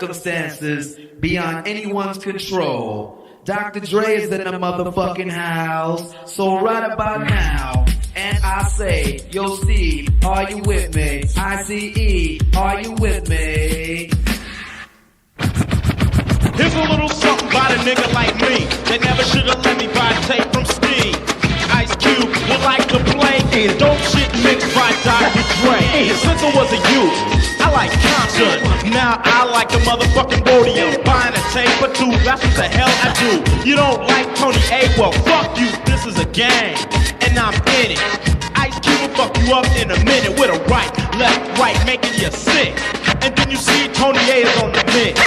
circumstances beyond anyone's control. Dr. Dre is in the motherfucking house, so right about now, and I say, yo Steve, are you with me? ICE, are you with me? Here's a little something about a nigga like me that never should've let me buy tape from Steve. Ice Cube would like to play dope shit mixed by Dr. Dre. Since I was a youth, I like Compton. Now I like the motherfucking Roadium. Buying a tape or two, that's what the hell I do. You don't like Tony A? Well, fuck you, this is a game, and I'm in it. Ice Cube will fuck you up in a minute with a right, left, right, making you sick. And then you see Tony A is on the mix.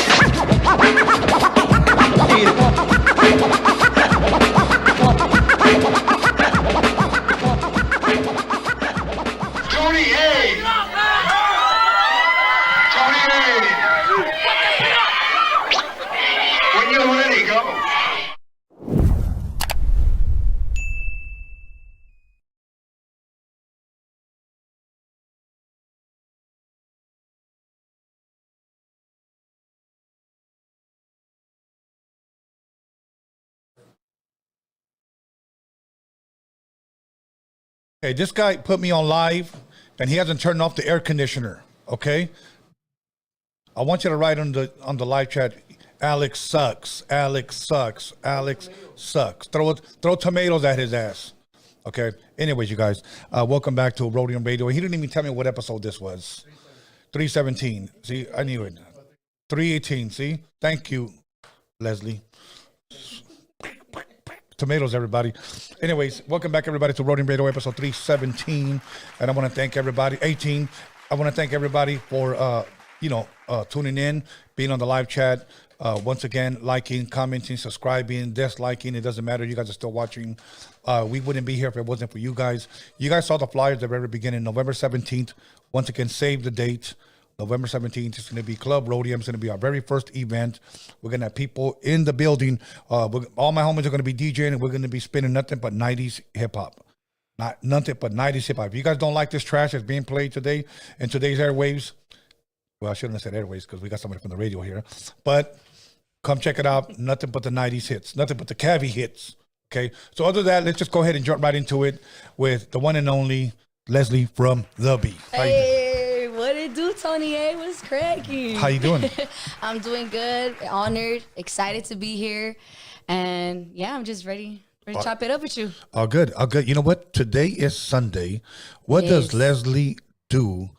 Tony A! Tony A! When you're ready, go. Hey, this guy put me on live, and he hasn't turned off the air conditioner. Okay, I want you to write on the live chat, Alex sucks, Alex sucks, Alex sucks. Throw tomatoes at his ass. Okay. Anyways, you guys, welcome back to Roadium Radio. He didn't even tell me what episode this was. 317. See, I knew it. 318. See, thank you, Leslie. Tomatoes, everybody. Anyways, welcome back, everybody, to Roadium Radio episode 317. And I want to thank everybody. 18. I want to thank everybody for tuning in, being on the live chat. Once again, liking, commenting, subscribing, disliking. It doesn't matter. You guys are still watching. We wouldn't be here if it wasn't for you guys. You guys saw the flyers at the very beginning. November 17th. Once again, save the date. November 17th is going to be Club Roadium. It's going to be our very first event. We're going to have people in the building. All my homies are going to be DJing, and we're going to be spinning nothing but 90s hip-hop. Nothing but 90s hip-hop. If you guys don't like this trash that's being played today in today's airwaves, well, I shouldn't have said airwaves because we got somebody from the radio here. But come check it out. Nothing but the 90s hits. Nothing but the CALI hits. Okay? So other than that, let's just go ahead and jump right into it with the one and only Leslie from The B. Hey, what it do, Tony A? What's cracking? How you doing? I'm doing good, honored, excited to be here. And yeah, I'm just ready to chop it up with you. Oh, good. Oh, good. You know what? Today is Sunday. What does Leslie do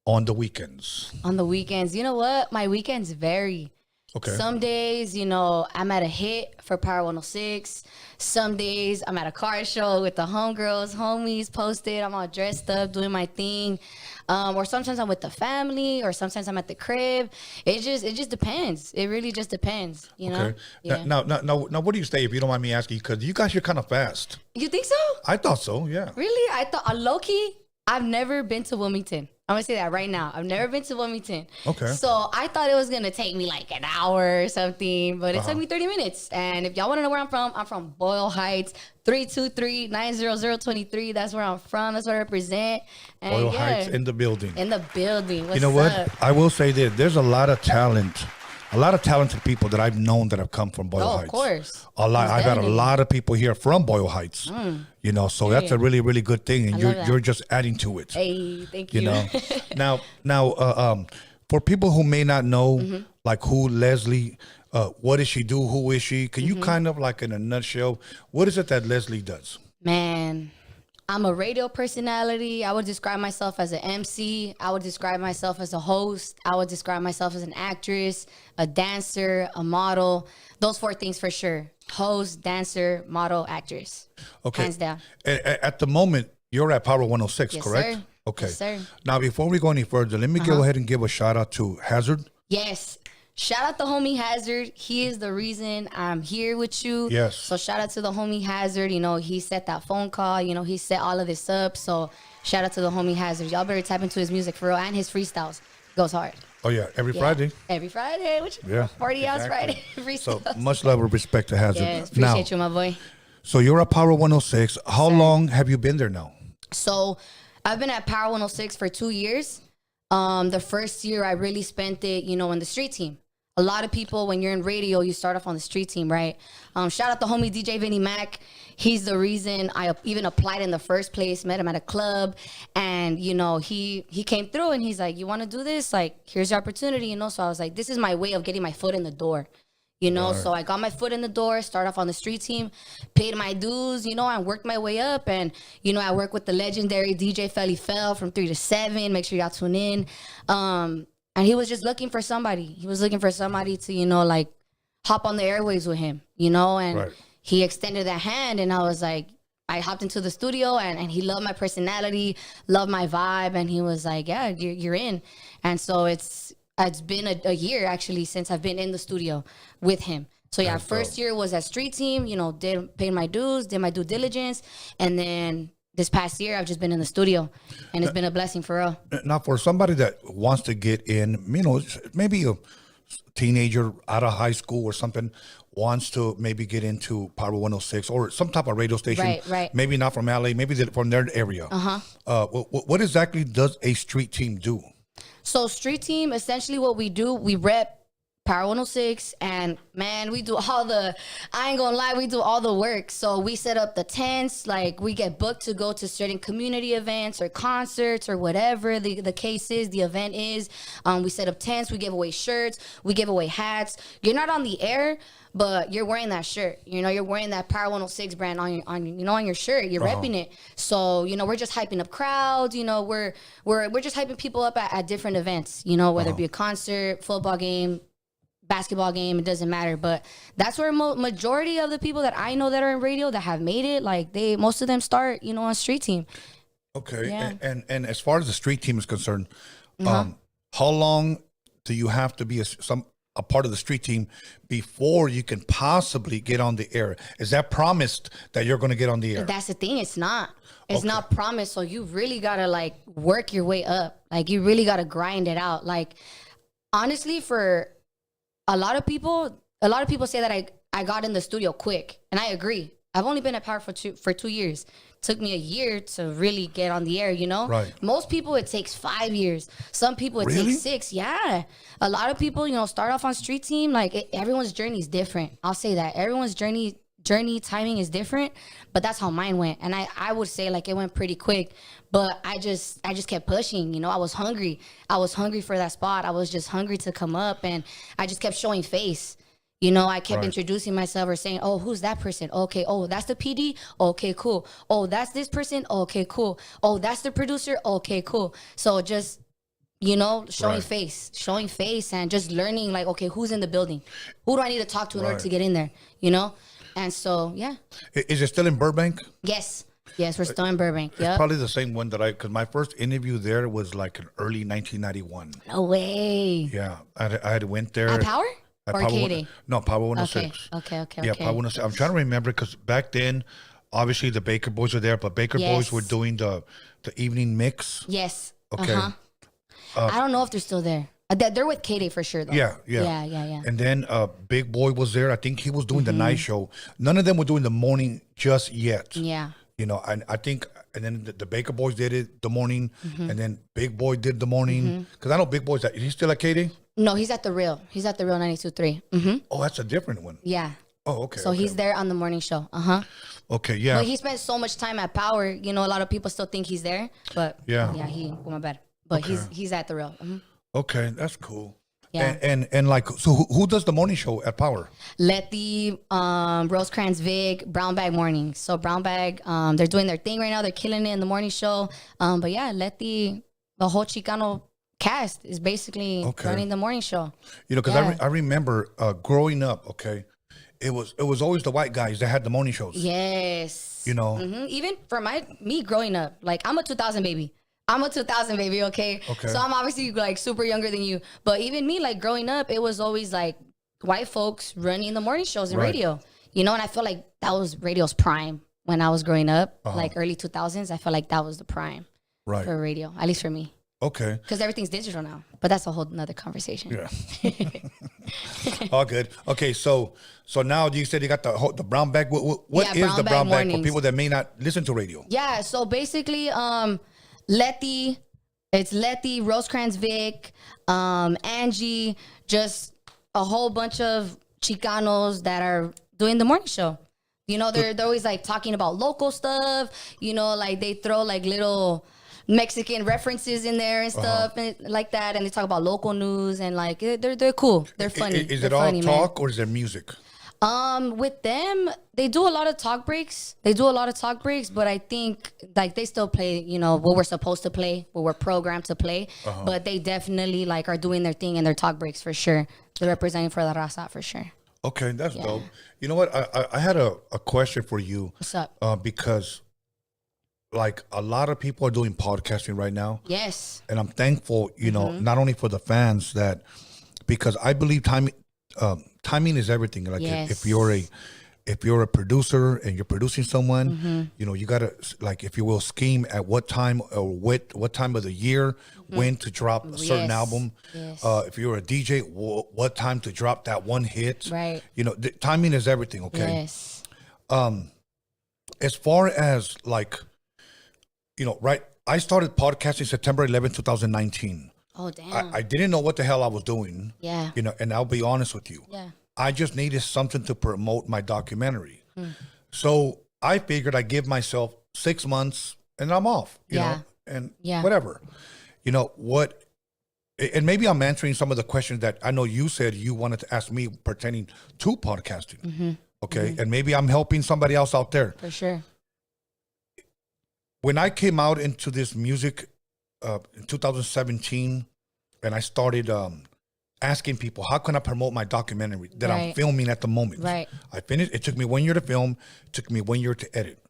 on the weekends? On the weekends, you know what? My weekends vary. Okay. Some days, I'm at a hit for Power 106. Some days I'm at a car show with the homegirls, homies posted. I'm all dressed up, doing my thing. Or sometimes I'm with the family, or sometimes I'm at the crib. It just depends. It really just depends, you know? Okay. Yeah. Now, what do you say, if you don't mind me asking? Because you guys are kind of fast. You think so? I thought so, yeah. Really? I thought, low-key, I've never been to Wilmington. I'm going to say that right now. I've never been to Wilmington. Okay. So I thought it was going to take me like an hour or something, but it took me 30 minutes. And if y'all want to know where I'm from Boyle Heights, 323-900-23. That's where I'm from. That's what I represent. And Boyle Heights in the building. In the building. What's you know what? up? I will say this. There's a lot of talent. A lot of talented people that I've known that have come from Boyle Heights. Of course. A lot. I've had a lot of people here from Boyle Heights. So that's a really, really good thing, and you're just adding to it. Hey, thank you. Now, for people who may not know, like who Leslie, what does she do? Who is she? Can you kind of, like in a nutshell, what is it that Leslie does? Man, I'm a radio personality. I would describe myself as an MC. I would describe myself as a host. I would describe myself as an actress, a dancer, a model. Those four things for sure. Host, dancer, model, actress. Okay. Hands down. At the moment, you're at Power 106, Yes, correct? sir. Okay. Yes, sir. Now, before we go any further, let me go ahead and give a shout out to Hazard. Yes. Shout out the homie Hazard. He is the reason I'm here with you. Yes. So shout out to the homie Hazard. He set that phone call. He set all of this up. So shout out to the homie Hazard. Y'all better tap into his music for real, and his freestyles. Goes hard. Oh, yeah. Every Friday. Every Friday. Which 40 hours exactly. Friday. So freestyles. much love and respect to Hazard. Yes, appreciate you, my boy. So you're at Power 106. How long have you been there now? So I've been at Power 106 for 2 years. The first year I really spent it, in the street team. a lot of people, when you're in radio, you start off on the street team, right? Shout out the homie DJ Vinny Mac. He's the reason I even applied in the first place. Met him at a club, and you know he came through, and he's like, "You want to do this? Like, here's your opportunity," you know. So I was like, "This is my way of getting my foot in the door." You know, so I got my foot in the door, started off on the street team, paid my dues, you know, and worked my way up. And, you know, I work with the legendary DJ Felly Fell from 3 to 7. Make sure y'all tune in. And he was just looking for somebody. He was looking for somebody to, you know, like hop on the airwaves with him, you know, and he extended that hand. And I was like, I hopped into the studio and he loved my personality, loved my vibe. And he was like, yeah, you're in. And so it's been a year actually since I've been in the studio with him. So yeah, first year was at street team, you know, paid my dues, did my due diligence, and then this past year I've just been in the studio, and it's been a blessing for real. Now, for somebody that wants to get in, you know, maybe a teenager out of high school or something, wants to maybe get into Power 106 or some type of radio station, right. Maybe not from LA, maybe from their area. What exactly does a street team do? So street team, essentially what we do, we rep Power 106, and man, we do all the, I ain't gonna lie, we do all the work. So we set up the tents, like we get booked to go to certain community events or concerts or whatever the case is, the event is. We set up tents, we give away shirts, we give away hats. You're not on the air, but you're wearing that shirt. You know, you're wearing that Power 106 brand on your shirt. You're repping it. So, you know, we're just hyping up crowds. You know, we're just hyping people up at different events. You know, whether it be a concert, football game, basketball game, it doesn't matter. But that's where majority of the people that I know that are in radio that have made it, like most of them start, you know, on street team. Okay. Yeah. And as far as the street team is concerned, how long do you have to be a part of the street team before you can possibly get on the air? Is that promised that you're going to get on the air? That's the thing. It's not. It's not promised. So you really got to like work your way up. Like you really got to grind it out. Like honestly, for a lot of people say that I got in the studio quick, and I agree. I've only been at Power for 2 years. Took me a year to really get on the air, you know? Right. Most people, it takes 5 years. Some people, it takes 6. Yeah. A lot of people, you know, start off on street team. Like, everyone's journey is different. I'll say that. Everyone's journey timing is different, but that's how mine went. And I would say, like, it went pretty quick. But I just kept pushing, you know? I was hungry. I was hungry for that spot. I was just hungry to come up, and I just kept showing face. You know, I kept introducing myself or saying, oh, who's that person? Okay, oh, that's the PD? Okay, cool. Oh, that's this person? Okay, cool. Oh, that's the producer? Okay, cool. So just, you know, showing face and just learning, like, okay, who's in the building? Who do I need to talk to in order to get in there? You know? And so, yeah. Is it still in Burbank? Yes, we're still in Burbank. It's probably the same one because my first interview there was like in early 1991. No way. Yeah, I had went there. At Power? Or KD? No, Power 106. Okay. Yeah, Power 106. I'm trying to remember because back then, obviously the Baker Boys were there, but Baker Boys were doing the evening mix. Yes. Okay. I don't know if they're still there. They're with KD for sure, though. Yeah. And then Big Boy was there. I think he was doing the night show. None of them were doing the morning just yet. Yeah. You know, I think, and then the Baker Boys did it the morning, and then Big Boy did the morning. Because I know Big Boy's is he still at KD? No, he's at the Real. He's at the Real 92.3. Oh, that's a different one. Yeah. Oh, okay. So he's there on the morning show. Okay, yeah. But he spent so much time at Power. You know, a lot of people still think he's there, but he my bad. But he's at the Real. Okay, that's cool. Yeah. And like, so who does the morning show at Power? Letty, Rosecrans Vic, Brown Bag Mornings. So Brown Bag, they're doing their thing right now. They're killing it in the morning show. But yeah, Letty, the whole Chicano cast is basically running the morning show. You know, because I remember growing up, it was always the white guys that had the morning shows. Yes. You know. Even for me growing up, like I'm a 2000 baby. Okay? So I'm obviously like super younger than you. But even me, like growing up, it was always like white folks running the morning shows in radio. You know, and I feel like that was radio's prime when I was growing up, like early 2000s. I feel like that was the prime for radio, at least for me. Okay. Because everything's digital now. But that's a whole nother conversation. Yeah. All good. Okay, so now you said you got the brown bag. What is the brown bag for people that may not listen to radio? Yeah, so basically, Letty, Rosecrans Vic, Angie, just a whole bunch of Chicanos that are doing the morning show. You know, they're always like talking about local stuff. You know, like they throw like little Mexican references in there and stuff and like that, and they talk about local news and like they're cool. They're funny. Is they're it all funny, talk or is there music? With them, they do a lot of talk breaks. But I think like they still play, you know, what we're supposed to play, what we're programmed to play. But they definitely like are doing their thing in their talk breaks for sure. They're representing for La Raza for sure. Okay, that's dope. You know what? I had a question for you. What's up? Because like a lot of people are doing podcasting right now. Yes. And I'm thankful, you know, not only for the fans that, because I believe timing is everything. Like if you're a producer and you're producing someone, you know, you gotta, like, if you will, scheme at what time or what time of the year when to drop a certain album. Yes. If you're a DJ, what time to drop that one hit. Right. You know, timing is everything. Okay. Yes. As far as like, you know, right, I started podcasting September 11, 2019. Oh, damn. I didn't know what the hell I was doing. Yeah. You know, and I'll be honest with you. Yeah. I just needed something to promote my documentary. So I figured I'd give myself 6 months and I'm off, you know, and whatever. You know, and maybe I'm answering some of the questions that I know you said you wanted to ask me pertaining to podcasting. Okay. And maybe I'm helping somebody else out there. For sure. When I came out into this music in 2017 and I started asking people, how can I promote my documentary that I'm filming at the moment? Right. I finished. It took me 1 year to film. It took me 1 year to edit.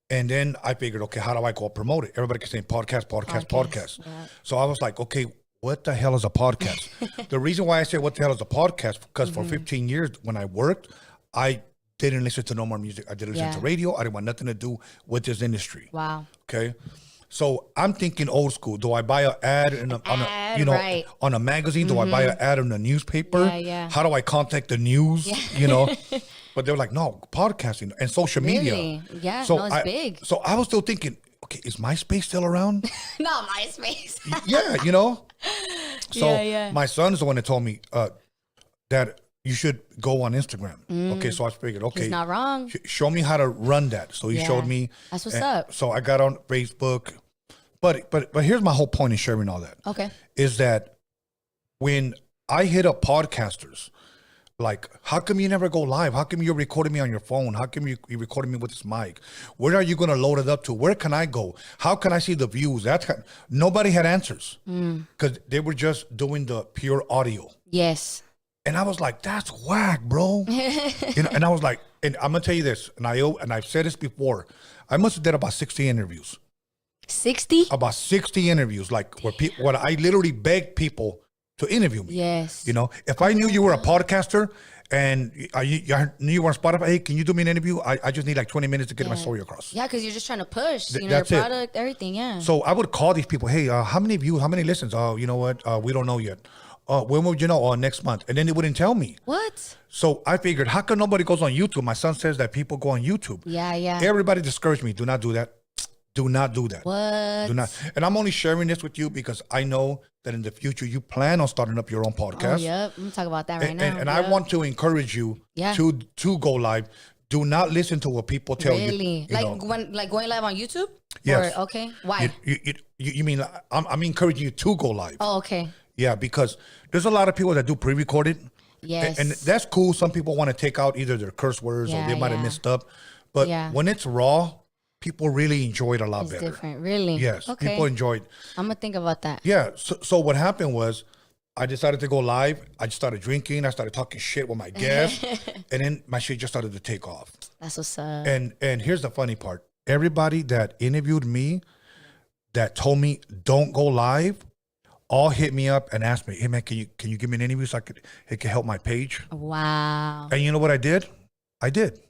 And then I figured, okay, how do I go promote it? Everybody can say podcast. Yeah. So I was like, okay, what the hell is a podcast? The reason why I say what the hell is a podcast, because for 15 years when I worked, I didn't listen to no more music. I didn't listen to radio. I didn't want nothing to do with this industry. Wow. Okay. So I'm thinking old school. Do I buy an ad on a magazine? Do I buy an ad in a newspaper? Yeah. How do I contact the news? You know, but they were like, no, podcasting and social media. Really? Yeah. So it's big. So I was still thinking, okay, is MySpace still around? Not MySpace. Yeah, you know. So Yeah. my son is the one that told me that you should go on Instagram. Okay, so I figured, okay, He's not wrong. show me how to run that. So he showed me. That's what's up. So I got on Facebook. But here's my whole point in sharing all that. Okay. Is that when I hit up podcasters, like, how come you never go live? How come you're recording me on your phone? How come you recording me with this mic? Where are you going to load it up to? Where can I go? How can I see the views? Nobody had answers because they were just doing the pure audio. Yes. And I was like, that's whack, bro. You know, and I was like, and I'm gonna tell you this, and I've said this before. I must have did about 60 interviews. 60? About 60 interviews, like where I literally begged people to interview me. Yes. You know, if I knew you were a podcaster and you knew you were on Spotify, hey, can you do me an interview? I just need like 20 minutes to get my story across. Yeah, because you're just trying to push, you know, That's your it. product, everything, yeah. So I would call these people, hey, how many views, how many listens? Oh, you know what? We don't know yet. When would you know? Next month. And then they wouldn't tell me. What? So I figured, how come nobody goes on YouTube? My son says that people go on YouTube. Yeah. Everybody discouraged me. Do not do that. Do not do that. What? Do not. And I'm only sharing this with you because I know that in the future you plan on starting up your own podcast. Oh, yep. I'm talking about that right now. And I want to encourage you to go live. Do not listen to what people tell you. Really? Like going live on YouTube? Yes. Or, okay. Why? You mean I'm encouraging you to go live? Oh, okay. Yeah, because there's a lot of people that do pre-recorded. Yes. And that's cool. Some people want to take out either their curse words or they might have messed up. But when it's raw, people really enjoy it a lot better. Different, really? Yes, Okay. people enjoyed. I'm gonna think about that. Yeah. So what happened was, I decided to go live. I just started drinking. I started talking shit with my guests, and then my shit just started to take off. That's what's up. And here's the funny part: everybody that interviewed me, that told me don't go live, all hit me up and asked me, "Hey man, can you give me an interview so it can help my page?" Wow. And you know what I did? I did.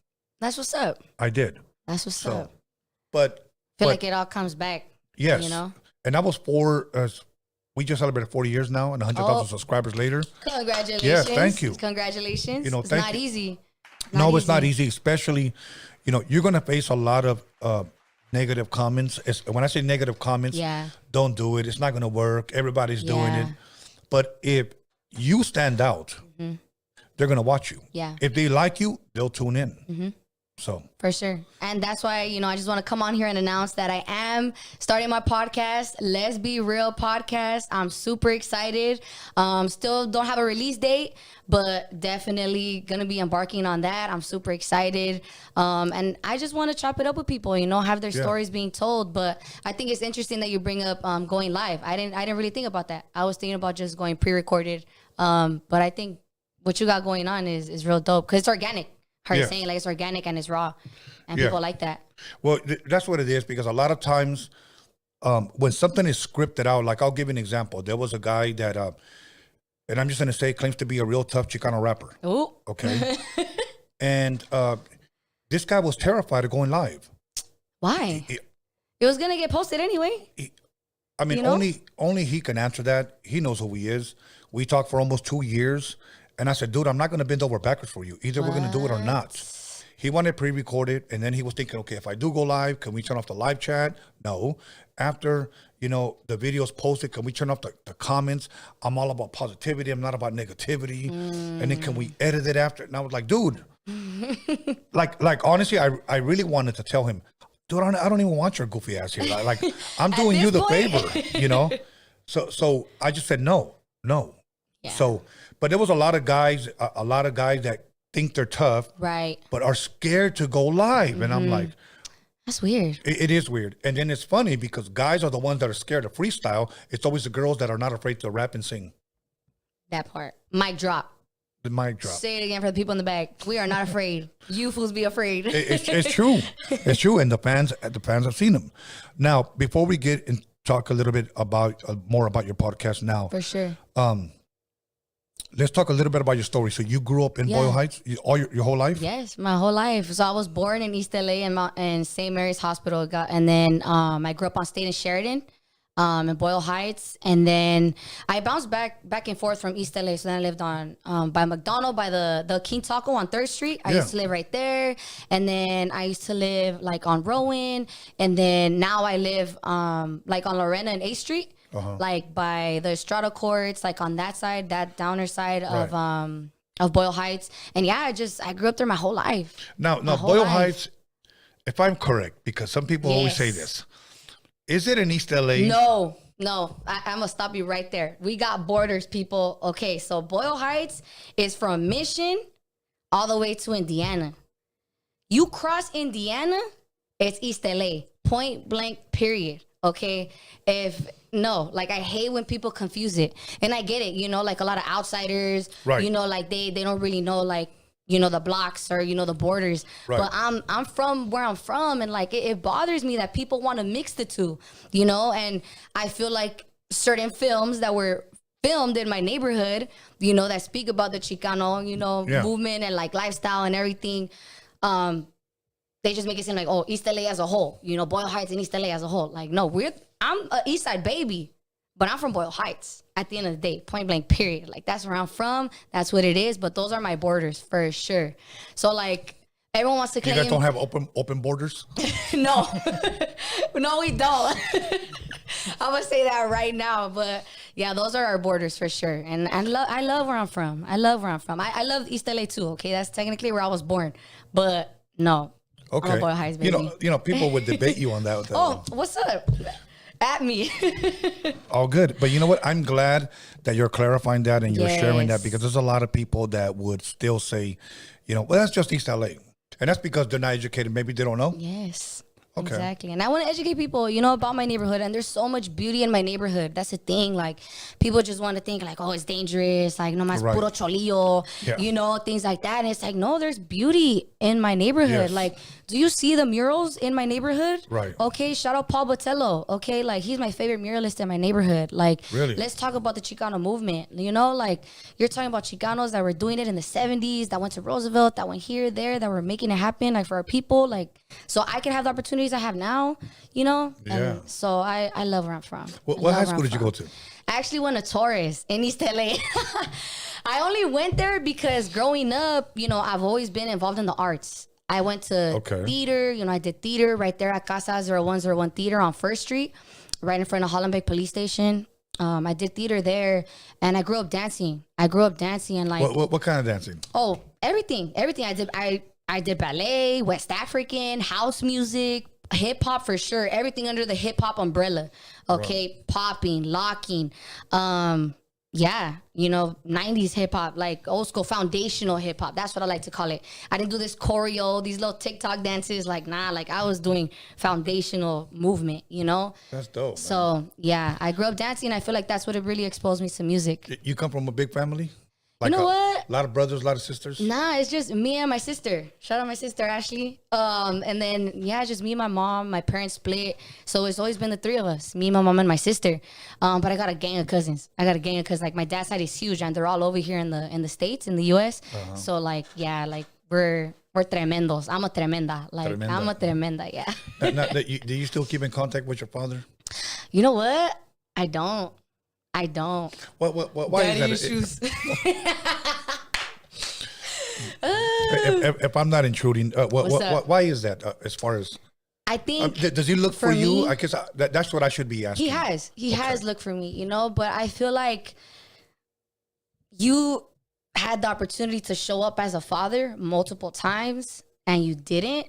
That's what's up. I did. That's what's up. But Feel like it all comes back. Yes. You know? And that was we just celebrated 40 years now and 100,000 subscribers later. Congratulations. Yes, thank you. Congratulations. You know, it's thank not you. easy. It's not easy, especially, you know, you're going to face a lot of negative comments. When I say negative comments, don't do it. It's not going to work. Everybody's doing it. But if you stand out they're going to watch you. Yeah. If they like you, they'll tune in. Mm-hmm. So for sure. And that's why, I just want to come on here and announce that I am starting my podcast, Let's Be Real podcast. I'm super excited. Still don't have a release date, but definitely going to be embarking on that. I'm super excited. And I just want to chop it up with people, have their stories being told. But I think it's interesting that you bring up going live. I didn't really think about that. I was thinking about just going pre-recorded. But I think what you got going on is real dope because it's organic. Saying like it's organic and it's raw, and people like that. Well, that's what it is, because a lot of times when something is scripted out, like I'll give you an example. There was a guy that, and I'm just going to say, claims to be a real tough Chicano rapper. Ooh. Okay. And this guy was terrified of going live. Why? It was going to get posted anyway. Only he can answer that. He knows who he is. We talked for almost 2 years. And I said, dude, I'm not going to bend over backwards for you. Either we're going to do it or not. He wanted pre-recorded, and then he was thinking, okay, if I do go live, can we turn off the live chat? No. After, the video's posted, can we turn off the comments? I'm all about positivity. I'm not about negativity. And then can we edit it after? And I was like, dude, like honestly, I really wanted to tell him, dude, I don't even want your goofy ass here. Like I'm doing you the favor, So I just said, no. Yeah. So, but there was a lot of guys that think they're tough, right? But are scared to go live, and I'm like, that's weird. It is weird, and then it's funny because guys are the ones that are scared of freestyle. It's always the girls that are not afraid to rap and sing. That part, mic drop. The mic drop. Say it again for the people in the back. We are not afraid. You fools be afraid. It's true. It's true, and the fans have seen them. Now, before we get and talk a little bit about more about your podcast now, for sure. Let's talk a little bit about your story. So you grew up in Boyle Heights your whole life? Yes, my whole life. So I was born in East LA in St. Mary's Hospital. And then I grew up on State and Sheridan in Boyle Heights. And then I bounced back and forth from East LA. So then I lived on by McDonald, by the King Taco on 3rd Street. I used to live right there. And then I used to live like on Rowan. And then now I live like on Lorena and 8th Street. Like by the Estrada Courts, like on that side, that downer side of Boyle Heights. And I grew up there my whole life. Now Boyle Heights, if I'm correct, because some people always say this, is it in East LA? No, I'm gonna stop you right there. We got borders, people. Okay, so Boyle Heights is from Mission all the way to Indiana. You cross Indiana, it's East LA, point blank, period. Okay, I hate when people confuse it, and I get it, like a lot of outsiders, right? Like they don't really know, like, the blocks or, the borders, right. But I'm from where I'm from, and like it bothers me that people want to mix the two, and I feel like certain films that were filmed in my neighborhood, that speak about the Chicano, movement and like lifestyle and everything, they just make it seem like, oh, East LA as a whole, Boyle Heights and East LA as a whole. Like, no, I'm an East Side baby, but I'm from Boyle Heights at the end of the day, point blank, period. Like, that's where I'm from. That's what it is. But those are my borders for sure. So, like, everyone wants to claim. You guys don't have open borders? No. No, we don't. I'm going to say that right now. But, yeah, those are our borders for sure. And I love where I'm from. I love East LA too, okay? That's technically where I was born. But, no. Okay. I'm a Boyle Heights baby. People would debate you on that. Oh, what's up? At me. All good. But you know what? I'm glad that you're clarifying that and you're sharing that, because there's a lot of people that would still say, well, that's just East LA. And that's because they're not educated. Maybe they don't know. Yes. Okay. Exactly. And I want to educate people, about my neighborhood. And there's so much beauty in my neighborhood. That's the thing. Like, people just want to think like, oh, it's dangerous. Like, no más puro cholillo, things like that. And it's like, no, there's beauty in my neighborhood. Yes. Like, do you see the murals in my neighborhood? Right. Okay. Shout out Paul Botello. Okay. Like, he's my favorite muralist in my neighborhood. Like, really? Let's talk about the Chicano movement. Like, you're talking about Chicanos that were doing it in the 70s, that went to Roosevelt, that went here, there, that were making it happen, like, for our people. Like, so I can have the opportunities I have now, Yeah. And so I love where I'm from. What high school did you go to? I actually went to Torres in East LA. I only went there because growing up, I've always been involved in the arts. I went to theater, I did theater right there at Casa 0101 Theater on 1st Street, right in front of Hollenbeck Police Station. I did theater there, and I grew up dancing. And like What kind of dancing? oh, everything. I did ballet, West African, house music, hip hop for sure. Everything under the hip hop umbrella. Okay, popping, locking. Yeah, 90s hip hop, like old school foundational hip hop. That's what I like to call it. I didn't do this choreo, these little TikTok dances. Like, nah, like I was doing foundational movement, That's dope. So, yeah, I grew up dancing. I feel like that's what it really exposed me to music. You come from a big family? Like You know what? A lot of brothers, a lot of sisters? Nah, it's just me and my sister. Shout out my sister, Ashley. And then, yeah, just me and my mom. My parents split. So it's always been the three of us, me, my mom, and my sister. But I got a gang of cousins. Like, my dad's side is huge, and they're all over here in the States, in the U.S. So, like, yeah, like, we're tremendos. I'm a tremenda. Like, I'm a tremenda, yeah. Do you still keep in contact with your father? You know what? I don't. Why Daddy is that? issues. If I'm not intruding, why is that? As far as I think, does he look for you? me, I guess that's what I should be asking. He has looked for me, but I feel like you had the opportunity to show up as a father multiple times and you didn't.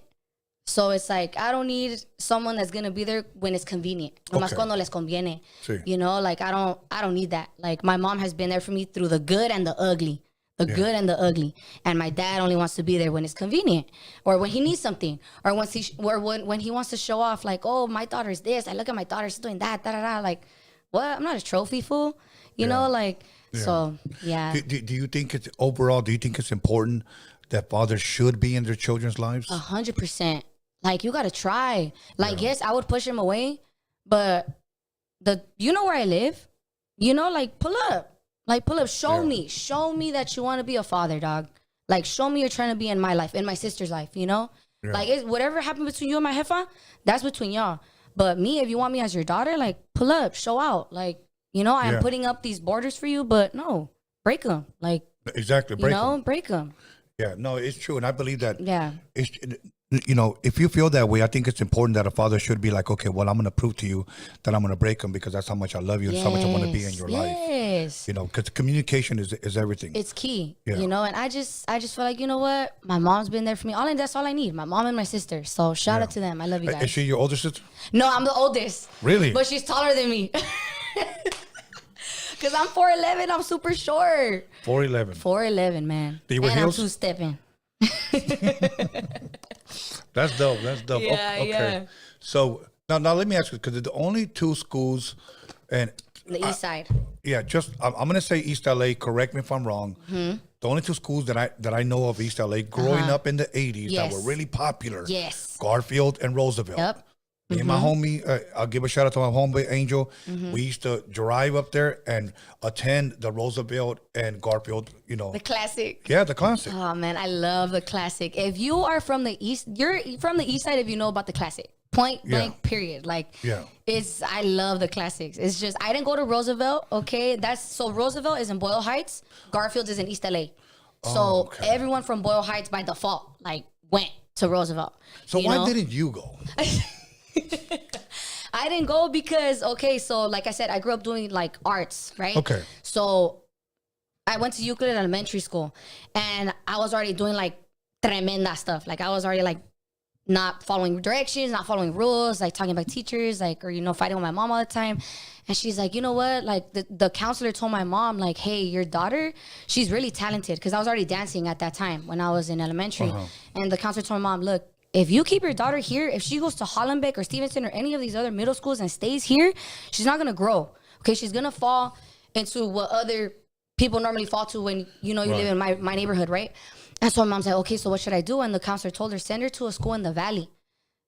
So it's like, I don't need someone that's going to be there when it's convenient. Nomás cuando les conviene. Sí. Like I don't need that. Like my mom has been there for me through the good and the ugly. Good and the ugly. And my dad only wants to be there when it's convenient or when he needs something or when he wants to show off like, oh, my daughter's this. I look at my daughter, she's doing that, da-da-da. Like, what? I'm not a trophy fool. You know, like, so, yeah. Do you think it's overall, do you think it's important that fathers should be in their children's lives? 100%. Like, you got to try. Like, yes, I would push him away, but you know where I live? Like, pull up. Like, pull up. Show me that you want to be a father, dog. Like, show me you're trying to be in my life, in my sister's life, Yeah. Like, whatever happened between you and my jefa, that's between y'all. But me, if you want me as your daughter, like, pull up, show out. Like, I am putting up these borders for you, but no, break them. Like, exactly, break them. Yeah, no, it's true. And I believe that it's if you feel that way, I think it's important that a father should be like, okay, well, I'm going to prove to you that I'm going to break them because that's how much I love you and how much I want to be in your life. Yes. Because communication is everything. It's key, and I just feel like, what? My mom's been there for me. That's all I need. My mom and my sister. So shout out to them. I love you guys. Is she your older sister? No, I'm the oldest. Really? But she's taller than me. Because I'm 4'11", I'm super short. 4'11". 4'11", man. Do you wear heels? I'm two-stepping. That's dope. Yeah, okay. yeah. So now let me ask you, because the only two schools, and the east side. Yeah, I'm gonna say East LA. Correct me if I'm wrong. Mm-hmm. The only two schools that I know of East LA growing up in the '80s that were really popular. Yes. Garfield and Roosevelt. Yep. Me and my homie, I'll give a shout out to my homie Angel. We used to drive up there and attend the Roosevelt and Garfield, The classic. Yeah, the classic. Oh, man, I love the classic. If you are from the east, you're from the east side if you know about the classic. Point blank, period. Like, I love the classics. It's just, I didn't go to Roosevelt, okay? So Roosevelt is in Boyle Heights. Garfield is in East LA. So everyone from Boyle Heights by default, like, went to Roosevelt. So why didn't you go? I didn't go because, so like I said, I grew up doing like arts, right? Okay. So I went to Euclid Elementary School and I was already doing like tremenda stuff. Like I was already like not following directions, not following rules, like talking about teachers, like, or, fighting with my mom all the time. And she's like, you know what? Like the counselor told my mom, like, hey, your daughter, she's really talented. Cause I was already dancing at that time when I was in elementary. And the counselor told my mom, look, if you keep your daughter here, if she goes to Hollenbeck or Stevenson or any of these other middle schools and stays here, she's not going to grow. Okay, she's going to fall into what other people normally fall to when, you live in my neighborhood, right? And so my mom said, okay, so what should I do? And the counselor told her, send her to a school in the Valley.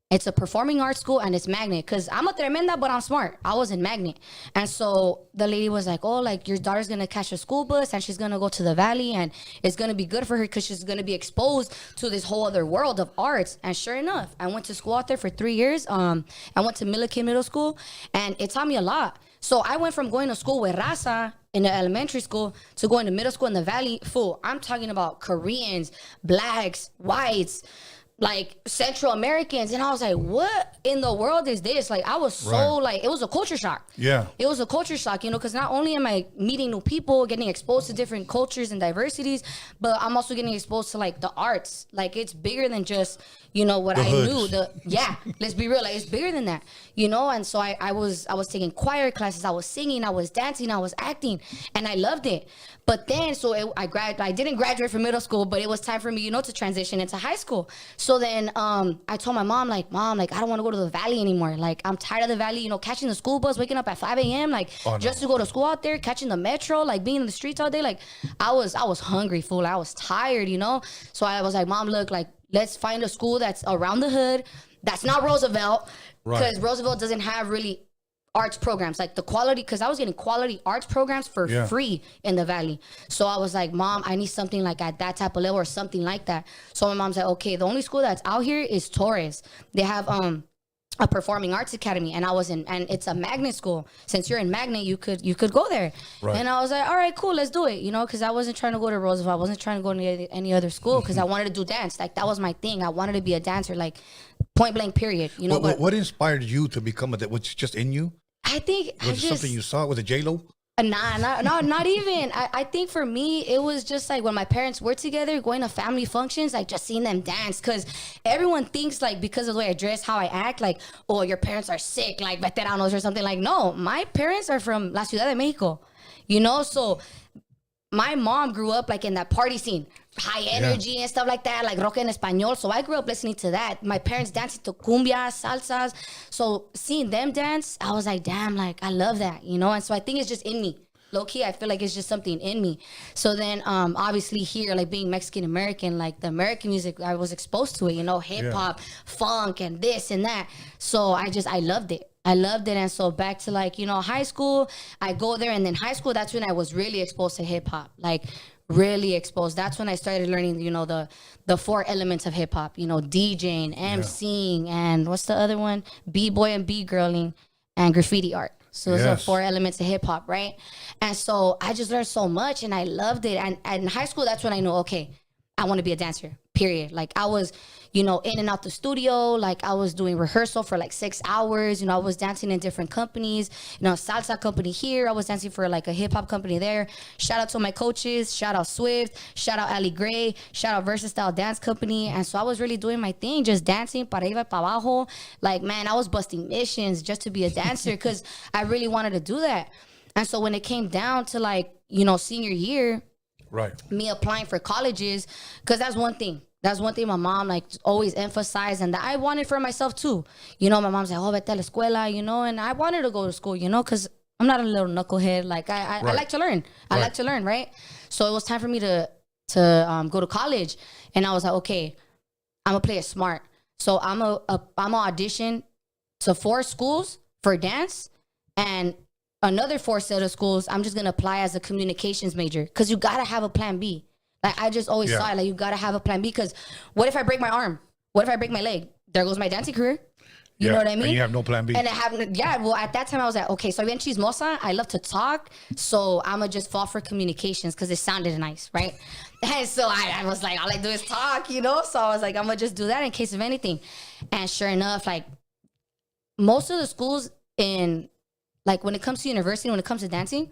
It's a performing arts school and it's magnet. Because I'm a tremenda, but I'm smart. I was in magnet. And so the lady was like, oh, like your daughter's going to catch a school bus and she's going to go to the Valley and it's going to be good for her because she's going to be exposed to this whole other world of arts. And sure enough, I went to school out there for 3 years. I went to Milliken Middle School and it taught me a lot. So I went from going to school with Raza in the elementary school to going to middle school in the Valley. Fool, I'm talking about Koreans, blacks, whites, like Central Americans, and I was like, what in the world is this? Like, I was so like, it was a culture shock. Yeah. It was a culture shock, you know, because not only am I meeting new people, getting exposed to different cultures and diversities, but I'm also getting exposed to like the arts. Like, it's bigger than just, you know, what I knew. Let's be real, like, it's bigger than that, you know. And so I was taking choir classes, I was singing, I was dancing, I was acting, and I loved it. But then, I didn't graduate from middle school, but it was time for me, you know, to transition into high school. So then I told my mom, like, I don't want to go to the Valley anymore. Like, I'm tired of the Valley, you know, catching the school bus, waking up at 5 a.m., like, just to go to school out there, catching the metro, like, being in the streets all day. Like, I was hungry, fool. I was tired, you know? So I was like, Mom, look, like, let's find a school that's around the hood, that's not Roosevelt, because Roosevelt doesn't have really arts programs, like the quality, because I was getting quality arts programs for free in the Valley. So I was like, Mom, I need something like at that type of level or something like that. So my mom's like, okay, the only school that's out here is Torres. They have a performing arts academy, and and it's a magnet school. Since you're in magnet, you could go there. And I was like, all right, cool, let's do it, you know, because I wasn't trying to go to Roosevelt. I wasn't trying to go to any other school, because I wanted to do dance. Like, that was my thing. I wanted to be a dancer, like, point blank, period, you know. What inspired you to become was just in you? I think was it something you saw? Was it J-Lo? Not even. I think for me, it was just like when my parents were together, going to family functions, like just seeing them dance. Because everyone thinks, like, because of the way I dress, how I act, like, oh, your parents are sick, like veteranos or something. Like, no, my parents are from La Ciudad de Mexico, you know? So my mom grew up like in that party scene, high energy and stuff like that, like rock en español. So I grew up listening to that. My parents dancing to cumbias, salsas. So seeing them dance, I was like, damn, like, I love that, you know? And so I think it's just in me. Low key, I feel like it's just something in me. So then, obviously here, like, being Mexican American, like, the American music, I was exposed to it, you know, hip hop, funk, and this and that. So I loved it. I loved it. And so back to, like, you know, high school, I go there, and then high school, that's when I was really exposed to hip hop, like, really exposed. That's when I started learning, you know, the 4 elements of hip hop, you know, DJing, MCing, and what's the other one? B-boy and B-girling, and graffiti art. So those are 4 elements of hip hop, right? And so I just learned so much, and I loved it. And in high school, that's when I knew, okay, I want to be a dancer, period. Like, I was, you know, in and out the studio. Like, I was doing rehearsal for like 6 hours. You know, I was dancing in different companies. You know, salsa company here. I was dancing for like a hip hop company there. Shout out to my coaches. Shout out Swift. Shout out Ali Gray. Shout out Versatile Dance Company. And so I was really doing my thing, just dancing para arriba, para abajo. Like, man, I was busting missions just to be a dancer, because I really wanted to do that. And so when it came down to, like, you know, senior year, me applying for colleges, because that's one thing my mom, like, always emphasized, and that I wanted for myself too. You know, my mom's like, oh, vete a la escuela, you know, and I wanted to go to school, you know, because I'm not a little knucklehead. Like, I like to learn. I like to learn, right? So it was time for me to go to college, and I was like, okay, I'm gonna play it smart. So I'm gonna audition to 4 schools for dance, and another 4 set of schools, I'm just going to apply as a communications major, because you got to have a plan B. Like, I just always saw it, like, you got to have a plan B, because what if I break my arm? What if I break my leg? There goes my dancing career. You know what I mean? And you have no plan B. And well, at that time, I was like, okay, so bien chismosa, I love to talk, so I'm going to just fall for communications, because it sounded nice, right? And so I was like, all I do is talk, you know? So I was like, I'm going to just do that in case of anything. And sure enough, like, most of the schools in, like, when it comes to university, when it comes to dancing,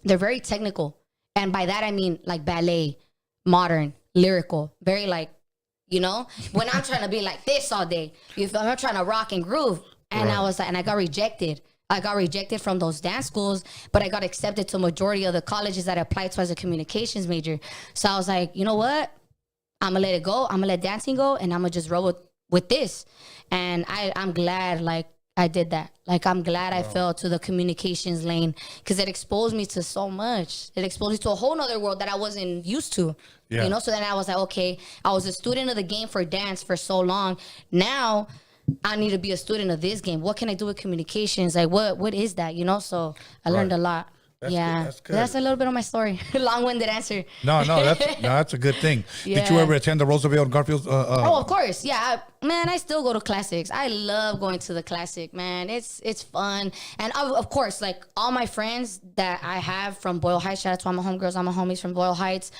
they're very technical. And by that, I mean, like, ballet, modern, lyrical, very, like, you know, when I'm trying to be like this all day, you feel me? I'm trying to rock and groove. And I was like, and I got rejected. I got rejected from those dance schools, but I got accepted to majority of the colleges that I applied to as a communications major. So I was like, you know what? I'm going to let it go. I'm going to let dancing go, and I'm going to just roll with this. And I'm glad, like, I did that. Like, I'm glad I fell to the communications lane, because it exposed me to so much. It exposed me to a whole nother world that I wasn't used to. You know, so then I was like, okay, I was a student of the game for dance for so long. Now I need to be a student of this game. What can I do with communications? Like, what is that? You know, so I learned a lot. Yeah, That's good. that's a little bit of my story. Long-winded answer. No, that's a good thing. Did you Yeah. ever attend the Roosevelt and Garfield? Oh, of course. Yeah. Man, I still go to classics. I love going to the classic, man. It's fun. And of course, like all my friends that I have from Boyle Heights, shout out to all my homegirls, all my homies from Boyle Heights,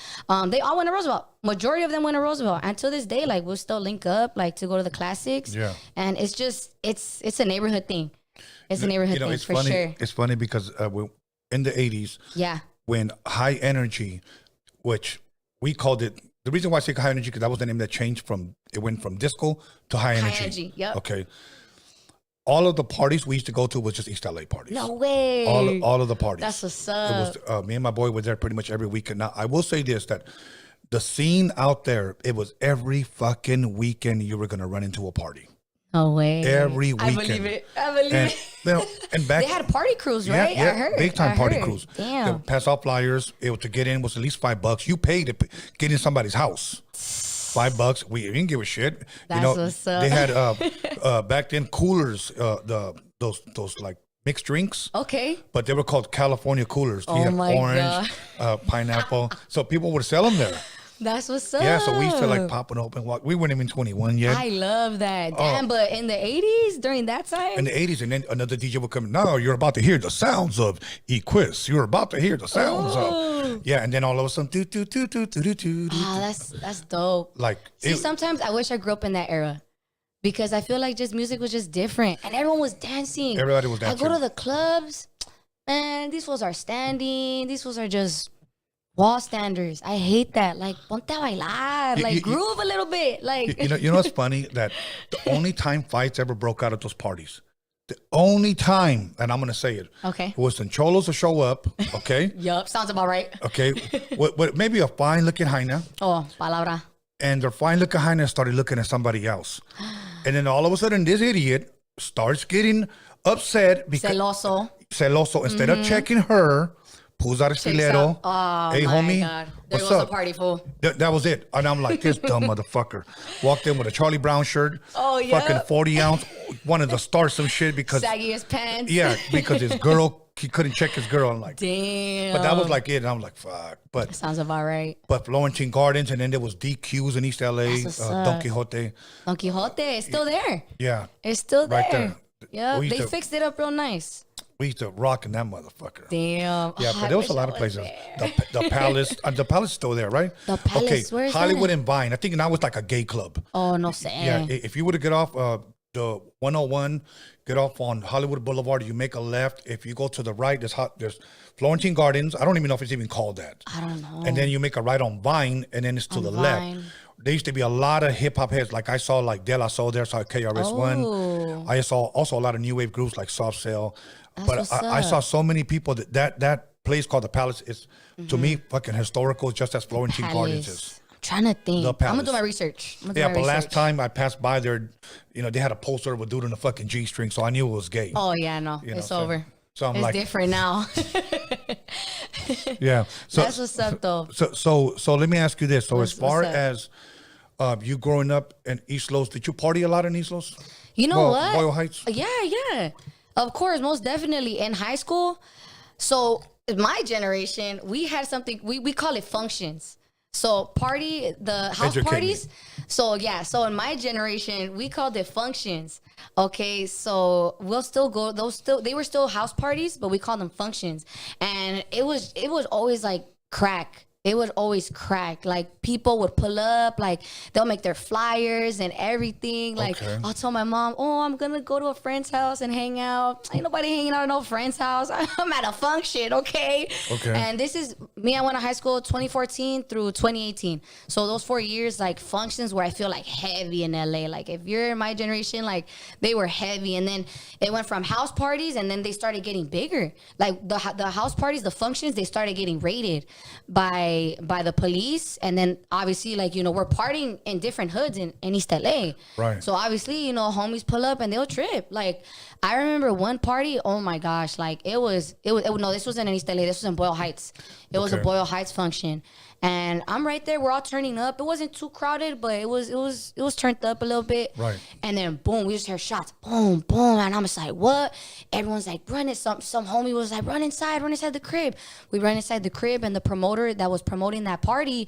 they all went to Roosevelt. Majority of them went to Roosevelt. And to this day, like we'll still link up, like to go to the classics. Yeah. And it's just, it's a neighborhood thing. It's a neighborhood thing it's for funny. sure. It's funny because in the 80s, Yeah. when high energy, which we called it, the reason why I say high energy, because that was the name that changed it went from disco to high energy. energy, yep. Okay. All of the parties we used to go to was just East LA parties. No way. All of the parties. That's what's It up. was me and my boy were there pretty much every weekend. Now I will say this, that the scene out there, it was every fucking weekend you were gonna run into a party. No way. Every weekend. I believe it. I believe And, it. you know, and back They had party crews, right? Yeah, I heard. big time I party heard. crews. Damn. They would pass out flyers. It was to get in was at least $5. You paid to get in somebody's house. $5. We didn't give a shit. That's you know, what's up. they had back then coolers. Those like mixed drinks. Okay. But they were called California coolers. Oh You had my orange, pineapple. So people would sell them there. That's what's up. Yeah, so we used to like pop and open. We weren't even 21 yet. I love that. Damn, but in the 80s, during that time? In the 80s, and then another DJ would come. No, you're about to hear the sounds of Equus. You're about to hear the sounds of. Yeah, and then all of a sudden, That's dope. like See, sometimes I wish I grew up in that era. Because I feel like just music was just different. And everyone was dancing. Everybody was dancing. I go to the clubs, man, these fools are standing. These fools are just wall standers. I hate that. Like, ponte a bailar. Like, groove a little bit. Like, you know what's funny? That the only time fights ever broke out at those parties, the only time, and I'm going to say it, Okay. was when cholos will show up, okay? Yup, sounds about right. Okay, with maybe a fine-looking hyena, Oh, palabra. and their fine-looking hyena started looking at somebody else. And then all of a sudden, this idiot starts getting upset because Celoso. Instead of checking her, pulls out his Checks filero. out. Oh, Hey, my homie, God. There what's goes up? a party, fool. That was it. And I'm like, this dumb motherfucker. Walked in with a Charlie Brown shirt. Oh, yeah. Fucking 40 ounce. Wanted to start some shit because, Saggy as pants. yeah, because his girl, he couldn't check his girl. I'm like, Damn. but that was like it. And I'm like, fuck. But Sounds about right. Florentine Gardens, and then there was DQs in East LA, what's Don up. Quixote. Don Quixote is still there. Yeah. It's still there. Right there. Yeah, We used they to- fixed it up real nice. We used to rock in that motherfucker. Damn. Yeah, Oh, but I there was a wish lot I of places. there. The Palace, the Palace is still there, right? The Palace, where is Hollywood that? and Vine. I think now it's like a gay club. Oh, no sé. Yeah, if you were to get off the 101, get off on Hollywood Boulevard, you make a left. If you go to the right, there's Florentine Gardens. I don't even know if it's even called that. I don't know. And then you make a right on Vine, and then it's to On the Vine. left. There used to be a lot of hip hop heads. Like I saw like De La Soul there, saw KRS-One. Oh. I saw also a lot of new wave groups like Soft Cell. But what's I saw up. so many people that place called the Palace is to me fucking historical, just as Florentine Gardens is. Palace. I'm trying to think. The I'm gonna Palace. do my research. Yeah, but last time I passed by there, they had a poster of a dude in a fucking G-string, so I knew it was gay. Oh yeah, no, You know, it's so- over. So I'm It's like, different now. yeah. So That's what's up, though. So let me ask you this. So What's- as far what's up? as you growing up in East Los, did you party a lot in East Los? You know Well, what? Boyle Heights? Yeah. Of course, most definitely in high school. So my generation, we had something we call it functions. So the house Educate me. parties. So yeah, so in my generation, we called it functions. Okay, so we'll still go. They were still house parties, but we called them functions. And it was always like crack. It would always crack. Like people would pull up, like they'll make their flyers and everything. Like Okay. I'll tell my mom, oh, I'm gonna go to a friend's house and hang out. Ain't nobody hanging out at no friend's house. I'm at a function, okay? Okay. And this is me. I went to high school 2014 through 2018. So those 4 years, like functions where I feel like heavy in LA. Like if you're in my generation, like they were heavy. And then it went from house parties, and then they started getting bigger. Like the house parties, the functions, they started getting raided by the police. And then obviously, like, we're partying in different hoods in East LA. Right. So obviously, homies pull up and they'll trip. Like I remember one party, oh my gosh, like it was no, this wasn't in East LA, this was in Boyle Heights. It was was a Boyle Heights function. And I'm right there. We're all turning up. It wasn't too crowded, but it was turned up a little bit. Right. And then boom, we just heard shots. Boom, boom. And I'm just like, what? Everyone's like, run it. Some homie was like, run inside the crib. We run inside the crib, and the promoter that was promoting that party,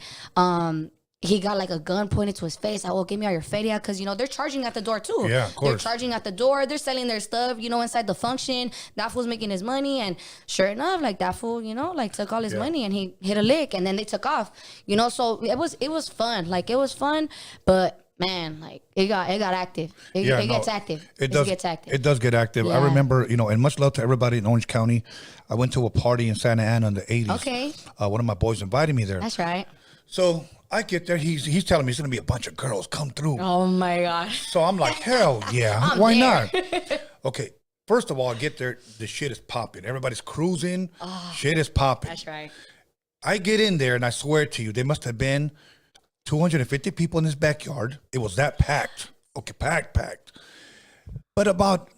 he got like a gun pointed to his face. Like, oh, give me all your feria, because, you know, they're charging at the door too. Yeah, of course. They're charging at the door. They're selling their stuff, you know, inside the function. That fool's making his money. And sure enough, like, that fool, you know, like, took all his money, and he hit a lick, and then they took off. You know, so it was fun. Like, it was fun, but man, like, it got active. It gets active. It gets active. It does get active. Yeah. I remember, you know, and much love to everybody in Orange County. I went to a party in Santa Ana in the 80s. Okay. One of my boys invited me there. That's right. So I get there. He's telling me it's going to be a bunch of girls come through. Oh, my gosh. So I'm like, hell yeah. Why not? Okay. First of all, I get there. The shit is popping. Everybody's cruising. Shit is popping. That's right. I get in there, and I swear to you, there must have been 250 people in this backyard. It was that packed. Okay, packed. But about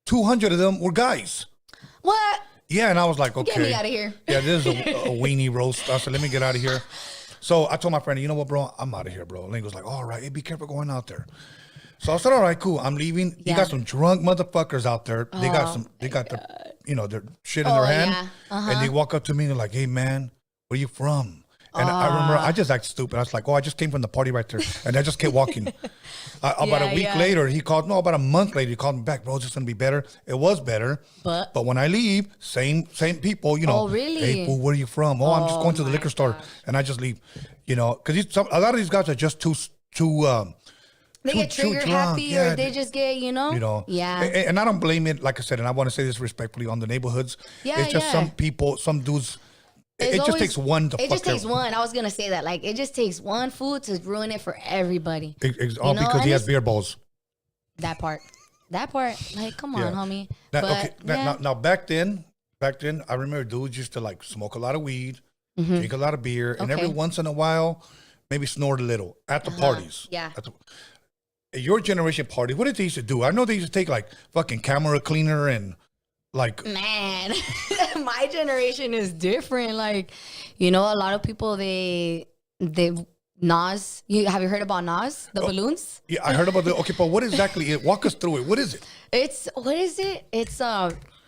200 of them were guys. What? Yeah, and I was like, okay. Get me out of here. Yeah, this is a weenie roast. I said, let me get out of here. So I told my friend, you know what, bro? I'm out of here, bro. And he was like, all right, hey, be careful going out there. So I said, all right, cool. I'm leaving. You got some drunk motherfuckers out there. They got their, you know, their shit in their hand. Yeah. And they walk up to me and they're like, hey, man, where you from? And I remember I just acted stupid. I was like, oh, I just came from the party right there. And I just kept walking. About a week later, he called, no, about a month later, he called me back. Bro, it's just going to be better. It was better. But when I leave, same people, you know. Oh, really? Hey, fool, where are you from? Oh, I'm just going to the liquor store. And I just leave, you know. Because a lot of these guys are just too they get trigger happy, or they just get, you know. Yeah. And I don't blame it, like I said, and I want to say this respectfully on the neighborhoods. Yeah, it's just some people, some dudes. It just takes one to fuck. It just takes one. I was gonna say that. Like, it just takes one fool to ruin it for everybody. All because he has beer balls. That part. Like, come on, homie. Now back then, I remember dudes used to like smoke a lot of weed, drink a lot of beer, and every once in a while, maybe snort a little at the parties. Yeah. Your generation parties, what did they used to do? I know they used to take like fucking camera cleaner and like, man, my generation is different. Like, you know, a lot of people they Nas. Have you heard about Nas? The balloons? Yeah, I heard about the. Okay, but what exactly? Walk us through it. What is it? It's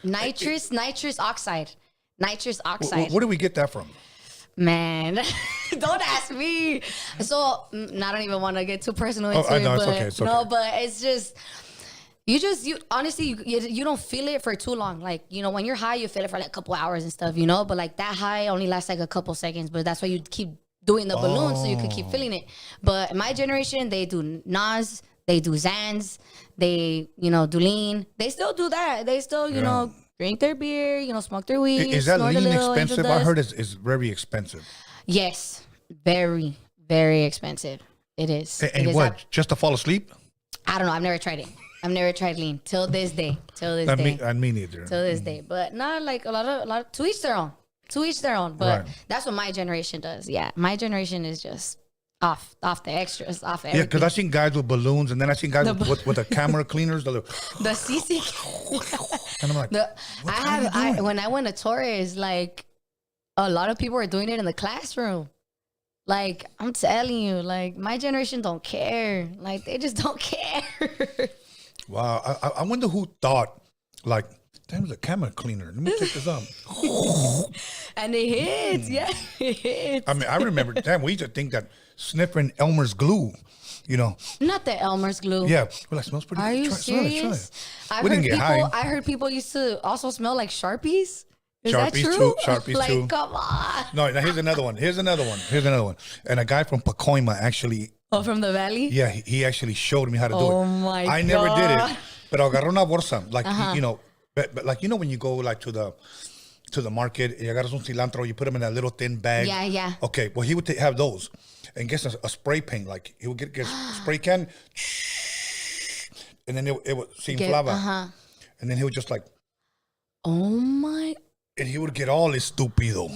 nitrous oxide. Nitrous oxide. Where do we get that from? Man, don't ask me. So I don't even want to get too personal into it. It's okay. It's okay. No, but it's just. You honestly, you don't feel it for too long. Like, you know, when you're high, you feel it for like a couple hours and stuff, you know, but like that high only lasts like a couple seconds, but that's why you keep doing the balloon so you can keep feeling it. But my generation, they do Nas, they do Zans, they, you know, do lean. They still do that. They still, you know, drink their beer, you know, smoke their weed. Is that lean expensive? I heard it's very expensive. Yes, very, very expensive. It is. And what, just to fall asleep? I don't know. I've never tried it. I've never tried lean till this day. Me neither. Till this day, but not like a lot of to each their own. To each their own. But that's what my generation does. Yeah, my generation is just off the extras, off everything. Yeah, because I seen guys with balloons, and then I seen guys with the camera cleaners. The CC. And I'm like, when I went to Torres, like a lot of people were doing it in the classroom. Like, I'm telling you, like, my generation don't care. Like, they just don't care. Wow. I wonder who thought, like, damn, it's a camera cleaner. Let me take this up. And it hits. Yeah, it hits. I mean, I remember, damn, we used to think that sniffing Elmer's glue, you know. Not the Elmer's glue. Yeah. Well, that smells pretty good. Are you serious? Try it. I heard people used to also smell like Sharpies. Is that true? Sharpies like, too. Come on. No, now here's another one. Here's another one. And a guy from Pacoima actually. Oh, from the valley? Yeah, he actually showed me how to do it. Oh my God. I never did it. But agarró una bolsa. Like, you know, but like, you know, when you go like to the market, y agarras un cilantro, you put them in that little thin bag. Yeah, yeah. Okay, well, he would have those and get a spray paint. Like, he would get a spray can, and then it would se inflaba. And then he would just like. Oh my. And he would get all his stupido.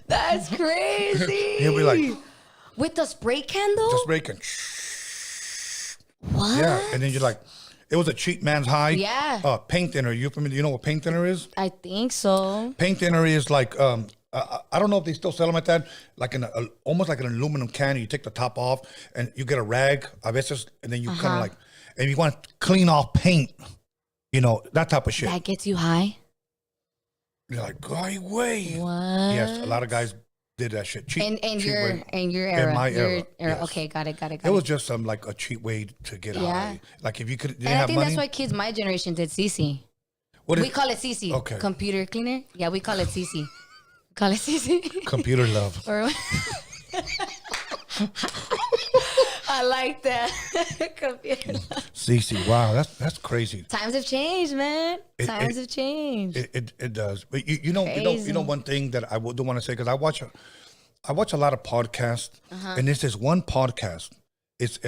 That's crazy. He'll be like, with the spray can though? The spray can. What? Yeah, and then you're like, It was a cheap man's high. Yeah. Paint thinner. You familiar? You know what paint thinner is? I think so. Paint thinner is like I don't know if they still sell them at that, like almost like an aluminum can. You take the top off and you get a rag, a veces, and then you kind of like, and you want to clean off paint, you know, that type of shit. That gets you high? You're like, go away. What? Yes, a lot of guys did that shit. Cheap, In cheap your way. era. In my your era, yes. Okay, got it. It was just some like a cheap way to get high. Like if you didn't And I have think money. that's why kids my generation did CC. We call it CC. Okay. Computer cleaner. Yeah, we call it CC. Call it CC. Computer love. Or I like that. Computer love. CC, wow, that's crazy. Times have changed, man. Times have changed. It does. But you know one thing that I do want to say, because I watch a lot of podcasts, and this is one podcast. It's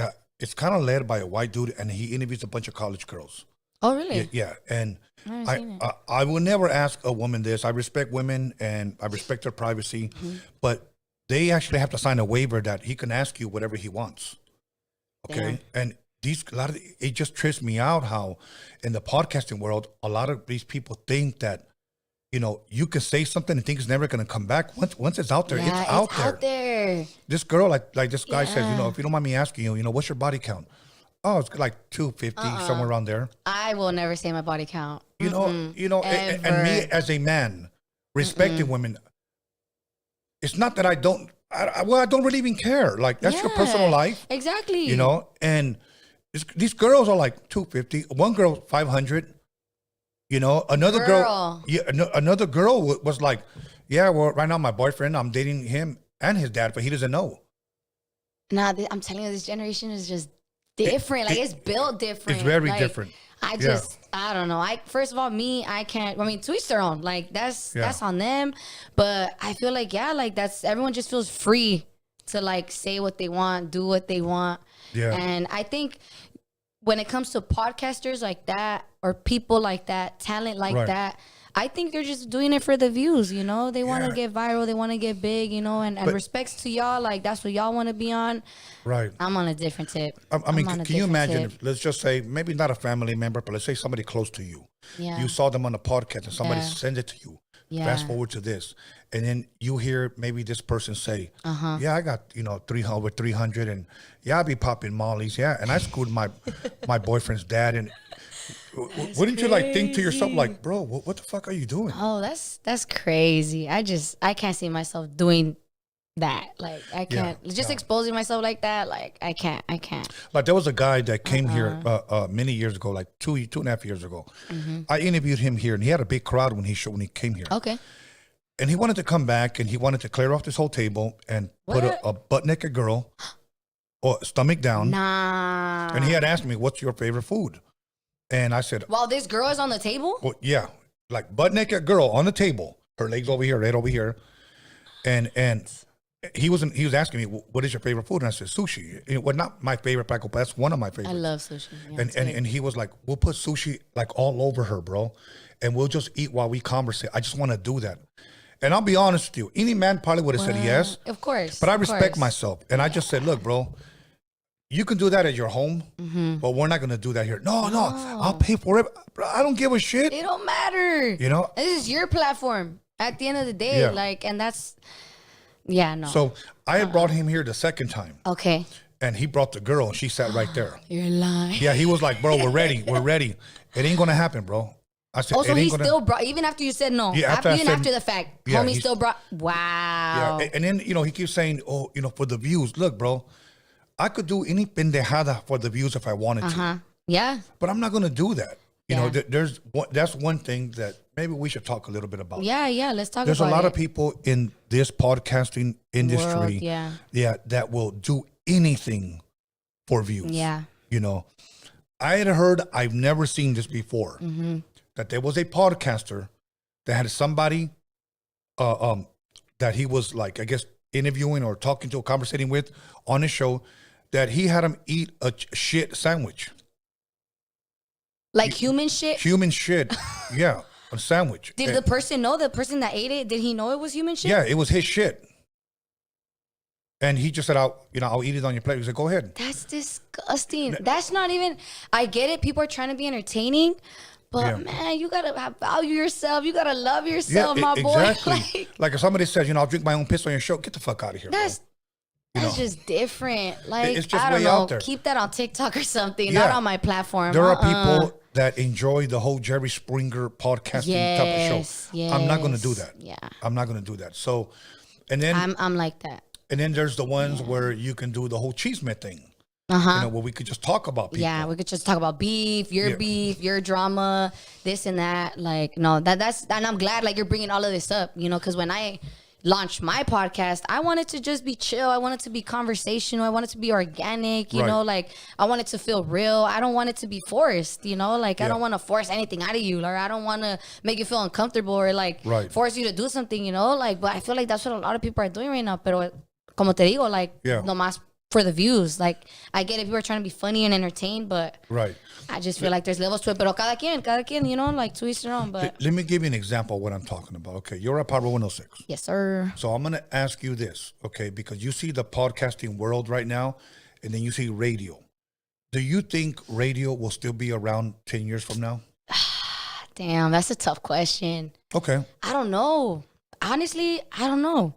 kind of led by a white dude, and he interviews a bunch of college girls. Oh, really? Yeah, and I will never ask a woman this. I respect women and I respect their privacy, but they actually have to sign a waiver that he can ask you whatever he wants. Okay, and it just trips me out how in the podcasting world a lot of these people think that, you know, you can say something and think it's never going to come back. Once it's out there, it's out there. This girl, like this guy says, you know, if you don't mind me asking you, you know, what's your body count? Oh, it's like 250, somewhere around there. I will never say my body count. You know, and me as a man, respecting women, it's not that I don't really even care. Like, that's your personal life. Exactly. You know, and these girls are like 250. One girl, 500. You know, another girl was like, yeah, well, right now my boyfriend, I'm dating him and his dad, but he doesn't know. Nah, I'm telling you, this generation is just different. It's built different. It's very different. I don't know. First of all, I can't. I mean, to each their own. Like that's on them. But I feel like everyone just feels free to like say what they want, do what they want. Yeah. And I think when it comes to podcasters like that or people like that, talent like that, I think they're just doing it for the views, you know? They want to get viral. They want to get big, you know? And respects to y'all. Like, that's what y'all want to be on. Right. I'm on a different tip. I mean, can you imagine, let's just say, maybe not a family member, but let's say somebody close to you. Yeah. You saw them on a podcast and somebody send it to you. Yeah. Fast forward to this. And then you hear maybe this person say, yeah, I got, 300 and yeah, I be popping mollies. Yeah. And I screwed my boyfriend's dad. And wouldn't you like think to yourself like, bro, what the fuck are you doing? Oh, that's crazy. I can't see myself doing that. Like I can't exposing myself like that. Like I can't. Like there was a guy that came here many years ago, like two and a half years ago. I interviewed him here and he had a big crowd when he came here. Okay. And he wanted to come back and he wanted to clear off this whole table and put a butt naked girl or stomach down. Nah. And he had asked me, what's your favorite food? And I said, while this girl is on the table? Well, yeah, like butt naked girl on the table, her legs over here, right over here. And he was asking me, what is your favorite food? And I said, sushi. Well, not my favorite, but that's one of my favorites. I love sushi. Yeah, and he was like, we'll put sushi like all over her, bro. And we'll just eat while we converse. I just want to do that. And I'll be honest with you, any man probably would have said yes. Of course. But I respect myself. And I just said, look, bro, you can do that at your home, but we're not going to do that here. No, I'll pay for it. Bro, I don't give a shit. It don't matter. You know? This is your platform at the end of the day. Like, and that's, no. So I had brought him here the second time. Okay. And he brought the girl and she sat right there. You're lying. Yeah, he was like, bro, we're ready. We're ready. It ain't going to happen, bro. I said, so he still brought, even after you said no, yeah, after the fact, homie still brought, wow. Yeah, and then, he keeps saying, oh, for the views. Look, bro, I could do any pendejada for the views if I wanted to. Yeah. But I'm not going to do that. You know, that's one thing that maybe we should talk a little bit about. Yeah, let's talk about it. There's a lot of people in this podcasting industry world, that will do anything for views. Yeah. I had heard, I've never seen this before, that there was a podcaster that had somebody that he was like, I guess, interviewing or talking to or conversating with on his show, that he had him eat a shit sandwich. Like human shit? Human shit. Yeah, a sandwich. Did the person know, the person that ate it, did he know it was human shit? Yeah, it was his shit. And he just said, I'll eat it on your plate. He said, go ahead. That's disgusting. That's not even, I get it. People are trying to be entertaining. But man, you gotta value yourself. You gotta love yourself, my boy. Exactly. Like if somebody says, I'll drink my own piss on your show, get the fuck out of here. That's just different. Like it's just I don't way know. out there. Keep that on TikTok or something, not on my platform. There are people that enjoy the whole Jerry Springer podcasting type of show. Yes. I'm not gonna do that. Yeah. I'm not gonna do that. So, and then I'm like that. And then there's the ones where you can do the whole Cheesemate thing. Where we could just talk about people. Yeah, we could just talk about beef, your drama, this and that. Like, no, that's, and I'm glad like you're bringing all of this up, because when I launched my podcast, I wanted to just be chill. I wanted to be conversational. I wanted to be organic, you know, like I want it to feel real. I don't want it to be forced, like I don't want to force anything out of you. Or I don't want to make you feel uncomfortable or like force you to do something, like, but I feel like that's what a lot of people are doing right now. Pero como te digo, like, nomás for the views. Like, I get it, people are trying to be funny and entertain, but I just feel like there's levels to it. Pero cada quien, like to each their own. But let me give you an example of what I'm talking about. Okay, you're at Power 106. Yes, sir. So I'm gonna ask you this, okay, because you see the podcasting world right now, and then you see radio. Do you think radio will still be around 10 years from now? Damn, that's a tough question. Okay. I don't know. Honestly, I don't know.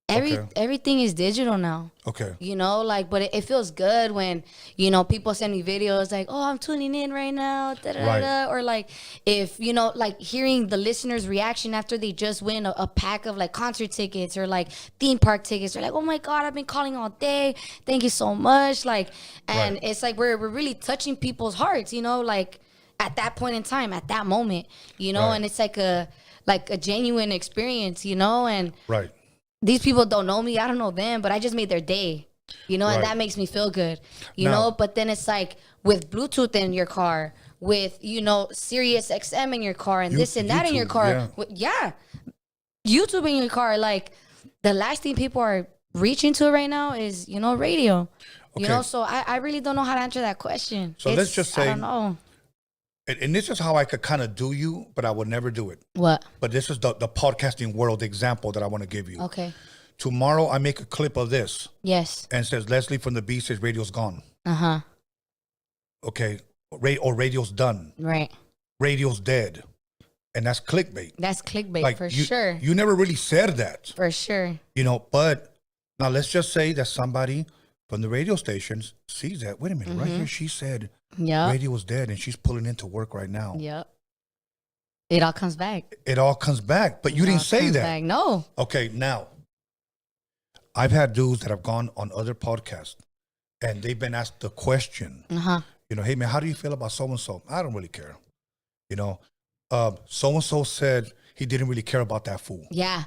Everything is digital now. Okay. Like, but it feels good when, people send me videos like, oh, I'm tuning in right now. Or like, if, like hearing the listeners' reaction after they just win a pack of like concert tickets or like theme park tickets. They're like, oh my God, I've been calling all day. Thank you so much. Like, and it's like, we're really touching people's hearts, like at that point in time, at that moment, and it's like a genuine experience, and these people don't know me. I don't know them, but I just made their day, and that makes me feel good, know? But then it's like with Bluetooth in your car, with, Sirius XM in your car and this and that in your car. YouTube in your car. Like, the last thing people are reaching to right now is, radio, so I really don't know how to answer that question. So let's just say, I don't know. And this is how I could kind of do you, but I would never do it. What? But this is the podcasting world example that I want to give you. Okay. Tomorrow I make a clip of this. Yes. And says Leslie from the B says radio's gone. Uh-huh. Okay. Or radio's done. Right. Radio's dead. And that's clickbait. That's clickbait for sure. You never really said that. For sure. But now let's just say that somebody from the radio stations sees that. Wait a minute, right here she said radio was dead and she's pulling into work right now. Yep. It all comes back. It all comes back. But you didn't say that. Back. No. Okay, now, I've had dudes that have gone on other podcasts and they've been asked the question, hey man, how do you feel about so-and-so? I don't really care. So-and-so said he didn't really care about that fool. Yeah.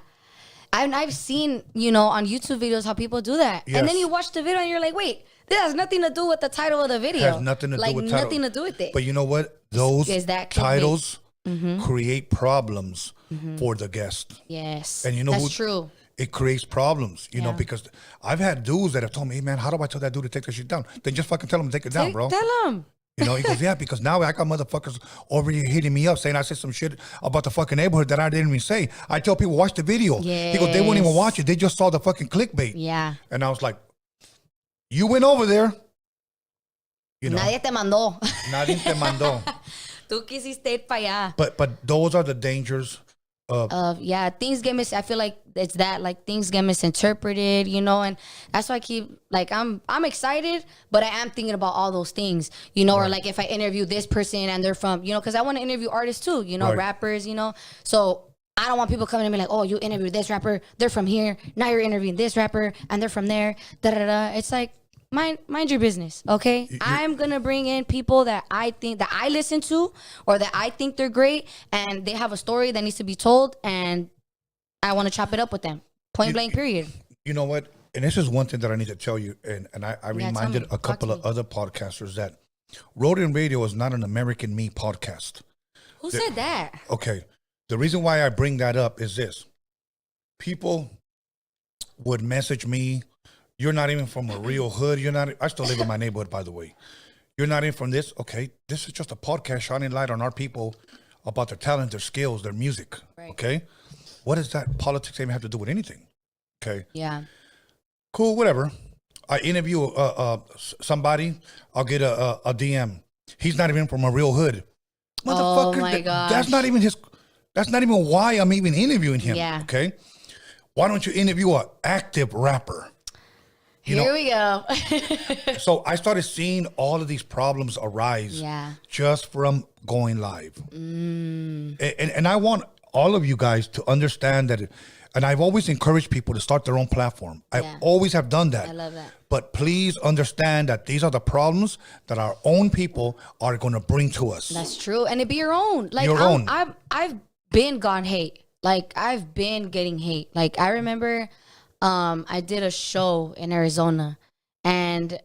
I've seen, on YouTube videos how people do that. Yes. And then you watch the video and you're like, wait, this has nothing to do with the title of the video. It has nothing to do with title. Nothing to do with it. But you know what? Those titles create problems for the guest. Yes. And that's true. It creates problems, you know, because I've had dudes that have told me, hey man, how do I tell that dude to take that shit down? Then just fucking tell him to take it down, bro. Tell him. He goes, yeah, because now I got motherfuckers over here hitting me up saying I said some shit about the fucking neighborhood that I didn't even say. I tell people, watch the video. Yes. He goes, they won't even watch it. They just saw the fucking clickbait. Yeah. And I was like, you went over there. Nadie te mandó. Nadie te mandó. Tú quisiste ir para allá. But those are the dangers of things get I feel like it's that, like, things get misinterpreted, and that's why I keep, like, I'm excited, but I am thinking about all those things, or like if I interview this person and they're from, because I want to interview artists too, rappers, so I don't want people coming to me like, oh, you interviewed this rapper, they're from here, now you're interviewing this rapper and they're from there, It's like, mind your business, okay? I'm gonna bring in people that I think that I listen to or that I think they're great and they have a story that needs to be told, and I want to chop it up with them. Point blank, period. You know what? And this is one thing that I need to tell you, and I reminded a couple of other podcasters that Roadium Radio is not an American Me podcast. Who said that? Okay. The reason why I bring that up is this. People would message me, you're not even from a real hood. I still live in my neighborhood, by the way. You're not in from this. Okay, this is just a podcast shining light on our people about their talent, their skills, their music. Right. Okay, what does that politics even have to do with anything? Okay. Yeah. Cool, whatever. I interview somebody, I'll get a DM. He's not even from a real hood. Oh Motherfucker, my gosh. that's not even why I'm even interviewing him. Yeah. Okay. Why don't you interview an active rapper? Here we go. So I started seeing all of these problems arise just from going live. And I want all of you guys to understand that, and I've always encouraged people to start their own platform. I always have done that. I love that. But please understand that these are the problems that our own people are going to bring to us. That's true. And it be your own. Like Your own. I've been gone hate. Like I've been getting hate. Like I remember I did a show in Arizona and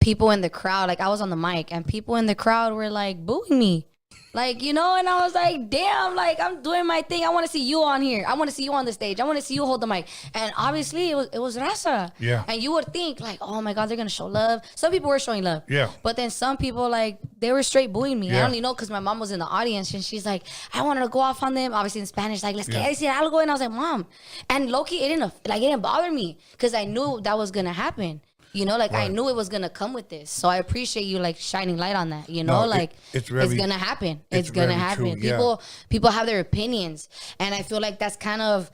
people in the crowd, like I was on the mic and people in the crowd were like booing me. Like, you know, and I was like, damn, like I'm doing my thing. I want to see you on here. I want to see you on the stage. I want to see you hold the mic. And obviously it was raza. Yeah. And you would think like, oh my God, they're going to show love. Some people were showing love. Yeah. But then some people like, they were straight booing me. Yeah. I only know because my mom was in the audience and she's like, I wanted to go off on them. Obviously in Spanish, like, let's get decir algo. And I was like, Mom. And low-key, it didn't bother me because I knew that was going to happen. You know, like I knew it was gonna come with this, so I appreciate you like shining light on that. You know, it's gonna happen. It's gonna happen. True, people have their opinions, and I feel like that's kind of,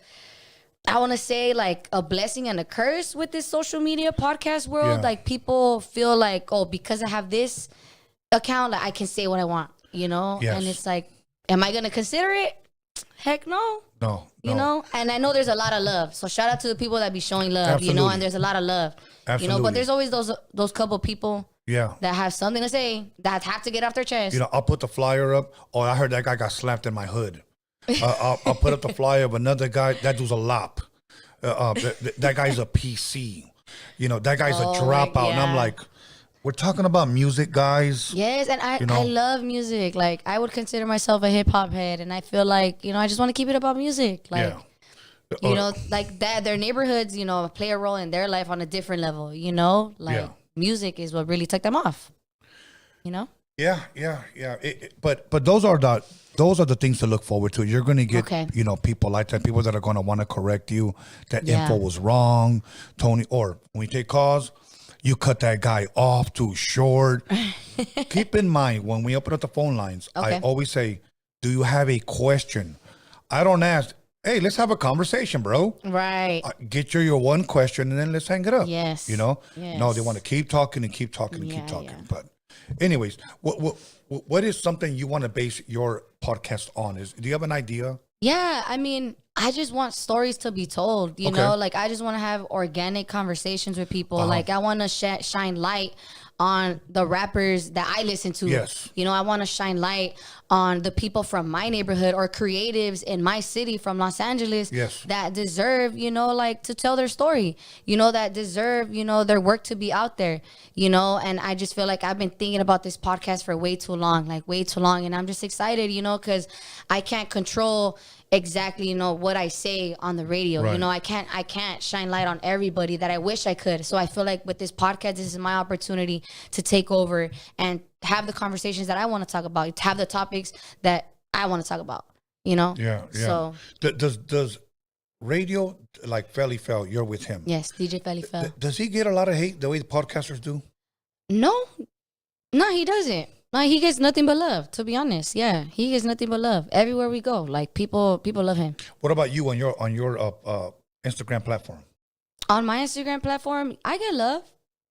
I want to say like a blessing and a curse with this social media podcast world. Like people feel like, oh, because I have this account, like I can say what I want. You know, and it's like, am I gonna consider it? Heck no. No. You know, and I know there's a lot of love. So shout out to the people that be showing love. Absolutely. You know, and there's a lot of love. Absolutely. You know, but there's always those couple people that have something to say, that have to get off their chest. You know, I'll put the flyer up. Oh, I heard that guy got slapped in my hood. I'll put up the flyer of another guy. That dude's a lop. That guy's a PC. You know, that guy's a dropout. And I'm like, we're talking about music, guys. Yes, and I love music. Like, I would consider myself a hip-hop head. And I feel like, you know, I just want to keep it about music. Like, you know, like that, their neighborhoods, you know, play a role in their life on a different level, you know? Like, music is what really took them off, you know? Yeah. But those are the things to look forward to. You're going to get, you know, people like that, people that are going to want to correct you. That info was wrong, Tony. Or when we take calls, you cut that guy off too short. Keep in mind, when we open up the phone lines, I always say, do you have a question? I don't ask, hey, let's have a conversation, bro. Right. Get your one question and then let's hang it up. Yes. You know? Yes. No, they want to keep talking and keep talking and keep talking. Yeah. But anyways, what is something you want to base your podcast on? Do you have an idea? Yeah, I mean, I just want stories to be told, you know? Like, I just want to have organic conversations with people. Like, I want to shine light on the rappers that I listen to. Yes. You know, I want to shine light on the people from my neighborhood or creatives in my city from Los Angeles that deserve, you know, like to tell their story, you know, that deserve, you know, their work to be out there, you know. And I just feel like I've been thinking about this podcast for way too long. And I'm just excited, you know, because I can't control exactly, you know, what I say on the radio. Right. You know, I can't shine light on everybody that I wish I could. So I feel like with this podcast, this is my opportunity to take over and have the conversations that I want to talk about, to have the topics that I want to talk about, you know? Yeah. So does radio, like Felly Fel, you're with him? Yes, DJ Felly Fel. Does he get a lot of hate the way the podcasters do? No, he doesn't. No, he gets nothing but love, to be honest. Yeah, he gets nothing but love everywhere we go. Like people love him. What about you on your Instagram platform? On my Instagram platform, I get love.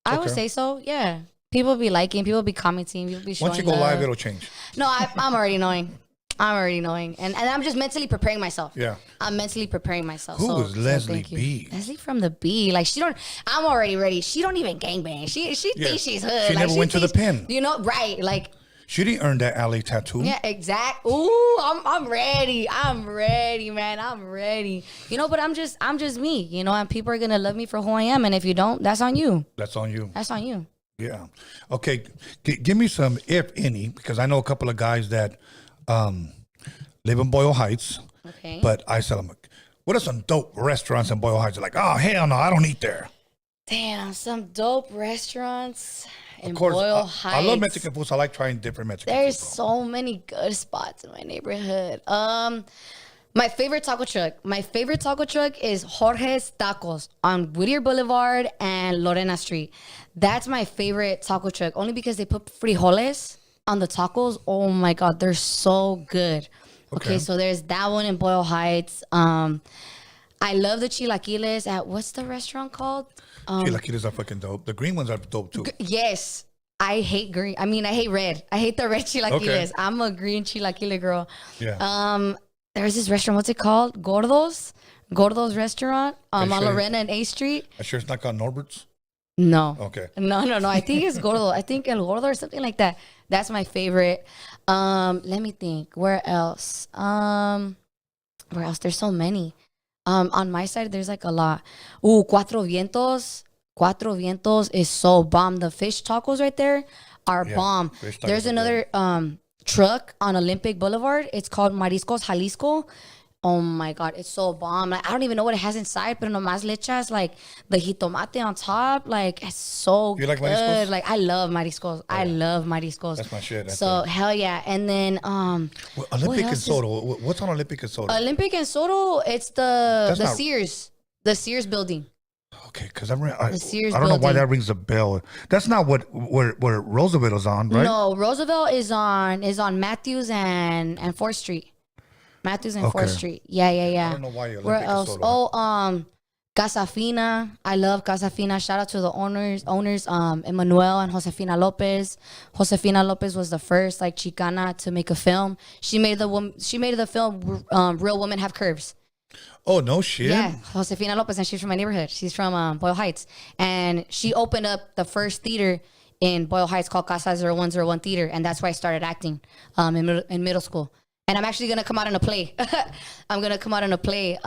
I would say so. Yeah, people be liking, people be commenting, people be showing Once you go love. live, it'll change. No, I'm already knowing. And I'm just mentally preparing myself. Yeah. I'm mentally preparing myself. Who is Leslie B? Leslie from the B. Like I'm already ready. She don't even gangbang. She thinks she's hood. She never went to the pen. You know, right. Like she didn't earn that alley tattoo. Yeah, exact. Ooh, I'm ready. I'm ready, man. I'm ready. You know, but I'm just me, you know, and people are gonna love me for who I am. And if you don't, that's on you. That's on you. That's on you. Yeah. Okay. Give me some, if any, because I know a couple of guys that live in Boyle Heights. Okay. But I tell them, what are some dope restaurants in Boyle Heights? They're like, oh, hell no, I don't eat there. Damn, some dope restaurants in of course, Boyle Heights. I love Mexican food, so I like trying different Mexican There's food. so many good spots in my neighborhood. My favorite taco truck. My favorite taco truck is Jorge's Tacos on Whittier Boulevard and Lorena Street. That's my favorite taco truck, only because they put frijoles on the tacos. Oh my God, they're so good. Okay, so there's that one in Boyle Heights. I love the chilaquiles at, what's the restaurant called? Chilaquiles are fucking dope. The green ones are dope too. Yes. I hate green. I mean, I hate red. I hate the red chilaquiles. Okay. I'm a green chilaquile girl. Yeah. There's this restaurant. What's it called? Gordo's restaurant on sure? Lorena and A Street. I'm sure it's not called Norbert's. No. Okay. No. I think it's Gordo. I think El Gordo or something like that. That's my favorite. Let me think. Where else? There's so many. On my side, there's like a lot. Ooh, Cuatro Vientos. Cuatro Vientos is so bomb. The fish tacos right there are bomb. There's another truck on Olympic Boulevard. It's called Mariscos Jalisco. Oh my God, it's so bomb. Like, I don't even know what it has inside, but nomás le echas like the jitomate on top. Like, it's so You like good. mariscos? Like, I love mariscos. I love mariscos. That's my shit. So hell yeah. And then Well, Olympic and Soto. What's on Olympic and Soto? Olympic and Soto, it's the not- Sears. The Sears building. Okay, because I Sears don't know why building. that rings a bell. That's not where Roosevelt is on, right? No, Roosevelt is on Matthews and 4th Street. Matthews and 4th Street. Yeah. I don't know why Olympic Where and else? Soto. Oh, Casa Fina. I love Casa Fina. Shout out to the owners, Emmanuel and Josefina Lopez. Josefina Lopez was the first like Chicana to make a film. She made the film Real Women Have Curves. Oh, no shit. Yeah, Josefina Lopez, and she's from my neighborhood. She's from Boyle Heights, and she opened up the first theater in Boyle Heights called Casa 0101 Theater, and that's where I started acting in middle school. And I'm actually gonna come out in a play. I'm gonna come out in a play.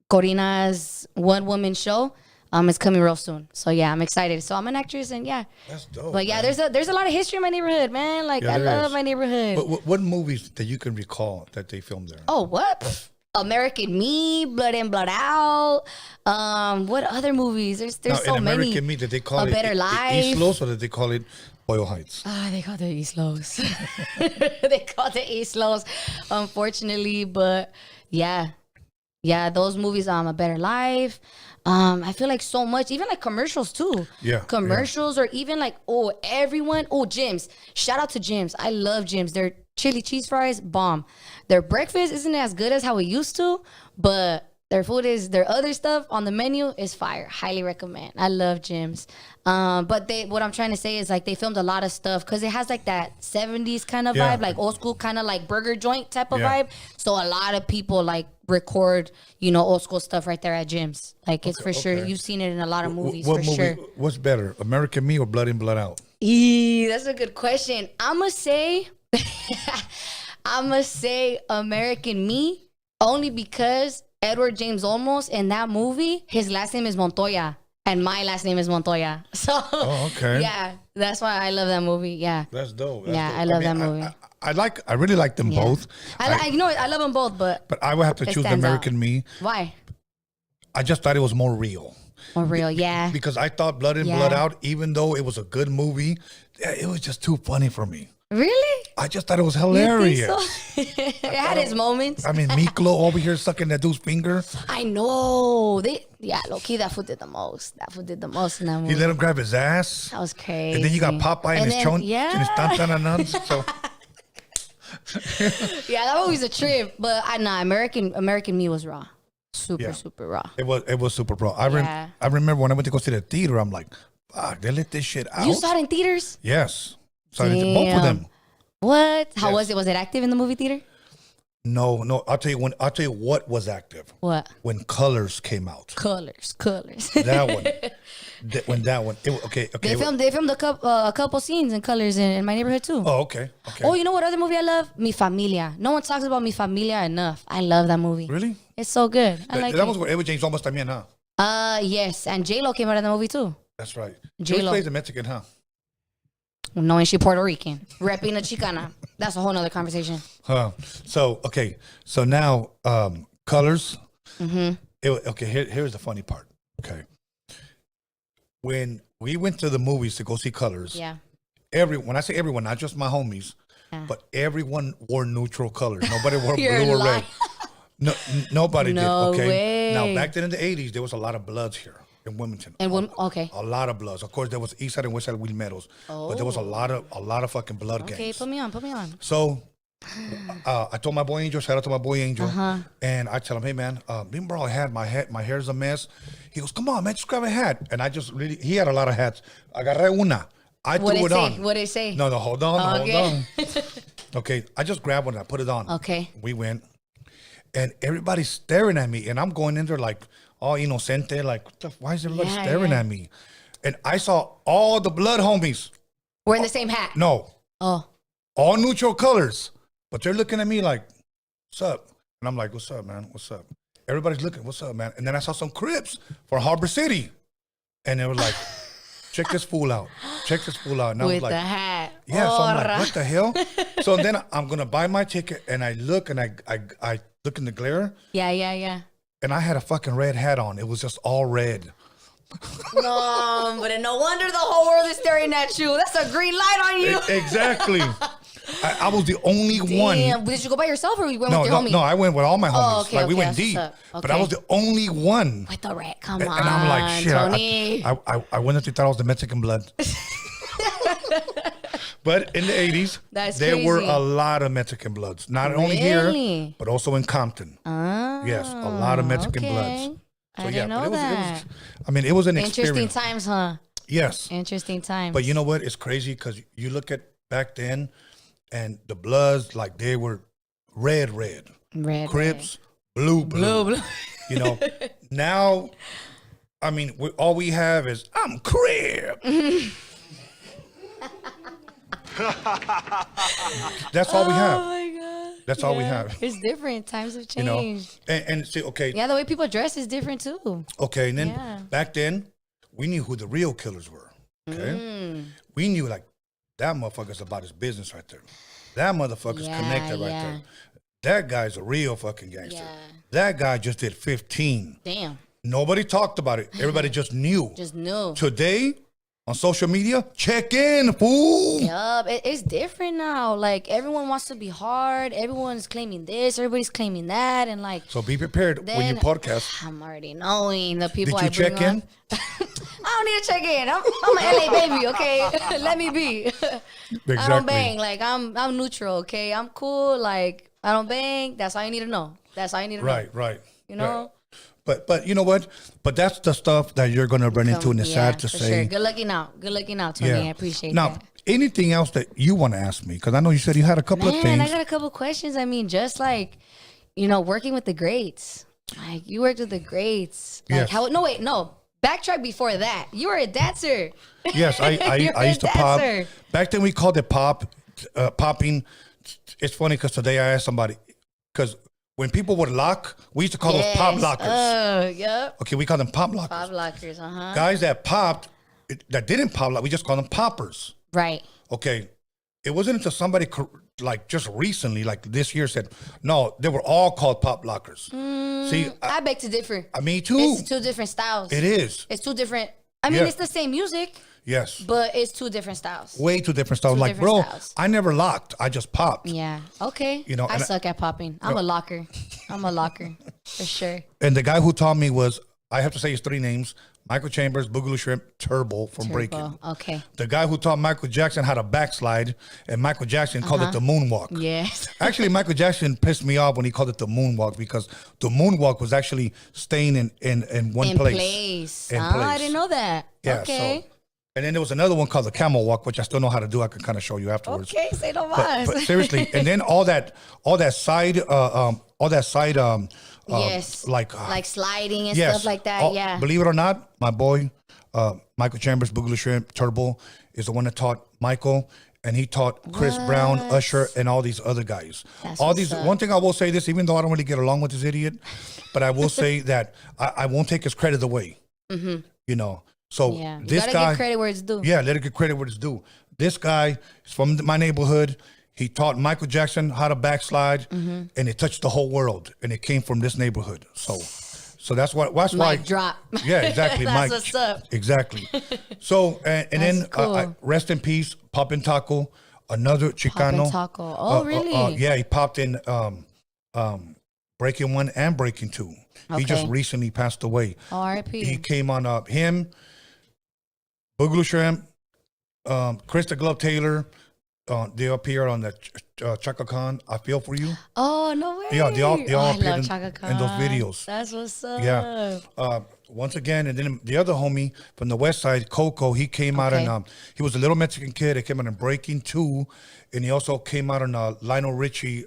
Corina's one-woman show. It's coming real soon. So yeah, I'm excited. So I'm an actress, and yeah. That's dope. But yeah, man. there's a lot of history in my neighborhood, man. Like Yeah, I there love is. my neighborhood. But what movies that you can recall that they filmed there? Oh, what? Pfft. American Me, Blood In, Blood Out. What other movies? There's Now, so in many. American Me, did they call A it Better Life. East Los or did they call it Boyle Heights? They call it East Los. They call it East Los, unfortunately. But yeah, those movies. A Better Life. I feel like so much, even like commercials too. Yeah, Commercials or even like Jim's. Shout out to Jim's. I love Jim's. Their chili cheese fries, bomb. Their breakfast isn't as good as how it used to, but their other stuff on the menu is fire. Highly recommend. I love Jim's. But what I'm trying to say is like they filmed a lot of stuff because it has like that 70s kind of Yeah. vibe, like old school kind of like burger joint type of Yeah. vibe. So a lot of people like record, old school stuff right there at Jim's. Like it's for sure. okay. You've seen it in a lot of movies What for movie? sure. What's better, American Me or Blood In, Blood Out? That's a good question. I'ma say American Me only because Edward James Olmos in that movie, his last name is Montoya and my last name is Montoya. So okay. yeah, that's why I love that movie. Yeah. That's dope. I love that movie. I really like them both. I love them both, but I would have to It choose stands American Me. why? I just thought it was more real. More real, yeah. Because I thought Blood In, Yeah. Blood Out, even though it was a good movie, it was just too funny for me. Really? I just thought it was You hilarious. think so? It had its moments. I mean, Miklo over here sucking that dude's finger. I know. Low-key, that fool did the most. That fool did the most in that movie. He let him grab his ass. That was crazy. And then you got Popeye and his chon. Yeah. And his tan-tan-tan-tan. So Yeah, that movie's a trip. But American Me was raw. Yeah. Super raw. it was super pro. Yeah. I remember when I went to go see the theater, I'm like, fuck, they let this shit out. You saw it in theaters? Yes. So both of them. What? How Yes. was it? Was it active in the movie theater? No. I'll tell you what was active. What? When Colors came out. Colors. That one. Okay. They filmed a couple scenes in Colors in my neighborhood too. Oh, okay. Oh, you know what other movie I love? Mi Familia. No one talks about Mi Familia enough. I love that movie. Really? It's so good. I like that it. was where Edward James almost también, huh? Yes, and J-Lo came out of the movie too. That's right. J-Lo. She plays a Mexican, huh? Knowing she Puerto Rican, repping a Chicana. That's a whole nother conversation. Huh. So now Colors. Mm-hmm. Here's the funny part. Okay. When we went to the movies to go see Colors, Yeah. when I say everyone, not just my homies, Yeah. but everyone wore neutral colors. Nobody wore You're blue or lying. red. No, nobody No did. Okay. way. Now back then in the 80s, there was a lot of Bloods here in Wilmington. And okay. A lot of Bloods. Of course, there was East Side and West Side Wheel Metals, but there was a lot of fucking blood gangs. Okay, put me on. So I told my boy Angel, shout out to my boy Angel, and I tell him, hey man, bro, I had my hair's a mess. He goes, come on man, just grab a hat. And I just really, he had a lot of hats. Agarré una. I threw it on. What did it say? No, hold on. Okay, I just grabbed one and I put it on. Okay. We went, and everybody's staring at me, and I'm going in there like, oh, inocente, like, why is everybody staring at me? And I saw all the blood homies. Wearing the same hat? No. Oh. All neutral colors. But they're looking at me like, what's up? And I'm like, what's up, man? What's up? Everybody's looking, what's up, man? And then I saw some Crips for Harbor City. And they were like, check this fool out. Check this fool out. And I was With like, the hat. yeah, so I'm like, what the hell? So then I'm going to buy my ticket, and I look, and I look in the glare. Yeah. And I had a fucking red hat on. It was just all red. No, but no wonder the whole world is staring at you. That's a green light on you. Exactly. I was the only one. Damn, did you go by yourself or you went with your homie? No, I went with all my homies. Okay, we went deep. But I was the only one. With the rat, come And on, I'm like, shit. Tony. I went up, thought I was the Mexican blood. But in the 80s, there were a lot of Mexican bloods. Not only here, but also in Compton. Yes, a lot of Mexican bloods. So, I didn't know that. It was an Interesting experience. times, huh? Yes. Interesting times. But you know what? It's crazy because you look at back then, and the bloods, like, they were red. Crips, blue. You know, now, all we have is, I'm Crip. That's all we have. Oh my God. That's all we have. It's different. Times have changed. You know, and see, okay. Yeah, the way people dress is different too. Okay, and then back then, we knew who the real killers were. Okay, we knew like that motherfucker's about his business right there. That motherfucker's connected right there. That guy's a real fucking gangster. Yeah. That guy just did 15. Damn. Nobody talked about it. Everybody just knew. Just knew. Today, on social media, check in, fool. Yup, it's different now. Like, everyone wants to be hard. Everyone's claiming this. Everybody's claiming that. And like, So be prepared when you podcast. I'm already knowing the people Did you I bring check in? on. I don't need to check in. I'm an LA baby, okay? Let me be. Exactly. I don't bang. Like, I'm neutral, okay? I'm cool. Like, I don't bang. That's all you need to know. That's all you need to know. Right. You know? Right. But you know what? But that's the stuff that you're going to run into, and it's sad to for say. Sure. Good looking out, Tony. I appreciate now, that. anything else that you want to ask me? Because I know you said you had a couple of Man, things. I got a couple questions. Just like, working with the greats. Like, you worked with the greats. Like, Yes. No. Backtrack before that. You were a dancer. Yes, I used to pop. Back then we called it popping. It's funny because today I asked somebody, because when people would lock, we used to call those pop lockers. Oh, yep. Okay, we call them pop lockers. Pop lockers, Guys that popped, that didn't pop, we just call them poppers. Right. Okay, it wasn't until somebody like just recently, like this year, said no, they were all called pop lockers. See, I beg to differ. Me too. It's two different styles. It is. It's two different. It's the same music. Yes. But it's two different styles. Way two different styles. Two like, different bro, styles. I never locked. I just popped. Yeah. Okay. I suck at popping. I'm a locker. For sure. And the guy who taught me was, I have to say his three names: Michael Chambers, Boogaloo Shrimp, Turbo from Breaking. Okay. The guy who taught Michael Jackson how to backslide, and Michael Jackson called it the moonwalk. Yes. Actually, Michael Jackson pissed me off when he called it the moonwalk, because the moonwalk was actually staying in one place. I didn't know that. Yeah, okay. And then there was another one called the camel walk, which I still know how to do. I can kind of show you afterwards. Okay, say no more. But seriously, and then all that side, yes, like sliding and yes, stuff like that. Believe it or not, my boy, Michael Chambers, Boogaloo Shrimp, Turbo, is the one that taught Michael, and he taught Chris Brown, Usher, and all these other guys. All these. One thing I will say this, even though I don't really get along with this idiot, but I will say that I won't take his credit away. Mm-hmm. So this you gotta guy, give credit where it's due. Yeah, let it get credit where it's due. This guy is from my neighborhood. He taught Michael Jackson how to backslide, and it touched the whole world. And it came from this neighborhood. So that's why. That's why. Mic drop. Yeah, exactly. That's what's up. Exactly. So and then cool. rest in peace, Poppin' Taco, another Chicano. Poppin' Taco. Oh, really? Yeah, he popped in Breaking 1 and Breaking 2. He just Okay. recently passed away. Oh, R.I.P. He came on him, Boogaloo Shrimp, Krista Glove Taylor. They appeared on the Chaka Khan. I Feel For You. Oh, no way. Yeah, they all I appeared love Chaka in those Khan. videos. That's what's up. Yeah. Once again, and then the other homie from the West Side, Coco, he came out Okay. in, he was a little Mexican kid. He came out in Breaking 2, and he also came out on Lionel Richie.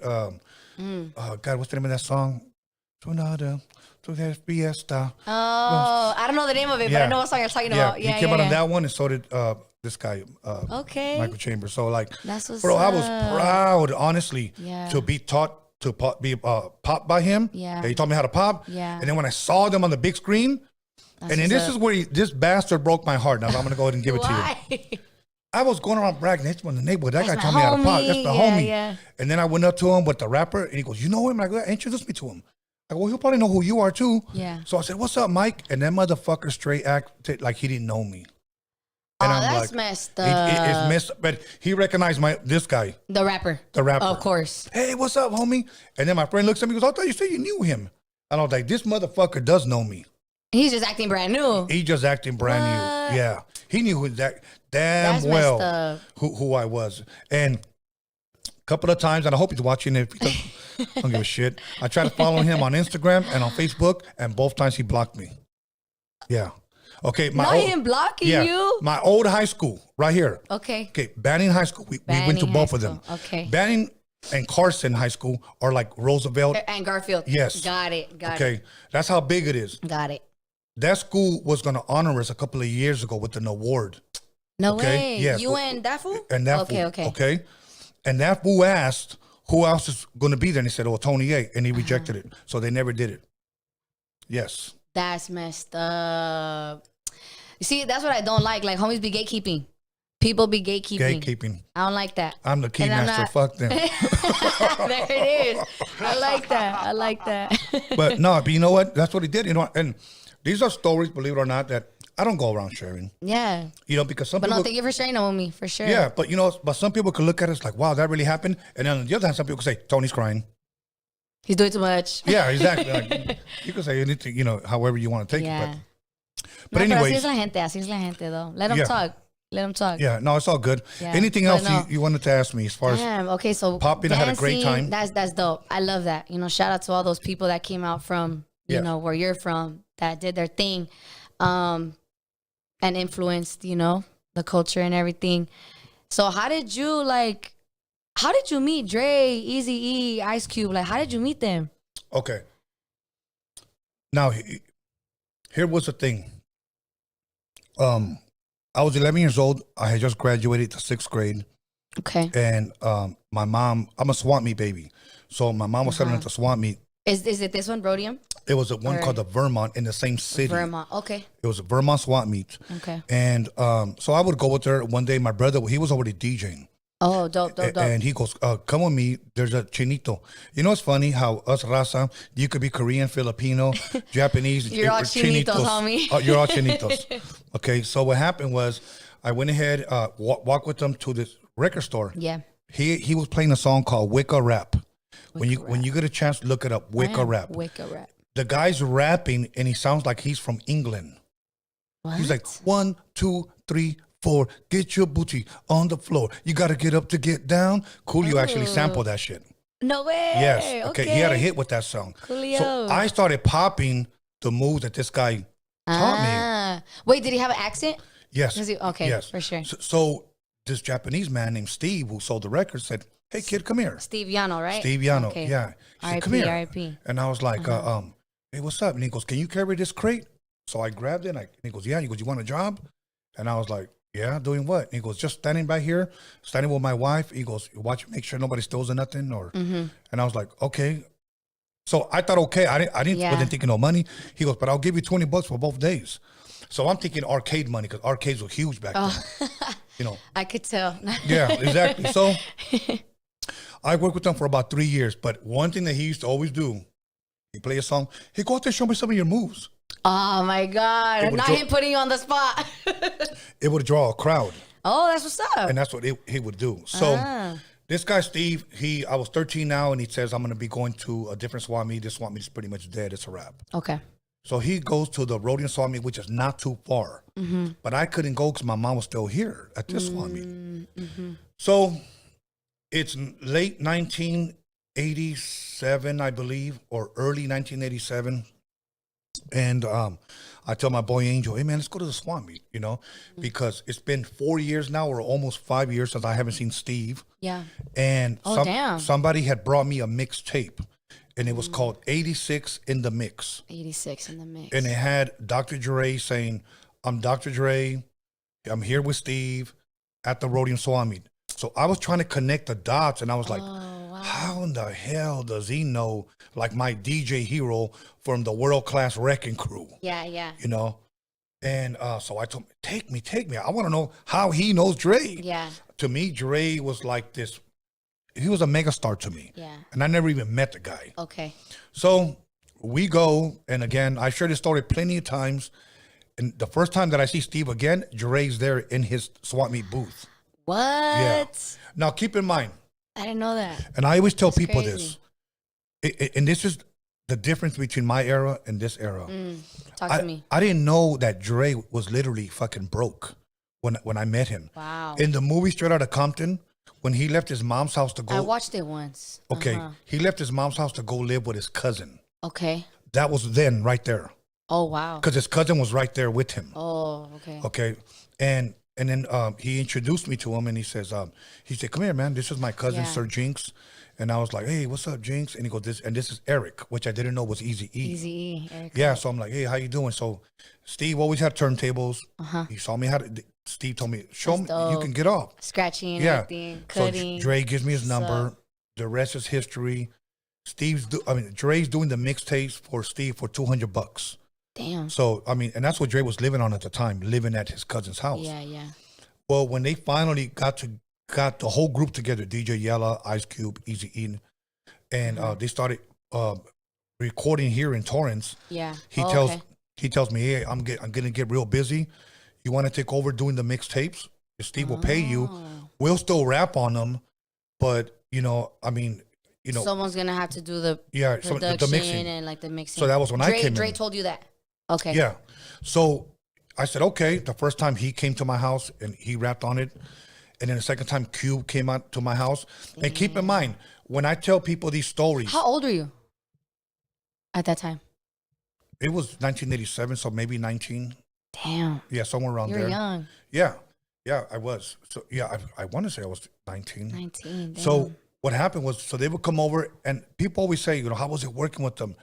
God, what's the name of that song? Tornado, to that fiesta. Oh, I don't know the name of it, but I know what song you're talking about. Yeah, he came out on that one, and so did this guy, Okay. Michael Chambers. So, like, That's what's bro, I was up. proud, honestly, Yeah. to be taught to be popped by him. Yeah. He taught me how to pop. Yeah. And then when I saw them on the big screen, That's and then what's this up. is where this bastard broke my heart. Now I'm going to go ahead and give it to you. Why? I was going around bragging. That's when the neighborhood. That That's guy my taught me how to pop. homie. That's the Yeah, homie. yeah. And then I went up to him with the rapper, and he goes, "You know him?" And I go, "Introduce me to him." I go, "Well, he'll probably know who you are too." Yeah. So I said, "What's up, Mike?" And that motherfucker straight acted like he didn't know me. Oh, And I'm that's like, messed It's up. messed up. But he recognized this guy, The rapper. the rapper. Of course. Hey, what's up, homie? And then my friend looks at me and goes, "I thought you said you knew him." And I was like, "This motherfucker does know me. He's just acting brand new. He just acting brand What? new." Yeah. He knew who damn That's well messed up. who I was. And a couple of times, and I hope he's watching it. I don't give a shit. I tried to follow him on Instagram and on Facebook, and both times he blocked me. Yeah. Okay. Not him blocking you? My old high school, right here. Okay. Okay, Banning High School. We went to Banning both High of them. School. Okay. Banning and Carson High School are like Roosevelt. And Garfield. Yes. Got it. Okay, that's how big it is. Got it. That school was going to honor us a couple of years ago with an award. No Okay, way. yes. You and that fool? And that Okay, fool, okay. okay. And that fool asked who else is going to be there. And he said, "Oh, Tony A." And he rejected it. So they never did it. Yes. That's messed up. You see, that's what I don't like. Like, homies be gatekeeping. People be gatekeeping. Gatekeeping. I don't like that. I'm the key And I'm master. not- Fuck them. There it is. I like that. I like that. But no, but you know what? That's what he did. You know, and these are stories, believe it or not, that I don't go around sharing. Yeah. You know, because some But people. no, thank you for sharing that with me, for sure. Yeah, but you know, but some people could look at us like, "Wow, that really happened." And then on the other hand, some people could say, "Tony's crying." He's doing too much. Yeah, exactly. Like, you can say anything, you know, however you want to take Yeah. it. But No, pero anyways, así es la gente, though. Let them Yeah. talk. Let them talk. yeah, no, it's all good. Yeah, Anything but else no. you wanted to ask me as far as Damn. Okay, so Popping, I had a great dancing, time. That's dope. I love that. You know, shout out to all those people that came out from you Yeah. know where you're from that did their thing, and influenced the culture and everything. So how did you meet Dre, Eazy-E, Ice Cube? Like, how did you meet them? Okay. Now, here was the thing. I was 11 years old. I had just graduated to 6th grade. Okay. And my mom, I'm a swamp meat baby. So my mom was selling at the swamp meat. Is it this one, Roadium? It was a one Or- called the Vermont in the same city. Vermont. Okay. It was a Vermont swamp meat. Okay. And so I would go with her. One day, my brother, he was already DJing. Oh, dope. And he goes, "Come with me. There's a chinito." You know, it's funny how us raza, you could be Korean, Filipino, Japanese. You're all chinitos, homie. You're all chinitos. Okay, so what happened was I went ahead, walked with them to this record store. Yeah. He was playing a song called Wicca Rap. When you get a chance, look it up. Wicca Rap. Wicca Rap. The guy's rapping, and he sounds like he's from England. What? He's like 1, 2, 3, 4. Get your booty on the floor. You got to get up to get down. Coolio actually sampled that shit. No way. Yes. Okay. He had a hit with that song. Coolio. So I started popping the moves that this guy taught me. Wait, did he have an accent? Yes. Okay, Yes. for sure. So this Japanese man named Steve, who sold the record, said, "Hey kid, come here." Steve Yano, right? Steve Yano. Okay. Yeah. He said, R.I.P., "Come here." R.I.P.. And I was like, "Hey, what's up?" And he goes, "Can you carry this crate?" So I grabbed it. And he goes, "Yeah." He goes, "You want a job?" And I was like, "Yeah, doing what?" And he goes, "Just standing by here, standing with my wife." He goes, "Watch, make sure nobody steals or nothing." Or, and I was like, "Okay." So I thought, okay, I didn't Yeah. wasn't thinking no money. He goes, "But I'll give you $20 for both days." So I'm thinking arcade money because arcades were huge back then. You know. I could tell. Yeah, exactly. So I worked with them for about 3 years. But one thing that he used to always do, he play a song. He go out there, show me some of your moves. Oh my God! would Not draw- him putting you on the spot. It would draw a crowd. Oh, that's what's up. And that's what he would do. So This guy, Steve, I was 13 now, and he says, I'm going to be going to a different swap meet. This swap meet is pretty much dead. It's a wrap. Okay. So he goes to the Roadium swap meet, which is not too far. But I couldn't go because my mom was still here at this swap meet. So it's late 1987, I believe, or early 1987. And I tell my boy Angel, hey, man, let's go to the swap meet, you know, because it's been 4 years now or almost 5 years since I haven't seen Steve. Yeah. And Damn. somebody had brought me a mixtape, and it was called 86 in the Mix. 86 in the Mix. And it had Dr. Dre saying, I'm Dr. Dre. I'm here with Steve at the Roadium swap meet. So I was trying to connect the dots, and I was like, how in the hell does he know, like, my DJ hero from the world-class wrecking crew? Yeah, yeah. You know? And so I told him, take me. I want to know how he knows Dre. Yeah. To me, Dre was like this. He was a megastar to me. Yeah. And I never even met the guy. Okay. So we go, and again, I shared this story plenty of times. And the first time that I see Steve again, Dre's there in his swap meet booth. What? Yeah. Now, keep in mind, I didn't know that. and I always tell That's people crazy. this, and this is the difference between my era and this era. Talk to me. I didn't know that Dre was literally fucking broke when I met him. Wow. In the movie Straight Outta Compton, when he left his mom's house to go. I watched it once. Okay, he left his mom's house to go live with his cousin. Okay. That was then right there, Oh, wow. because his cousin was right there with him. Oh, okay. Okay, and then he introduced me to him, and he said, come here, man. This is my cousin, Yeah. Sir Jinx. And I was like, hey, what's up, Jinx? And he goes, this is Eric, which I didn't know was Easy E. Easy E. Eric. Yeah, so I'm like, hey, how you doing? So Steve always had turntables. He saw me how to. Steve told me, show That's me dope. you can get off. Scratching, Yeah. everything, So cutting. Dre gives me his What's number. up? The rest is history. Dre's doing the mixtapes for Steve for $200. Damn. So and that's what Dre was living on at the time, living at his cousin's house. Yeah, yeah. Well, when they finally got the whole group together, DJ Yella, Ice Cube, Easy E, and they started recording here in Torrance. Yeah. He okay. tells me, hey, I'm gonna get real busy. You want to take over doing the mixtapes? Steve will pay you. We'll still rap on them, but someone's gonna have to do the the production mixing. and like the mixing. So that was when I came in. Dre told you that. Okay. Yeah. So I said, okay. The first time he came to my house and he rapped on it. And then the second time Cube came out to my house. And keep in mind, when I tell people these stories. How old were you at that time? It was 1987, so maybe 19. Damn. Yeah, somewhere around You there. were young. Yeah. Yeah, I was. So yeah, I want to say I was 19. 19. Damn. So what happened was, so they would come over and people always say, how was it working with them?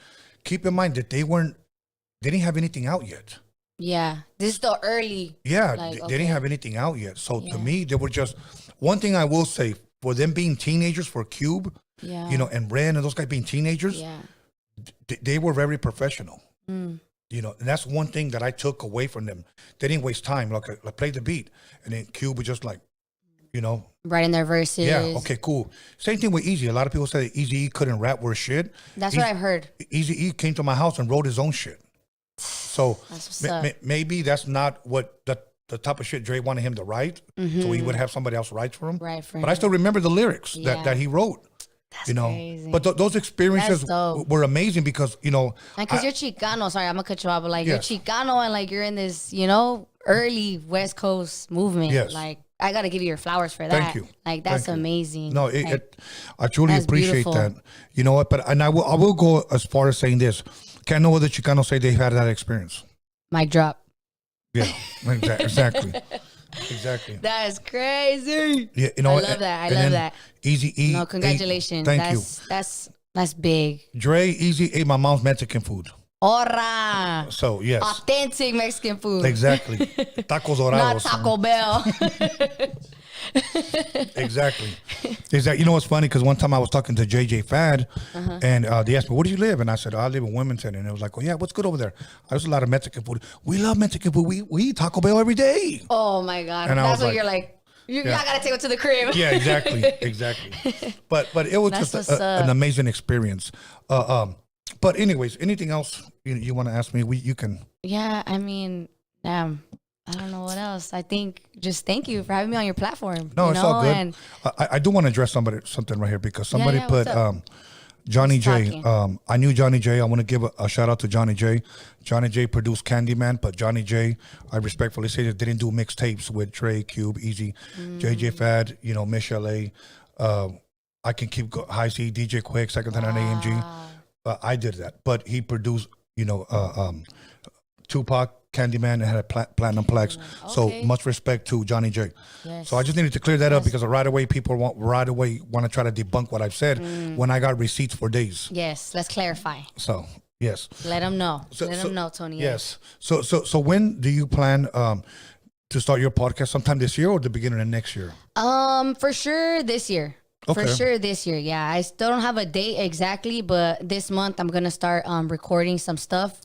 Keep in mind that they didn't have anything out yet. Yeah. This is the early. Yeah, Like, they okay. didn't have anything out yet. So Yeah. to me, they were just, one thing I will say, for them being teenagers, for Cube, Yeah. and Ren and those guys being teenagers, Yeah. they were very professional. And that's one thing that I took away from them. They didn't waste time. Like play the beat. And then Cube was just like, Writing their verses. yeah, okay, cool. Same thing with Easy. A lot of people say that Easy E couldn't rap worth shit. That's what I've heard. Easy E came to my house and wrote his own shit. So That's what's up. maybe that's not what the type of shit Dre wanted him to write. So he would have somebody else write for him. Right for But I him. still remember the lyrics Yeah. that he wrote. That's you know, crazy. but those experiences That's dope. were amazing because And because you're Chicano, sorry, I'm gonna cut you off, but like Yes. you're Chicano and like you're in this, early West Coast movement. Yes. Like I gotta give you your flowers for that. Thank you. Like that's Thank you. amazing. No, Like, I truly that's appreciate beautiful. that. You know what? But I will go as far as saying this. Can't no other Chicano say they've had that experience. mic drop. Yeah, exactly. Exactly. That is crazy. Yeah, I love that. I love that. Easy E. No, congratulations. Thank you. That's big. Dre, Easy ate my mom's Mexican food. Ora. So yes, Authentic Mexican food. exactly. Tacos Not dorados. Taco Bell. Exactly. You know what's funny? Because one time I was talking to JJ Fad, and they asked me, "Where do you live?" And I said, "I live in Wilmington." And it was like, "Oh yeah, what's good over there?" There's a lot of Mexican food. We love Mexican food. We eat Taco Bell every day. Oh my God. And I That's was what like- you're like. Y'all Yeah. gotta take it to the crib. Yeah, exactly. But it was That's just what's up. an amazing experience. But anyways, anything else you want to ask me? You can. Yeah, I mean, damn. I don't know what else. I think just thank you for having me on your platform. No, you it's know? all good. And I do want to address something right here because somebody yeah, put what's up? Johnny Who's J. talking? I knew Johnny J. I want to give a shout out to Johnny J. Johnny J produced Candyman, but Johnny J. I respectfully say that didn't do mixtapes with Dre, Cube, Easy, JJ Fad, Miss LA. I can keep High C, DJ Quick, Second Time on AMG. I did that, but he produced, Tupac, Candyman, and had a platinum plaques. So Okay. much respect to Johnny J. Yes. So I just needed to clear that up because right away people want to try to debunk what I've said when I got receipts for days. Yes, let's clarify. So yes, Let them know. So- Let so- them know, Tony. yes. So when do you plan to start your podcast? Sometime this year or the beginning of next year? For sure this year. For Okay. sure this year. Yeah. I still don't have a date exactly, but this month I'm gonna start recording some stuff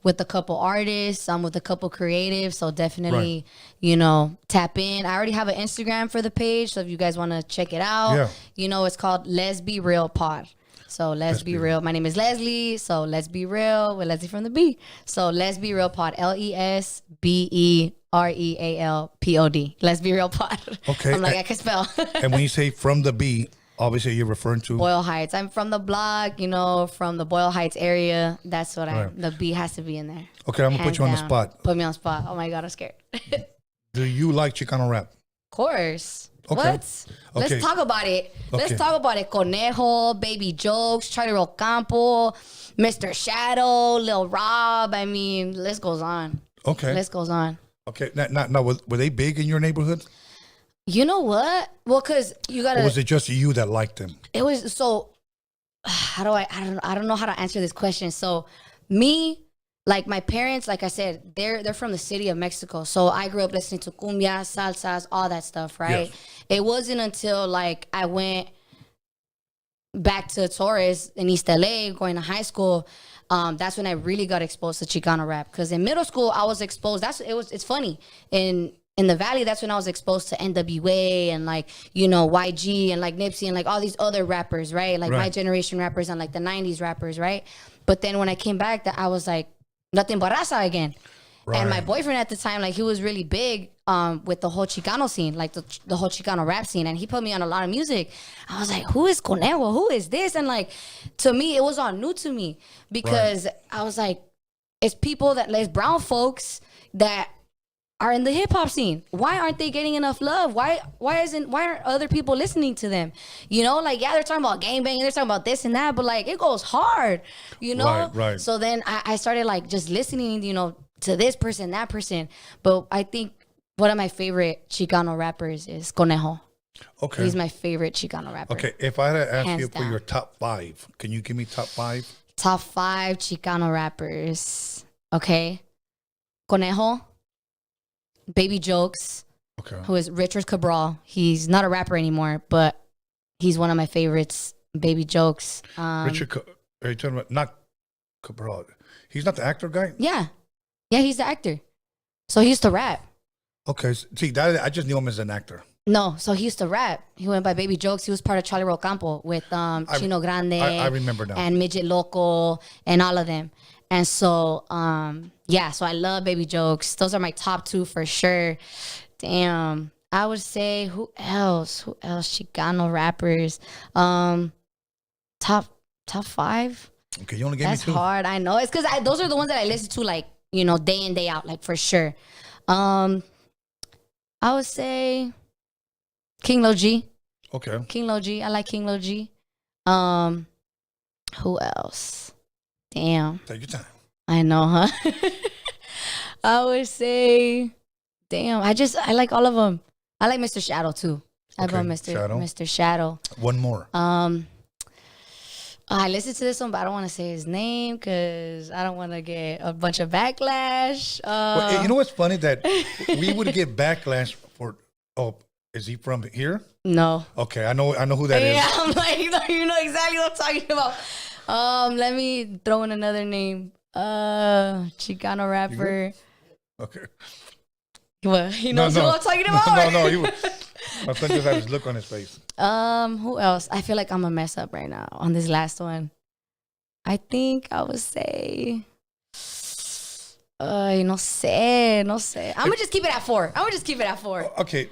with a couple artists, with a couple creatives. So definitely, tap in. I already have an Instagram for the page. So if you guys wanna check it out, it's called Let's Be Real Pod. So let's be real. My name is Leslie. So let's be real with Leslie from the B. So let's be real pod. LESBEREALPOD. Let's be real pod. Okay. I'm like, I can spell. And when you say from the B, obviously you're referring to Boyle Heights. I'm from the block, from the Boyle Heights area. That's what the B has to be in there. Okay, I'm gonna put you on the Hands down. spot. Put me on the spot. Oh my God, I'm scared. Of Do you like Chicano rap? course. Okay. What? Okay. Let's talk about it. Let's Okay. talk about it. Conejo, Baby Jokes, Charlie Rocampo, Mr. Shadow, Lil Rob. I mean, list goes on. Okay. List goes on. Okay. Now, were they big in your neighborhood? You know what? Well, cause you gotta. Or was it just you that liked them? It was so. How do I don't know how to answer this question. So, me, like my parents, like I said, they're from the city of Mexico. So I grew up listening to cumbia, salsas, all that stuff, right? Yes. It wasn't until like I went back to Torres in East LA, going to high school. That's when I really got exposed to Chicano rap. Because in middle school, I was exposed. It's funny. In the Valley, that's when I was exposed to N.W.A. and like, YG and like Nipsey and like all these other rappers, right? Like my Right. generation rappers and like the 90s rappers, right? But then when I came back, I was like, nothing but raza again. And my Right. boyfriend at the time, like he was really big with the whole Chicano scene, like the whole Chicano rap scene. And he put me on a lot of music. I was like, who is Conejo? Who is this? And like, to me, it was all new to me because I was like, it's brown folks that are in the hip hop scene. Why aren't they getting enough love? Why aren't other people listening to them? Like, yeah, they're talking about gangbang, they're talking about this and that, but like it goes hard, Right. So then I started like just listening, to this person, that person. But I think one of my favorite Chicano rappers is Conejo. Okay. He's my favorite Chicano rapper. Okay. If I had to ask Hands you for down. your top 5, can you give me top 5? Top 5 Chicano rappers. Okay. Conejo, Baby Jokes, Okay. who is Richard Cabral. He's not a rapper anymore, but he's one of my favorites. Baby Jokes. Richard, are you talking about not Cabral? He's not the actor guy. Yeah, he's the actor. So he used to rap. Okay. See, that I just knew him as an actor. No, so he used to rap. He went by Baby Jokes. He was part of Charlie Rocampo with Chino Grande. I remember now. And Midget Loco and all of them. And so, so I love Baby Jokes. Those are my top 2 for sure. Damn. I would say, who else? Chicano rappers. Top 5? Okay, you only gave That's me 2. hard. I know. It's because those are the ones that I listen to, like, day in, day out, like, for sure. I would say King Lo G. Okay. King Lo G. I like King Lo G. Who else? Damn. Take your time. I know, huh? I would say, damn. I like all of them. I like Mr. Shadow too. I Okay, love Shadow. Mr. Shadow. One more. I listened to this one, but I don't want to say his name because I don't want to get a bunch of backlash. Well, you know what's funny that we would get backlash for. Oh, is he from here? No. Okay, I know who that is. Yeah, I'm like, you know exactly what I'm talking about. Let me throw in another name. Chicano rapper. Okay. What? He knows who I'm talking about? No. My friend just had his look on his face. Who else? I feel like I'm a mess up right now on this last one. I think I would say No sé, no sé. I'm gonna just keep it at 4. Okay.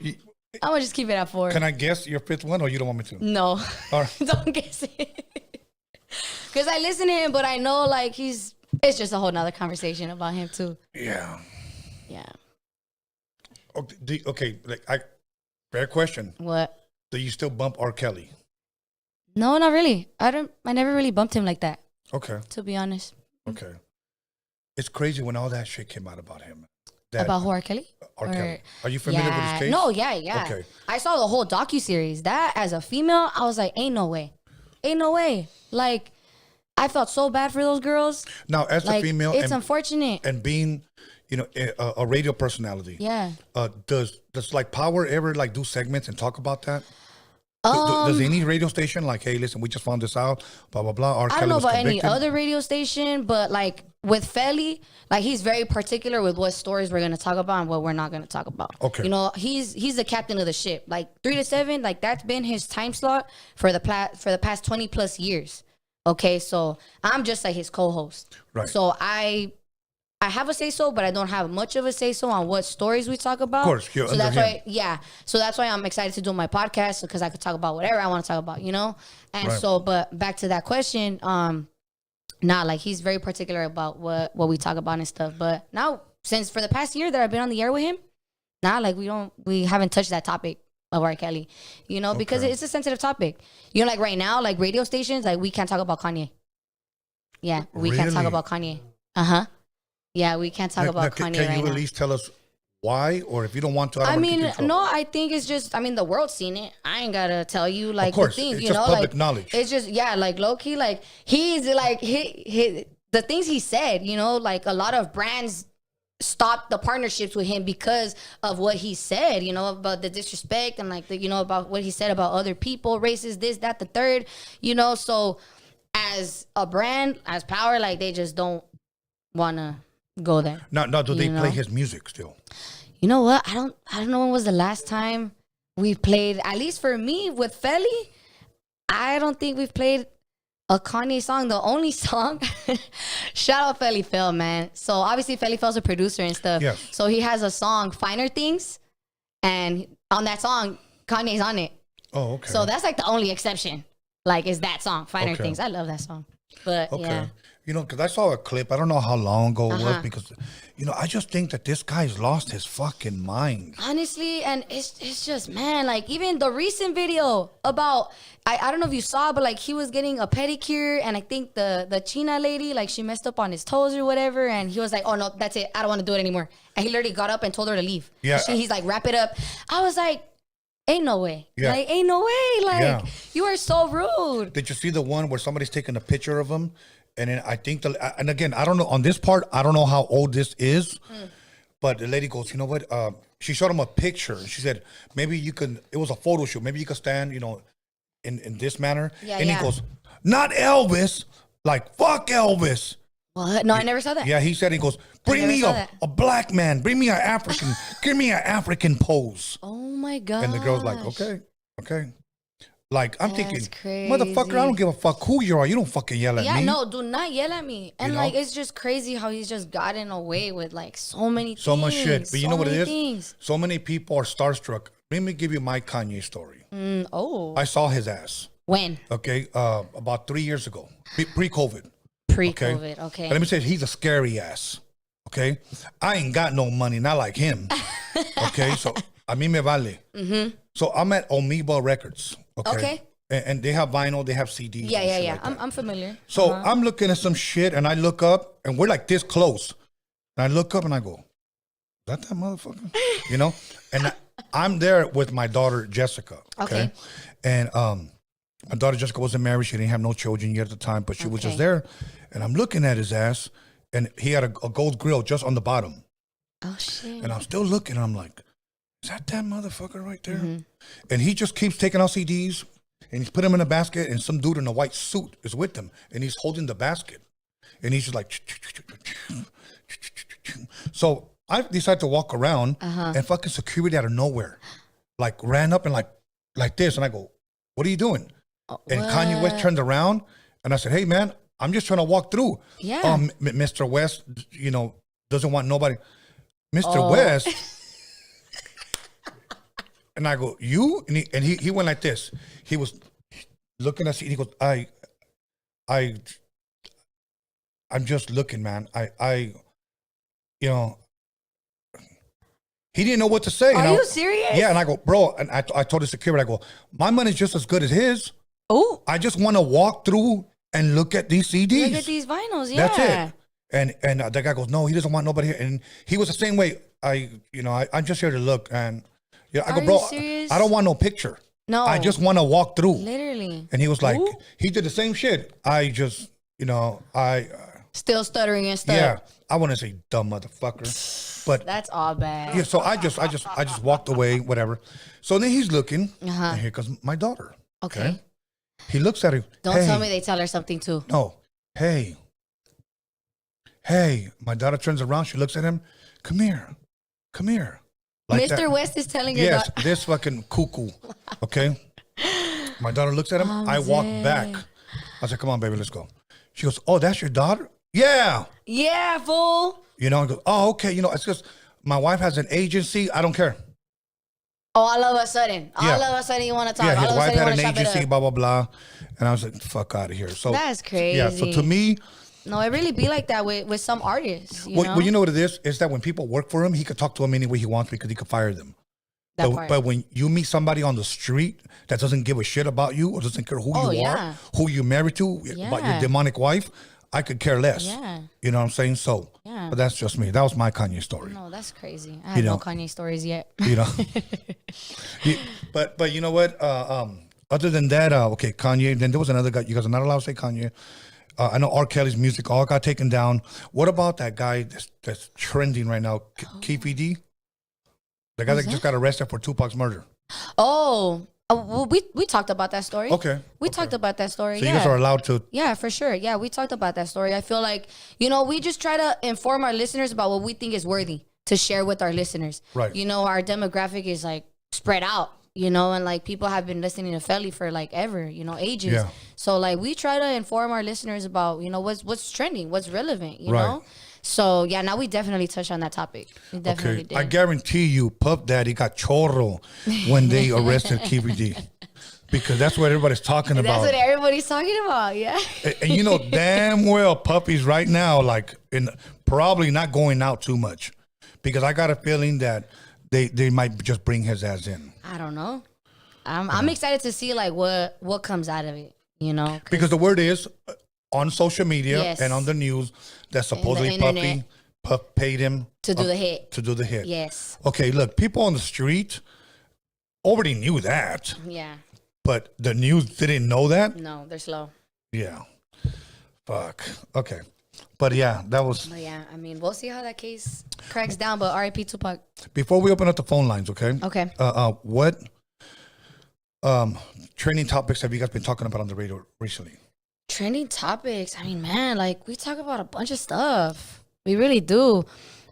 I'm gonna just keep it at 4. Can I guess your 5th one, or you don't want me to? No. All right. Don't guess it. Because I listen to him, but I know like it's just a whole nother conversation about him too. Yeah. Yeah. Okay. Fair question. What? Do you still bump R. Kelly? No, not really. I never really bumped him like that. Okay. To be honest. Okay. It's crazy when all that shit came out about him. About who, R. Kelly? R. Kelly. Are you familiar with his case? No, yeah. Okay. I saw the whole docuseries. That, as a female, I was like, ain't no way. Like, I felt so bad for those girls. Now, as a female, it's unfortunate. And being, a radio personality. Yeah. Does like Power ever like do segments and talk about that? Does any radio station like, hey, listen, we just found this out, blah blah blah? I don't know about any other radio station, but like with Feli, like he's very particular with what stories we're gonna talk about and what we're not gonna talk about. Okay. He's the captain of the ship. Like 3 to 7, like that's been his time slot for the past 20 plus years. Okay, so I'm just like his co-host. Right. So I have a say-so, but I don't have much of a say-so on what stories we talk about. Of course, you're so that's under why, So that's why I'm excited to do my podcast, because I could talk about whatever I want to talk about, And right. so, but back to that question, like he's very particular about what we talk about and stuff. But now, since for the past year that I've been on the air with him, like we haven't touched that topic of R. Kelly, because it's a sensitive topic. Like right now, like radio stations, like we can't talk about Kanye. Yeah, we can't talk about Kanye. Yeah, we can't talk about Kanye right now. Can you at least tell us why? Or if you don't want to, I I think it's just, the world's seen it. I ain't gotta tell you, like, of course, the things, it's just public knowledge. It's just, like, low-key, like, he's, like, the things he said, like, a lot of brands stopped the partnerships with him because of what he said, about the disrespect and, like, about what he said about other people, racist, this, that, the third, so as a brand, as Power, like, they just don't want to go there. Now, do they play his music still? You know what? I don't know when was the last time we played, at least for me with Feli, I don't think we've played a Kanye song. The only song, shout out Feli Phil, man. So obviously Feli Phil's a producer and stuff. Yes. So he has a song, Finer Things, and on that song, Kanye's on it. Oh, okay. So that's like the only exception. Like, is that song, Finer Things. I love that song. But yeah. Because I saw a clip. I don't know how long ago it was, because, I just think that this guy's lost his fucking mind. Honestly, and it's just, man, like, even the recent video about, I don't know if you saw, but, like, he was getting a pedicure, and I think the China lady, like, she messed up on his toes or whatever, and he was like, oh, no, that's it. I don't want to do it anymore. And he literally got up and told her to leave. Yeah. He's like, wrap it up. I was like, ain't no way. Yeah. Like, ain't no way. Like, you are so rude. Did you see the one where somebody's taking a picture of him? And then I think, and again, I don't know, on this part, I don't know how old this is, but the lady goes, you know what? She showed him a picture. And she said, maybe you can, it was a photo shoot. Maybe you could stand, in this manner. Yeah, and he goes, not Elvis. Like, fuck Elvis. What? No, I never saw that. Yeah, he said, he goes, bring me a black man. Bring me an African. Give me an African pose. Oh, my God. And the girl's like, okay. Like, I'm thinking, crazy. motherfucker, I don't give a fuck who you are. You don't fucking yell at me. Yeah, no, do not yell at me. And, like, it's just crazy how he's just gotten away with, like, so many things. So much shit. But you know what it is? Things. So many people are starstruck. Let me give you my Kanye story. I saw his ass. When? Okay, about 3 years ago. Pre-COVID. Pre-COVID, okay. And let me say, he's a scary ass. Okay? I ain't got no money, not like him. Okay? So, a mí me vale. So, I'm at Amoeba Records. Okay. And they have vinyl, they have CDs. Yeah. Like I'm familiar. So I'm looking at some shit, and I look up, and we're like this close. And I look up and I go, is that motherfucker? And I'm there with my daughter, Jessica. Okay. And my daughter, Jessica, wasn't married. She didn't have no children yet at the time, but she was just there. And I'm looking at his ass, and he had a gold grill just on the bottom. Oh, shit. And I'm still looking, and I'm like, is that motherfucker right there? And he just keeps taking out CDs, and he's putting them in a basket, and some dude in a white suit is with him, and he's holding the basket. And he's just like, so I decided to walk around, and fucking security out of nowhere, like, ran up and like this, and I go, what are you doing? And Kanye West turned around, and I said, hey, man, I'm just trying to walk through. Yeah. Mr. West, doesn't want nobody. Mr. Oh. West. And I go, you? And he went like this. He was looking at me. He goes, I'm just looking, man. You know, he didn't know what to say. Are you serious? Yeah, and I go, bro, and I told the security, I go, my money's just as good as his. Oh. I just want to walk through and look at these CDs. Look at these vinyls, yeah. That's it. And the guy goes, no, he doesn't want nobody here. And he was the same way. I'm just here to look. And I go, Are bro, you serious? I don't want no picture. No. I just want to walk through. Literally. And he was like, Ooh. he did the same shit. I just, Still stuttering and stuff. yeah, I want to say dumb motherfucker, but That's all bad. yeah. So I just walked away, whatever. So then he's looking, and here comes my daughter. Okay. He looks at her. Don't tell me they tell her something too. No. Hey. My daughter turns around. She looks at him. Come here. Like Mr. that. West is telling your Yes, daughter. this fucking cuckoo. Okay. My daughter looks at him. I walk back. I said, come on, baby, let's go. She goes, oh, that's your daughter? Yeah. Yeah, fool. I go, oh, okay. It's just my wife has an agency. I don't care. Oh, all of a sudden you want to talk. Yeah, all his of a wife sudden you had want an to shop it agency, up. blah, blah, blah. And I was like, fuck out of here. So That's crazy. Yeah, so to me, No, it really be like that with some artists. You know? well, you know what it is? Is that when people work for him, he could talk to them any way he wants because he could fire them. That part. But when you meet somebody on the street that doesn't give a shit about you or doesn't care who you yeah. are, who you're married to, about your Yeah. demonic wife, I could care less. Yeah. You know what I'm saying? So, Yeah. but that's just me. That was my Kanye story. No, that's crazy. I have no Kanye stories yet. You know, but you know what? Other than that, okay, Kanye. Then there was another guy. You guys are not allowed to say Kanye. I know R. Kelly's music all got taken down. What about that guy that's trending right now, Keefe D? The guy that just got arrested for Tupac's murder. Oh, well, we talked about that story. Okay. We talked about that story. So yeah. you guys are allowed to. Yeah, for sure. Yeah, we talked about that story. I feel like, we just try to inform our listeners about what we think is worthy to share with our listeners. Right. Our demographic is like spread out, and like people have been listening to Felly for like ever, ages. Yeah. So like we try to inform our listeners about, what's trending, what's relevant, you Right. know? So yeah, now we definitely touched on that topic. We definitely did. I guarantee you, Puff Daddy got chorro when they arrested Keefe D. Because that's what everybody's talking That's about. what everybody's talking about, yeah. And damn well Puppy's right now, like, probably not going out too much. Because I got a feeling that they might just bring his ass in. I don't know. I'm excited to see like what comes out of it, Because the word is on social media Yes. and on the news that supposedly internet. Puff paid him to do the hit. To do the hit. Yes. Okay, look, people on the street already knew that, Yeah. but the news didn't know that. No, they're slow. Yeah. Fuck. Okay. But yeah, that was. But yeah, I mean, we'll see how that case cracks down. But R.I.P. Tupac. Before we open up the phone lines, okay? Okay. What trending topics have you guys been talking about on the radio recently? Trending topics. I mean, man, like we talk about a bunch of stuff. We really do.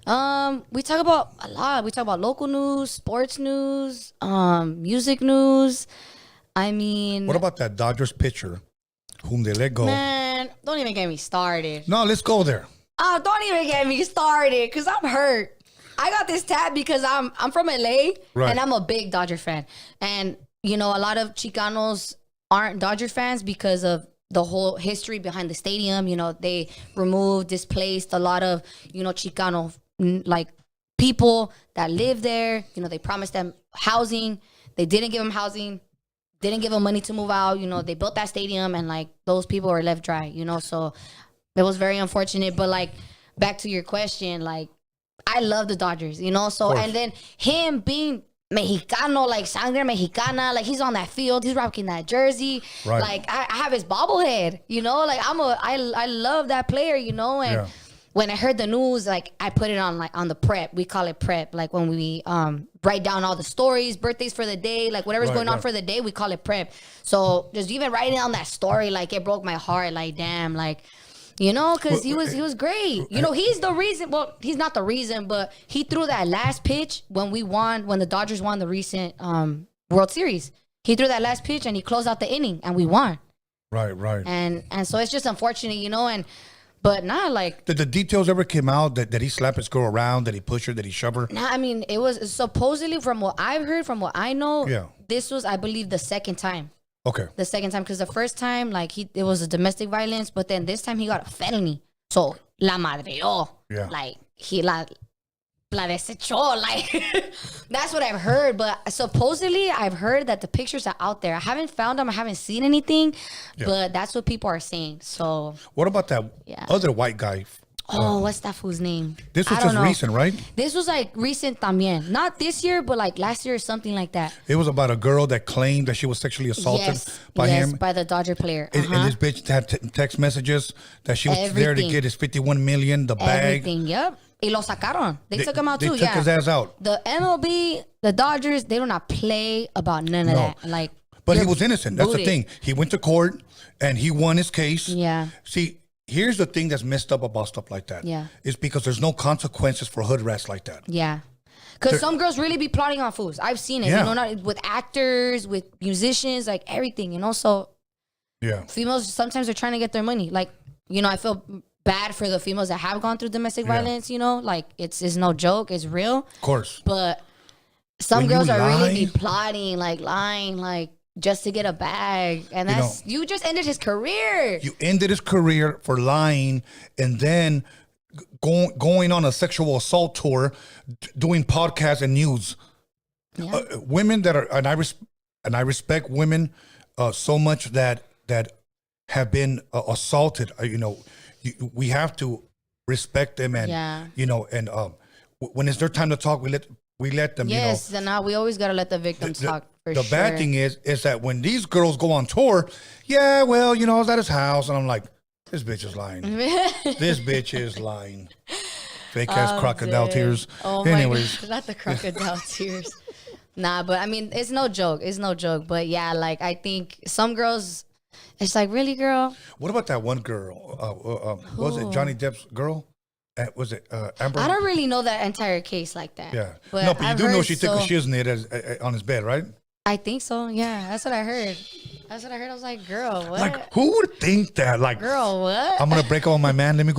We talk about a lot. We talk about local news, sports news, music news. I mean, What about that Dodgers pitcher whom they let go? man, don't even get me started. No, let's go there. Oh, don't even get me started, cause I'm hurt. I got this tab because I'm from LA, Right. and I'm a big Dodger fan. And a lot of Chicanos aren't Dodger fans because of the whole history behind the stadium. They removed, displaced a lot of Chicano like people that live there. They promised them housing. They didn't give them housing. Didn't give them money to move out. They built that stadium, and like those people were left dry. So it was very unfortunate. But like back to your question, like I love the Dodgers. So and then him being Mexicano, like sangre mexicana, like he's on that field, he's rocking that jersey. Right. Like I have his bobblehead. Like I love that player. And Yeah. when I heard the news, like I put it on on the prep. We call it prep. Like when we write down all the stories, birthdays for the day, like whatever's Right, going on right. for the day, we call it prep. So just even writing down that story, like it broke my heart. Like damn, like because he was great. He's the reason. Well, he's not the reason, but he threw that last pitch when the Dodgers won the recent World Series. He threw that last pitch and he closed out the inning and we won. Right. And so it's just unfortunate, But not like. Did the details ever came out that he slapped his girl around, that he pushed her, that he shoved her? Nah, I mean, it was supposedly, from what I've heard, from what I know, this was, I believe, the second time. Okay. The second time, because the first time, like, it was a domestic violence, but then this time he got a felony. So, la madreó. Yeah. Like, he la desechó. Like, that's what I've heard. But supposedly, I've heard that the pictures are out there. I haven't found them. I haven't seen anything. But that's what people are saying. So. What about that other white guy? Oh, what's that fool's name? This was just recent, right? This was like recent también. Not this year, but like last year or something like that. It was about a girl that claimed that she was sexually assaulted by him. By the Dodger player. And this bitch had text messages that she was there to get his $51 million, the bag. Everything, yep. Y lo sacaron. They took him out too, They took his ass out. The MLB, the Dodgers, they do not play about none of that. Like, but he was innocent. That's the thing. He went to court and he won his case. Yeah. See, here's the thing that's messed up about stuff like that. Yeah. Is because there's no consequences for hood rats like that. Yeah. Because some girls really be plotting on fools. I've seen it. Yeah. You know, not with actors, with musicians, like everything. And also, females, sometimes they're trying to get their money. Like, you know, I feel bad for the females that have gone through domestic violence, you know? Like, it's no joke. It's real. Of course. But some girls are really be plotting, like lying, like, just to get a bag. And that's, you just ended his career. You ended his career for lying and then going on a sexual assault tour, doing podcasts and news. Yeah. Women that are, and I respect women so much that have been assaulted. You know, we have to respect them, and you know, and when it's their time to talk, we let them. Yes, you know, and now we always gotta let the victims talk. The bad thing is that when these girls go on tour, well, you know, I was at his house, and I'm like, this bitch is lying. This bitch is lying. Fake ass crocodile tears. Oh anyways, my God, not the crocodile tears. Nah, but I mean, it's no joke. It's no joke. But yeah, like I think some girls, it's like, really, girl? What about that one girl? Was it Johnny Depp's girl? Was it Amber? I don't really know that entire case like that. Yeah. But no, but you do know she took a shiznit on his bed, right? I think so. Yeah, that's what I heard. I was like, girl, what? Like, who would think that? Like, girl, what? I'm gonna break up with my man. Let me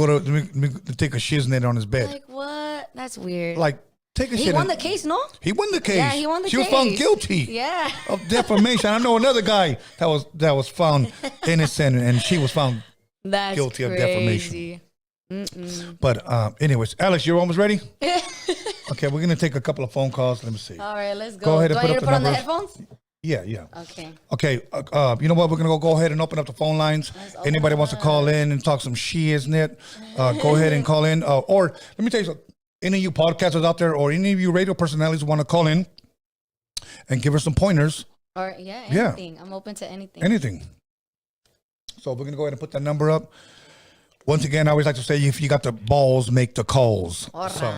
take a shiznit on his bed. Like, what? That's weird. Like, take a shit. He won the case, no? He won the case. Yeah, he won the case. She was found guilty. Yeah. Of defamation. I know another guy that was found innocent, and she was found guilty of defamation. But anyways, Alex, you're almost ready? Okay, we're gonna take a couple of phone calls. Let me see. All right, let's go. Go ahead and Do I put need up to the put on the numbers. headphones? Yeah. Okay. You know what? We're gonna go ahead and open up the phone lines. Anybody wants to call in and talk some shit, isn't it? Go ahead and call in. Or let me tell you something. Any of you podcasters out there, or any of you radio personalities want to call in and give us some pointers. Or anything. I'm open to anything. Anything. So we're gonna go ahead and put that number up. Once again, I always like to say, if you got the balls, make the calls. So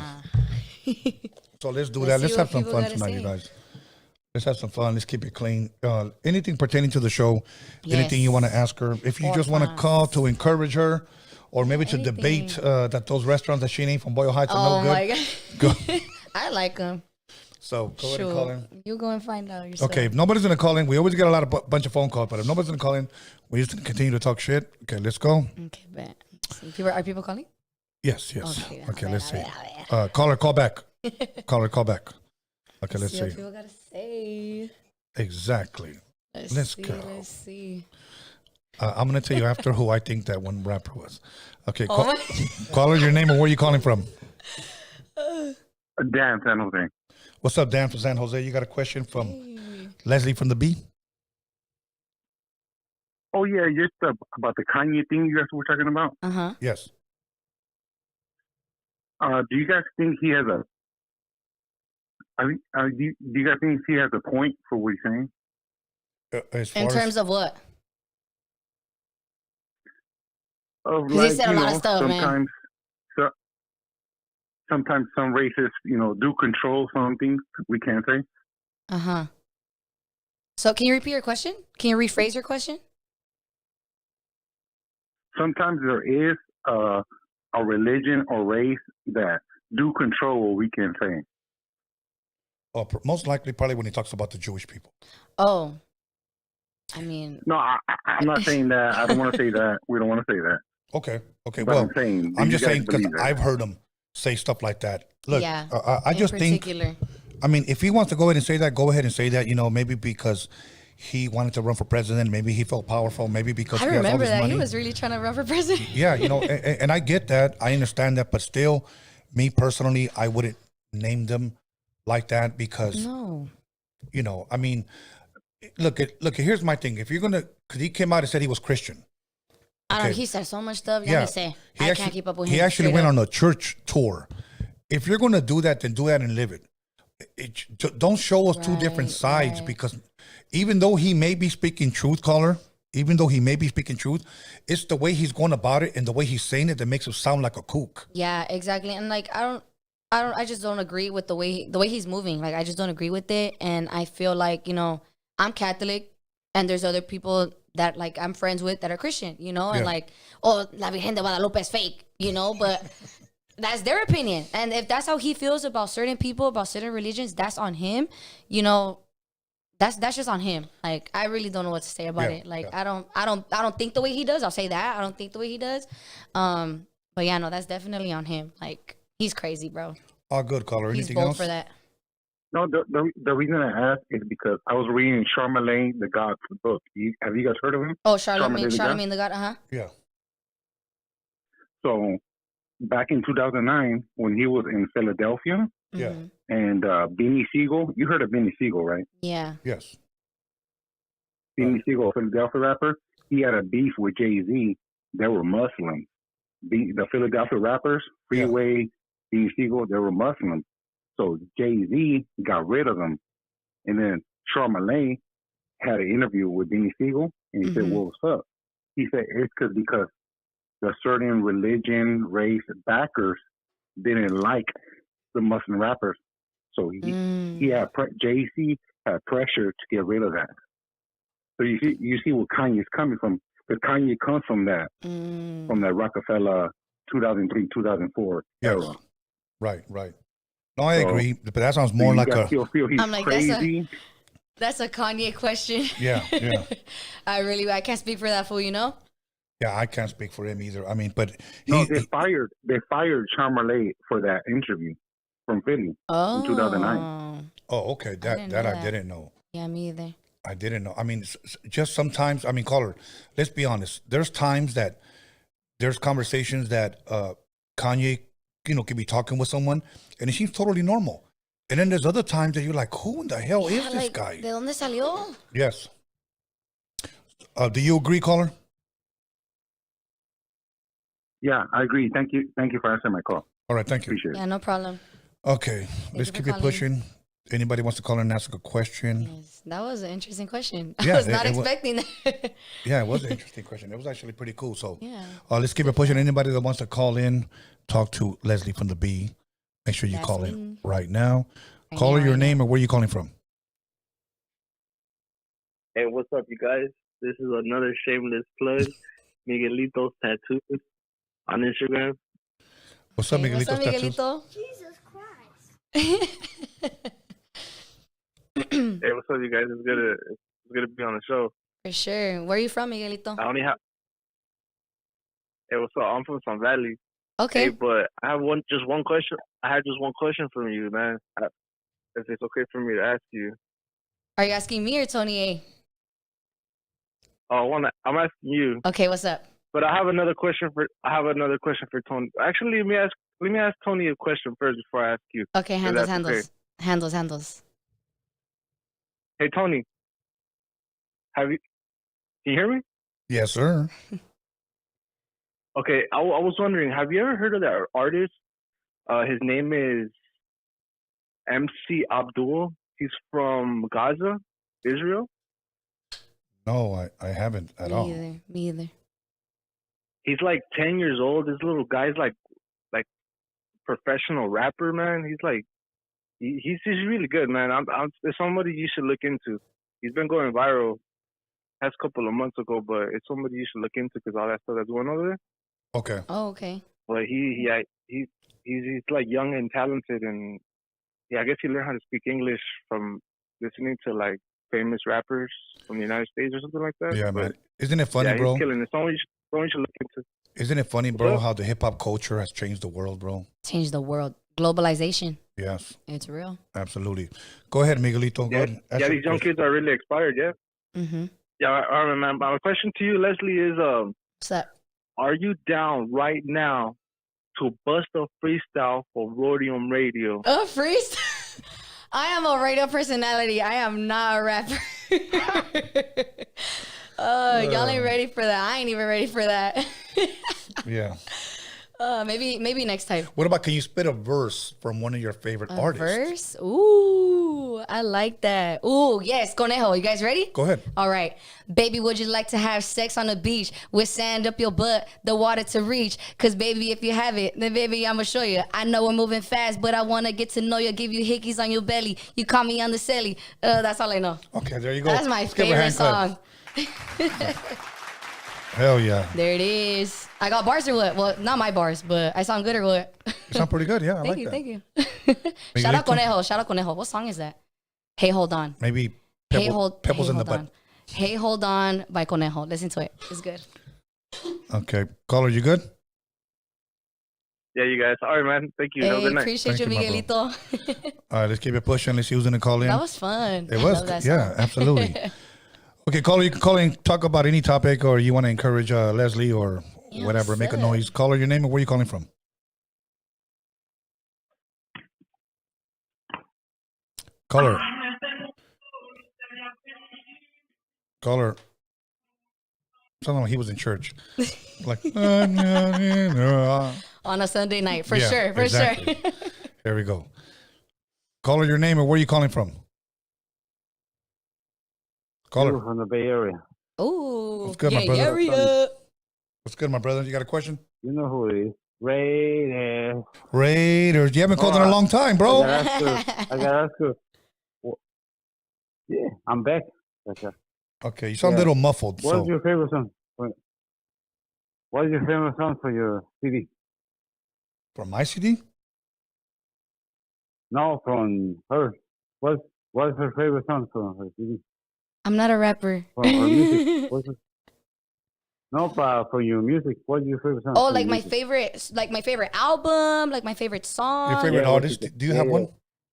let's do that. Let's have some fun tonight, you guys. Let's have some fun. Let's keep it clean. Anything pertaining to the show, anything you want to ask her. If you just want to call to encourage her, or maybe to debate that those restaurants that she named from Boyle Heights are no good. Oh, my God. I like them. So go ahead and call in. You go and find out yourself. Okay, if nobody's going to call in, we always get a lot of bunch of phone calls, but if nobody's going to call in, we just continue to talk shit. Okay, let's go. Okay, bet. Are people calling? Yes. Okay, let's see. Caller, call back. Caller, call back. Okay, let's see. What people gotta say. Exactly. Let's go. Let's see. I'm gonna tell you after who I think that one rapper was. Okay, caller, your name and where you calling from? Dan, San Jose. What's up, Dan from San Jose? You got a question from Leslie from the B? Oh, yeah, just about the Kanye thing you guys were talking about. Uh-huh. Yes. Do you guys think he has do you guys think he has a point for what he's saying? In terms of what? Like, he said a lot of stuff, sometimes, man. Sometimes some racists, do control some things we can't say. Uh-huh. So can you repeat your question? Can you rephrase your question? Sometimes there is a religion or race that do control what we can say. Most likely, probably when he talks about the Jewish people. Oh, I mean... No, I'm not saying that. I don't want to say that. We don't want to say that. Okay. But Well, I'm saying, I'm do just you guys saying because believe that? I've heard him say stuff like that. Look, Yeah. I just think. particular. I mean, if he wants to go ahead and say that, go ahead and say that. You know, maybe because he wanted to run for president, maybe he felt powerful, maybe because I he has all remember this that money. he was really trying to run for president. Yeah, you know, and I get that. I understand that, but still, me personally, I wouldn't name them like that because, No. you know, I mean, look. Here's my thing. If you're gonna, because he came out and said he was Christian. I don't Okay. know. He said so much stuff. Yeah. Yeah. Say, I can't keep up with him. He actually straight went up. on a church tour. If you're gonna do that, then do that and live it. Don't show us two different sides because even though he may be speaking truth, caller, even though he may be speaking truth, it's the way he's going about it and the way he's saying it that makes it sound like a kook. Yeah, exactly. And like I just don't agree with the way he's moving. Like I just don't agree with it. And I feel like, you know, I'm Catholic and there's other people that like I'm friends with that are Christian, you know, and like, oh, La Virgen de Guadalupe is fake, you know, but that's their opinion. And if that's how he feels about certain people, about certain religions, that's on him. You know, that's just on him. Like I really don't know what to say about it. Like I don't think the way he does. I'll say that. I don't think the way he does. But yeah, no, that's definitely on him. Like he's crazy, bro. All good, caller. He's Anything bold else? for that. No, the reason I asked is because I was reading Charlemagne the God's book. Have you guys heard of him? Oh, Charlemagne the God. Yeah. So back in 2009, when he was in Philadelphia, Yeah. and Beanie Siegel, you heard of Beanie Siegel, right? Yeah. Yes. Beanie Siegel, a Philadelphia rapper, he had a beef with Jay-Z. They were Muslims. The Philadelphia rappers, Freeway, Beanie Siegel, they were Muslims. So Jay-Z got rid of them. And then Charlemagne had an interview with Beanie Siegel, and he said, well, what's up? He said, it's because the certain religion, race backers didn't like the Muslim rappers. So he had Jay-Z had pressure to get rid of that. So you see where Kanye's coming from. Because Kanye comes from that Rockefeller 2003, 2004 era. Right. No, I agree, but that sounds more like a. Feel he's I'm like, crazy. that's a Kanye question. Yeah. I can't speak for that fool, you know? Yeah, I can't speak for him either. I mean, but They fired Charlemagne for that interview from Philly in 2009. Oh, okay. That I didn't know. Yeah, me either. I didn't know. I mean, just sometimes. I mean, caller. Let's be honest. There's times that there's conversations that Kanye, you know, can be talking with someone, and it seems totally normal. And then there's other times that you're like, who in the hell is this guy? ¿De dónde salió? Yes. Do you agree, caller? Yeah, I agree. Thank you for answering my call. All right, thank you. Appreciate it. Yeah, no problem. Okay, let's you for keep it calling. pushing. Anybody wants to call in and ask a question? Yes, that was an interesting question. Yeah, I was not it was- expecting that. Yeah, it was an interesting question. It was actually pretty cool. So, Yeah. let's keep it pushing. Anybody that wants to call in, talk to Leslie from the B. Make sure you call in Leslie. right now. Right Call her now, your right name and where you calling from. Hey, what's up, you guys? This is another shameless plug. Miguelito's Tattoos on Instagram. What's up, Hey, what's Miguelito's up, Tattoos? Miguelito? Hey, what's up, you guys? It's good to be on the show. For sure. Where are you from, Miguelito? I only have. Hey, what's up? I'm from Sun Valley. Okay. Hey, but I have just one question. I had just one question from you, man. If it's okay for me to ask you. Are you asking me or Tony A? Oh, I'm asking you. Okay, what's up? But I have another question for Tony. Actually, let me ask Tony a question first before I ask you. Okay, If handles. that's okay. Handles. Hey, Tony. Can you hear me? Yes, sir. Okay, I was wondering, have you ever heard of that artist? His name is MC Abdul. He's from Gaza, Israel. No, I haven't at all. Me either. He's like 10 years old. This little guy's like professional rapper, man. He's like, he's really good, man. It's somebody you should look into. He's been going viral past couple of months ago, but it's somebody you should look into because all that stuff that's going over there. Okay. Oh, okay. But he's like young and talented, and I guess he learned how to speak English from listening to like famous rappers from the United States or something like that. Yeah, but, man. Isn't it funny, yeah, bro? he's killing it. Someone you should look into. Isn't it funny, bro, how the hip hop culture has changed the world, bro? Change the world. Globalization. Yes, It's real. absolutely. Go ahead, Miguelito. Go Yeah, ahead. Ask yeah, your these young question. kids are really expired. Yeah. Mm-hmm. Yeah, I remember. My question to you, Leslie, is What's that? are you down right now to bust a freestyle for Roadium Radio? Oh, freeze. I am a radio personality. I am not a rapper. Y'all ain't ready for that. I ain't even ready for that. Yeah. Maybe next time. What about, can you spit a verse from one of your favorite artists? Verse? Ooh, I like that. Ooh, yes, Conejo. You guys ready? Go ahead. All right. Baby, would you like to have sex on the beach with sand up your butt, the water to reach? Because, baby, if you have it, then, baby, I'm going to show you. I know we're moving fast, but I want to get to know you, give you hickeys on your belly. You call me on the celly. That's all I know. Okay, there you go. That's my Let's give her a favorite hand clap. song. Hell yeah. There it is. I got bars or what? Well, not my bars, but I sound good or what? You sound pretty good. Yeah, I like that. Thank you. Shout out Conejo. Shout out Conejo. What song is that? Hey, hold on. Maybe Pebbles in the hold butt. on. Hey, hold on by Conejo. Listen to it. It's good. Okay. Caller, you good? Yeah, you guys. All right, man. Thank you. Have a Hey, good night. appreciate Thank you, you, my bro. Miguelito. All right, let's keep it pushing. Let's see who's going to call in. That was fun. It I was. love that Yeah, song. absolutely. Okay, caller, you can call in, talk about any topic, or you want to encourage Leslie or Yeah, whatever. what's Make a up? noise. Caller, your name and where you calling from? Caller. Caller. Sounded like he was in church. Like, On a Sunday night, for Yeah, sure, for exactly. sure. There we go. Caller, your name and where you calling from? Caller. From the Bay Area. Ooh, What's good, my yeah, brother? yeah. What's good, my brother? You got a question? You know who it is. Raiders. Raiders. You haven't called in a long time, I bro. gotta ask you. Yeah, I'm back. Okay, you sound a Yeah. little muffled. What's So, your favorite song? What is your favorite song for your CD? from my CD? No, from her. What's her favorite song from her CD? I'm not a rapper. From her music? No, but for your music, what's your favorite song? Oh, for like your my music? favorite, like my favorite album, like my favorite song. Your favorite Yeah, what artist? you- Do you have yeah, one?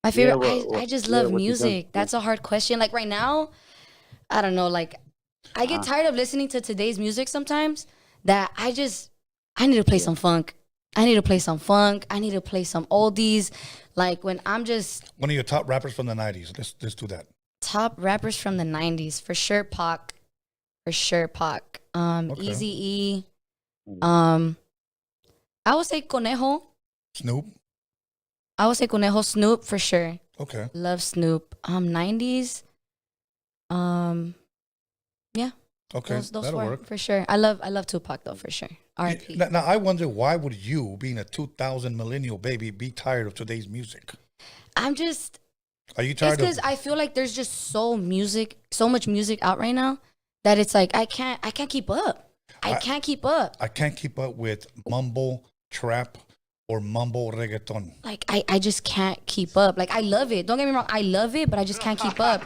My favorite. what- I just yeah, love what you music. done? That's a hard question. Like right now, I don't know. Like I get tired of listening to today's music sometimes. That I need to play some funk. I need to play some funk. I need to play some oldies. Like when I'm just One of your top rappers from the 90s. Let's do that. top rappers from the 90s, for sure Pac. For sure Pac. Okay. Eazy-E. I would say Conejo. Snoop. I would say Conejo. Snoop for sure. Okay. Love Snoop. 90s. Yeah. Okay. Those That'll four work. for sure. I love Tupac though, for sure. R.I.P. Now, I wonder, why would you, being a 2000 millennial baby, be tired of today's music? I'm just Are you it's tired because of? I feel like there's just so much music out right now that it's like I can't keep up. I can't keep up. I can't keep up with mumble trap or mumble reggaeton. Like I just can't keep up. Like I love it. Don't get me wrong, I love it, but I just can't keep up.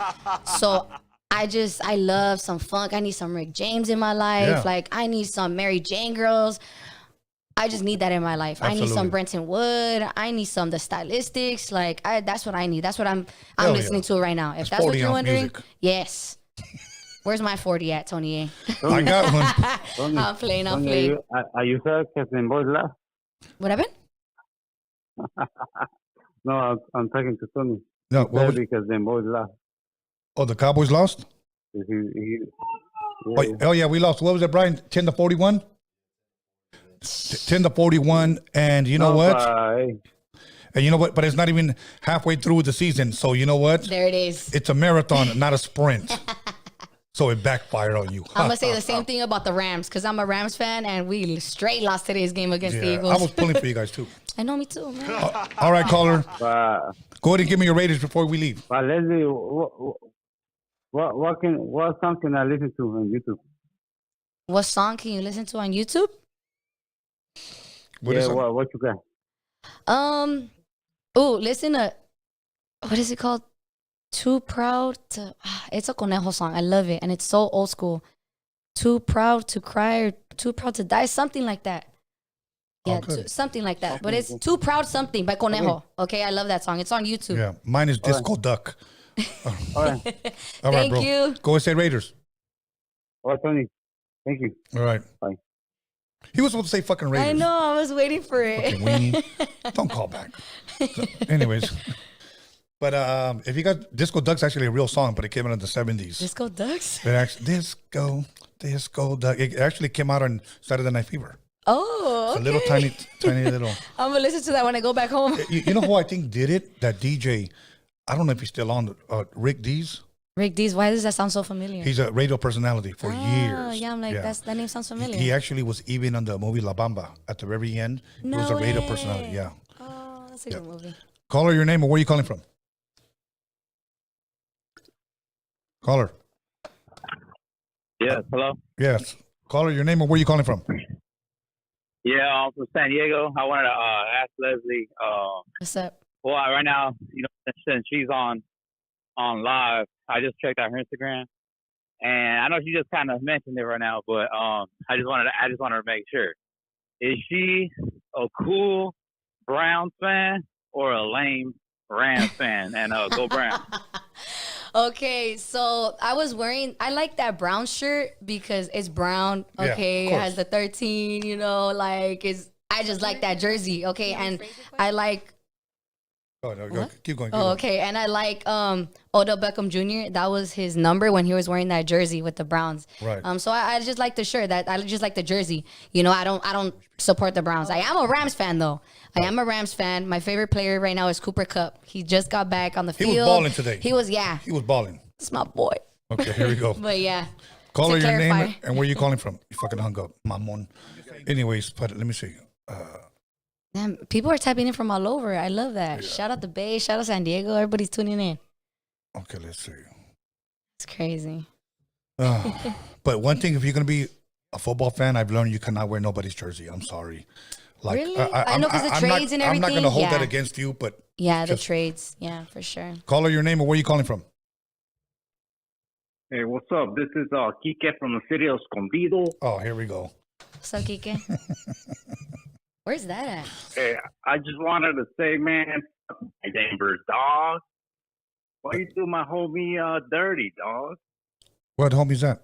So I love some funk. I need some Rick James in my life. Yeah. Like I need some Mary Jane girls. I just need that in my life. I need Absolutely. some Brenton Wood. I need some the Stylistics. Like that's what I need. That's what I'm Hell listening yeah. to right now. If It's that's what 40 you're ounce wondering, music. yes. Where's my 40 at, Tony? I got one. Tony, I'm playing. Tony, are you sad because them boys laugh? What happened? No, I'm talking to Tony. No, Sad what was, because them boys laugh. oh, the Cowboys lost? Oh, yeah, we lost. What was it, Brian? 10-41? 10-41, and you know what? Hey, And you know what? But it's not even halfway through the season. So you know what? There it is. It's a marathon, not a sprint. So it backfired on you. I'm gonna say the same thing about the Rams because I'm a Rams fan and we straight lost today's game against the Yeah, Eagles. I was pulling for you guys too. I know, me too, man. All right, caller. but Go ahead and give me your ratings before we leave. Leslie, what song can I listen to on YouTube? What song can you listen to on YouTube? What is it? What you got? Listen to what is it called? Too Proud to. It's a Conejo song. I love it, and it's so old school. Too proud to cry or too proud to die, something like that. Yeah, good. something like that. But it's Too Proud Something by Conejo. Okay, I love that song. It's on YouTube. Yeah, mine is Disco Duck. All right. All right, Thank bro. you. Go say Raiders. All right, Tony. Thank you. All right. Bye. He was supposed to say fucking Raiders. I know. I was waiting for it. Fucking weenie. Don't call back. So, anyways. But if you got Disco Duck's actually a real song, but it came out in the 70s. Disco Ducks? It actually, Disco Duck. It actually came out on Saturday Night Fever. Oh, okay. It's a little tiny little. I'm going to listen to that when I go back home. You know who I think did it? That DJ. I don't know if he's still on. Rick Dees. Rick Dees, why does that sound so familiar? He's a radio personality for years. Yeah, I'm like, that name sounds familiar. He actually was even on the movie La Bamba at the very end. He was a radio personality. Yeah. Oh, that's a good movie. Caller, your name or where are you calling from? Caller. Yes, hello. Yes. Caller, your name or where are you calling from? Yeah, I'm from San Diego. I wanted to ask Leslie. What's up? Well, right now, since she's on live, I just checked out her Instagram, and I know she just kind of mentioned it right now, but I just wanted to make sure: is she a cool Browns fan or a lame Rams fan? And go Browns. Okay, so I like that brown shirt because it's brown, okay? Yeah, it has the 13, I just like that jersey, okay? And I like... Oh, no, go, keep going. Oh, okay. And I like Odell Beckham Jr. That was his number when he was wearing that jersey with the Browns. Right. So I just like the shirt. I just like the jersey. I don't support the Browns. I am a Rams fan though. I am a Rams fan. My favorite player right now is Cooper Kupp. He just got back on the field. He was balling today. He was balling. It's my boy. Okay, here we go. But yeah. Call her To your clarify. name and where you calling from. You fucking hung up, mamon. Anyways, but let me see. Damn, people are typing in from all over. I love that. Yeah. Shout out the Bay. Shout out San Diego. Everybody's tuning in. Okay, let's see. It's crazy. But one thing, if you're gonna be a football fan, I've learned you cannot wear nobody's jersey. I'm sorry. Like, Really? I know, 'cause the I'm trades and I'm not gonna everything, hold that yeah. against you, but Yeah, the Just- trades. Yeah, for sure. call her your name and where you calling from. Hey, what's up? This is Kike from the city of Escondido. Oh, here we go. What's up, Kike? Where's that at? Hey, I just wanted to say, man, my Chambers, dog. Why you do my homie dirty, dog? What homie's that?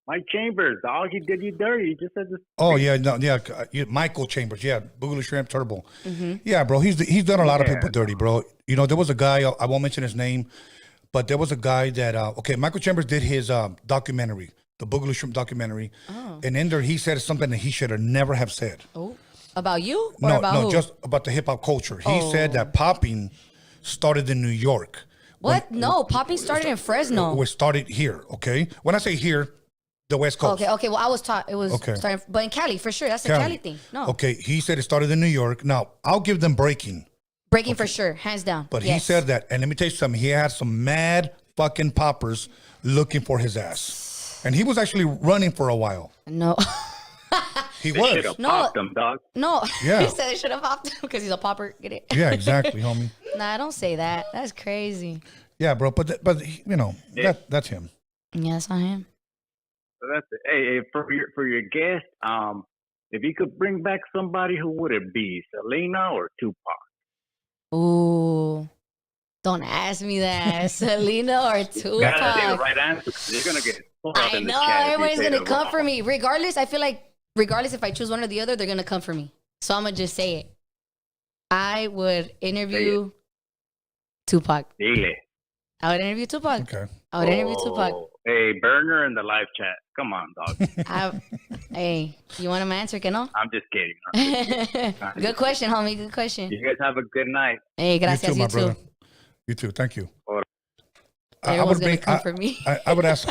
My Chambers, dog. He did you dirty. He just said this. Oh yeah, no, yeah, Michael Chambers, yeah, Boogaloo Shrimp Turbo. Mm-hmm. Yeah, bro, he's done a lot of Yeah. people dirty, bro. There was a guy, I won't mention his name, but there was a guy that Michael Chambers did his documentary, the Boogaloo Shrimp documentary, and in there he said something that he should have never have said. Oh, about you or No, about no, who? just about the hip hop culture. He said that popping started in New York. What? No, popping started in Fresno. It started here, okay? When I say here, the West Coast. Okay. Well, I was taught it was Okay. starting, but in Cali for sure. That's a Cali. Cali thing. No, Okay, he said it started in New York. Now, I'll give them breaking. breaking for sure, hands down. But he Yes. said that, and let me tell you something. He had some mad fucking poppers looking for his ass, and he was actually running for a while. No, He They was. should have No. popped them, dog. no. Yeah. He said they should have popped him because he's a popper. Get it? Yeah, exactly, homie. Nah, don't say that. That's crazy. Yeah, bro. But that's him. Yeah, that's not him. So that's it. Hey, for your guest, if you could bring back somebody, who would it be? Selena or Tupac? Ooh, don't ask me that. Selena or Gotta say the Tupac? right answer. You're gonna get. pulled up I in this know chat if you everybody's say gonna the come wrong for one. me. Regardless, I feel like if I choose one or the other, they're gonna come for me. So I'm gonna just say it. I would interview Tupac. Dile. I would interview Tupac. Okay. I would interview Tupac. Oh, hey, burner in the live chat. Come on, dog. Hey, you want him to answer? Que no? I'm just kidding. Good question, homie. Good question. You guys have a good night. Hey, gracias. you too, my You too. brother. You too. Thank you. Everyone's gonna come for me. I would ask.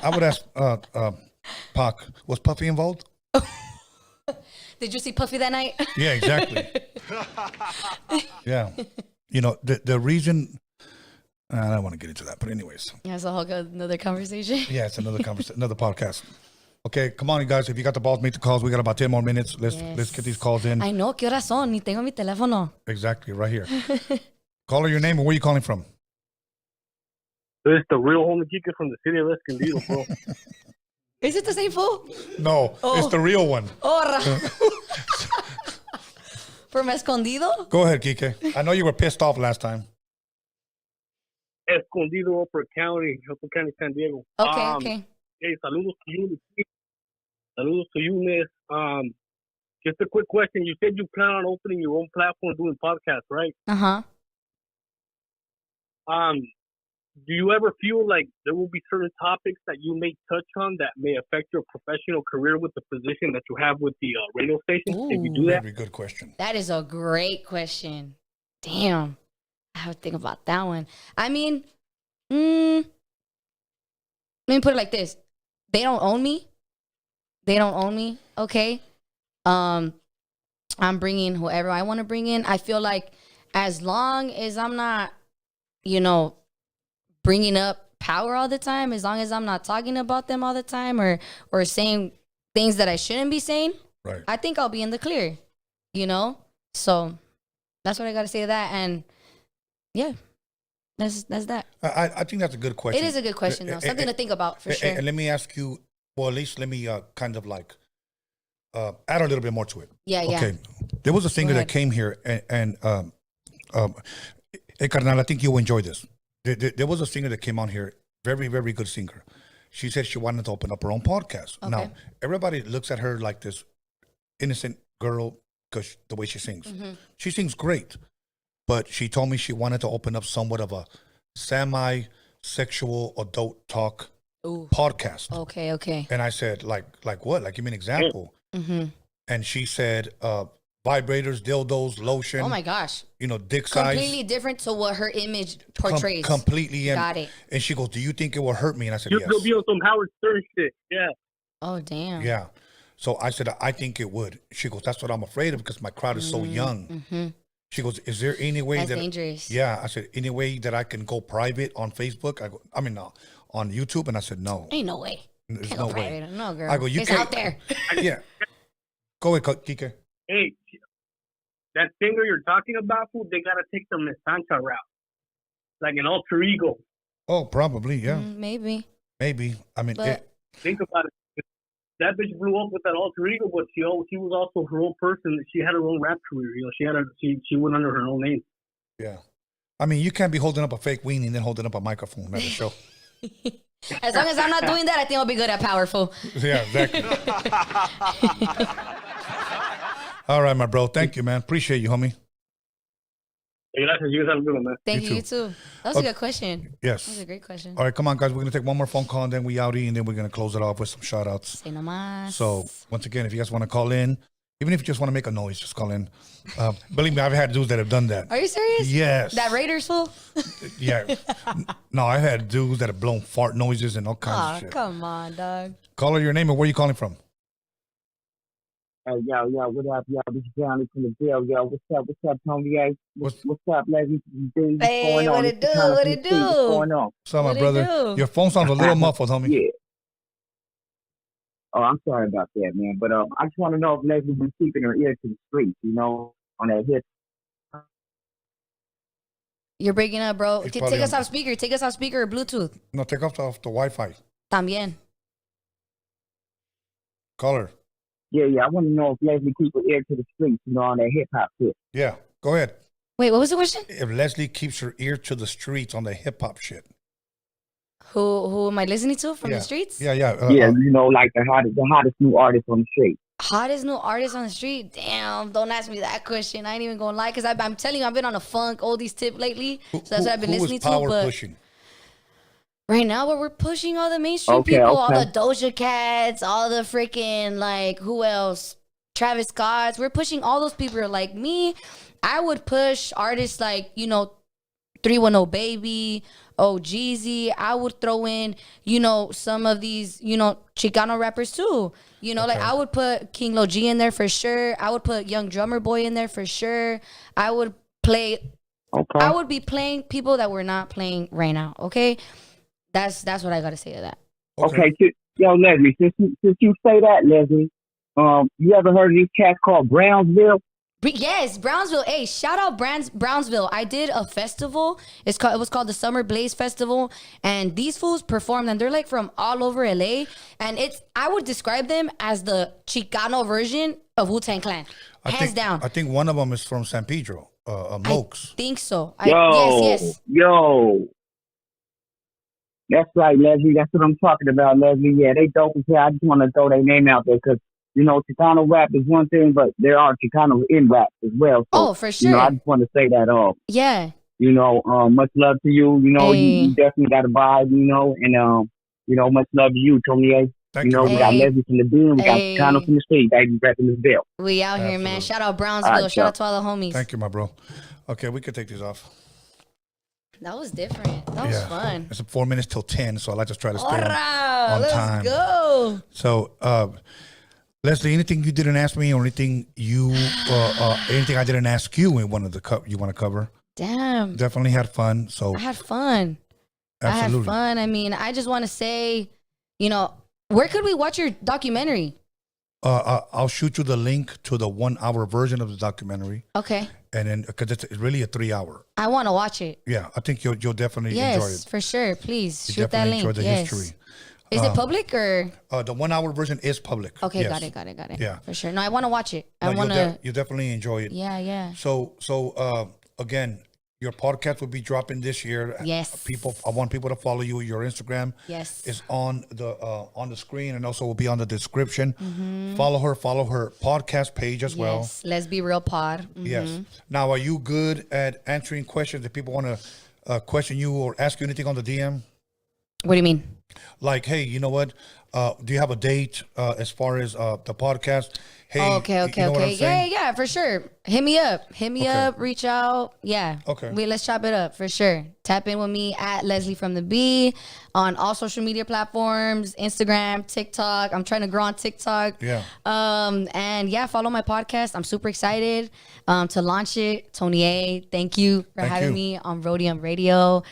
Pac, was Puffy involved? Did you see Puffy that night? Yeah, exactly. Yeah. The reason. I don't want to get into that, but anyways. Yeah, it's a whole another conversation. Yeah, it's another conversation, another podcast. Okay, come on, you guys. If you got the balls, make the calls. We got about 10 more minutes. Let's get these calls in. I know, ¿qué horas son? Ni tengo mi teléfono. Exactly, right here. Caller your name and where you calling from? It's the real homie Kika from the city of Escondido, bro. Is it the same fool? No, it's the real one. From Escondido? Go ahead, Kike. I know you were pissed off last time. Escondido, Upper County, San Diego. Okay. Hey, saludos to you. Saludos to you, miss. Just a quick question. You said you plan on opening your own platform doing podcasts, right? Uh-huh. Do you ever feel like there will be certain topics that you may touch on that may affect your professional career with the position that you have with the radio station? Ooh, if you do that? Very good question. That is a great question. Damn. I have to think about that one. I mean, let me put it like this. They don't own me. Okay. I'm bringing whoever I want to bring in. I feel like as long as I'm not, bringing up power all the time, as long as I'm not talking about them all the time or saying things that I shouldn't be saying, right, I think I'll be in the clear, So that's what I got to say to that. And yeah, that's that. I think that's a good question. It is a good question, though. Something to think about for sure. And let me ask you, well, at least let me kind of like add a little bit more to it. Yeah. Okay. There was a singer that came here and hey, Carnal, I think you'll enjoy this. There was a singer that came on here, very, very good singer. She said she wanted to open up her own podcast. Okay. Now, everybody looks at her like this innocent girl because the way she sings. Mm-hmm. She sings great, but she told me she wanted to open up somewhat of a semi-sexual adult talk podcast. Okay. And I said, like what? Like, give me an example. Mm-hmm. And she said, vibrators, dildos, lotion. Oh my gosh. Dick size. Completely different to what her image portrays. Completely. Got it. And she goes, do you think it will hurt me? And I said, yes. You'll be on some Howard Stern shit. Yeah. Oh, damn. Yeah. So I said, I think it would. She goes, that's what I'm afraid of because my crowd is so young. Mm-hmm. She goes, is there any way that's that... dangerous. Yeah. I said, any way that I can go private on Facebook? On YouTube? And I said, no. Ain't no way. There's can't no go way. Private. No, girl. I go, it's out there. Yeah. Go ahead, Kike. Hey, that singer you're talking about, fool, they got to take the Miss Sancha route. Like an alter ego. Oh, probably, yeah. Maybe. I mean, think about it. That bitch blew up with that alter ego, but she was also her own person. She had her own rap career. She went under her own name. Yeah. I mean, you can't be holding up a fake weenie and then holding up a microphone at a show. As long as I'm not doing that, I think I'll be good at Powerful. Yeah, exactly. All right, my bro. Thank you, man. Appreciate you, homie. Hey, gracias. You guys have a good one, man. Thank you too. That was a good question. Yes. That was a great question. All right, come on, guys. We're going to take one more phone call, and then we outie, and then we're going to close it off with some shout-outs. Say no más. So, once again, if you guys want to call in, even if you just want to make a noise, just call in. Believe me, I've had dudes that have done that. Are you serious? Yes. That Raiders fool? Yeah. No, I've had dudes that have blown fart noises and all kinds of shit. Come on, dog. Caller, your name and where you calling from? Yo, what up, yo? This is Johnny from the jail, yo. What's up, Tony? What's up, ladies? Hey, what it do? What it do? What's going on? What's up, my brother? Your phone sounds a little muffled, homie. Yeah. Oh, I'm sorry about that, man. But I just want to know if Leslie's been keeping her ear to the streets, on that hip. You're breaking up, bro. He's Take probably us on- off speaker. Take us off speaker or Bluetooth. No, take off the Wi-Fi. También. Caller. Yeah. I want to know if Leslie keeps her ear to the streets, on that hip hop shit. Yeah, go ahead. Wait, what was the question? If Leslie keeps her ear to the streets on the hip-hop shit. Who am I listening to from the streets? Yeah. Like the hottest new artist on the street. Hottest new artist on the street? Damn, don't ask me that question. I ain't even gonna lie, because I'm telling you, I've been on a funk oldies tip lately. So that's what I've been listening to. Power but pushing? right now, we're pushing all the mainstream people, all the Doja Cats, all the freaking, who else? Travis Scott's. We're pushing all those people. Like me, I would push artists like, 310 Baby, Jeezy. I would throw in, some of these, Chicano rappers too. I would put King Lo G in there for sure. I would put Young Drummer Boy in there for sure. I would be playing people that we're not playing right now. Okay, that's what I gotta say to that. Okay, yo, Leslie, since you say that, Leslie, you ever heard of these cats called Brownsville? Yes, Brownsville. Hey, shout out Brownsville. I did a festival. It was called the Summer Blaze Festival, and these fools performed, and they're like from all over LA. And I would describe them as the Chicano version of Wu-Tang Clan, hands down. I think one of them is from San Pedro, Mokes. I think so. Yes. That's right, Leslie. That's what I'm talking about, Leslie. Yeah, they dope as hell. I just want to throw their name out there because, Chicano rap is one thing, but there are Chicanos in rap as well. So, for sure. I just want to say that. Yeah. Much love to you. You definitely got a vibe, and, much love to you, Tony A. Thank you. We got Leslie from the beam. We got Chicano from the state. Baby, rapping this bill. We out here, man. Shout out Brownsville. Shout out to all the homies. Thank you, my bro. Okay, we could take these off. That was different. That was fun. It's 4 minutes till 10, so I like to try to stay on let's time. Go. So, Leslie, anything you didn't ask me, or anything anything I didn't ask you in one of the you want to cover? Damn. Definitely had fun. So I had fun. Absolutely. I had fun. I mean, I just want to say, where could we watch your documentary? I'll shoot you the link to the 1 hour version of the documentary. Okay. And then, because it's really a 3 hour. I want to watch it. Yeah, I think you'll definitely enjoy it. Yes, for sure. Please You shoot that link. enjoy the history. Is it public or? The 1 hour version is public. Okay, yes. got it. Yeah, for sure. No, I want to watch it. I want to. You definitely enjoy it. Yeah. So again, your podcast will be dropping this year. Yes. I want people to follow you. Your Instagram. Yes. Is on the screen, and also will be on the description. Mm-hmm. Follow her podcast page as well. Yes. Let's Be Real Pod. Mm-hmm. Yes. Now, are you good at answering questions if people want to question you or ask you anything on the DM? What do you mean? Like, hey, you know what? Do you have a date as far as the podcast? Hey, okay. Yeah, for sure. Hit me up, reach out. Yeah. Okay. Let's chop it up for sure. Tap in with me at Leslie from the B on all social media platforms, Instagram, TikTok. I'm trying to grow on TikTok. Yeah. And yeah, follow my podcast. I'm super excited to launch it. Tony A, thank you for having me on Roadium Radio.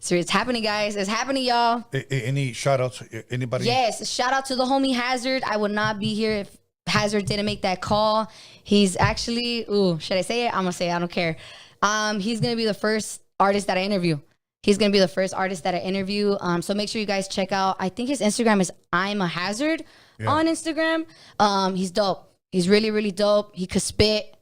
So it's happening, guys. It's happening, y'all. Any shout outs? Anybody? Yes. Shout out to the homie Hazard. I would not be here if Hazard didn't make that call. He's actually, should I say it? I'm going to say it. I don't care. He's going to be the first artist that I interview. So make sure you guys check out. I think his Instagram is I'm a Hazard on Instagram. He's dope. He's really, really dope. He could spit.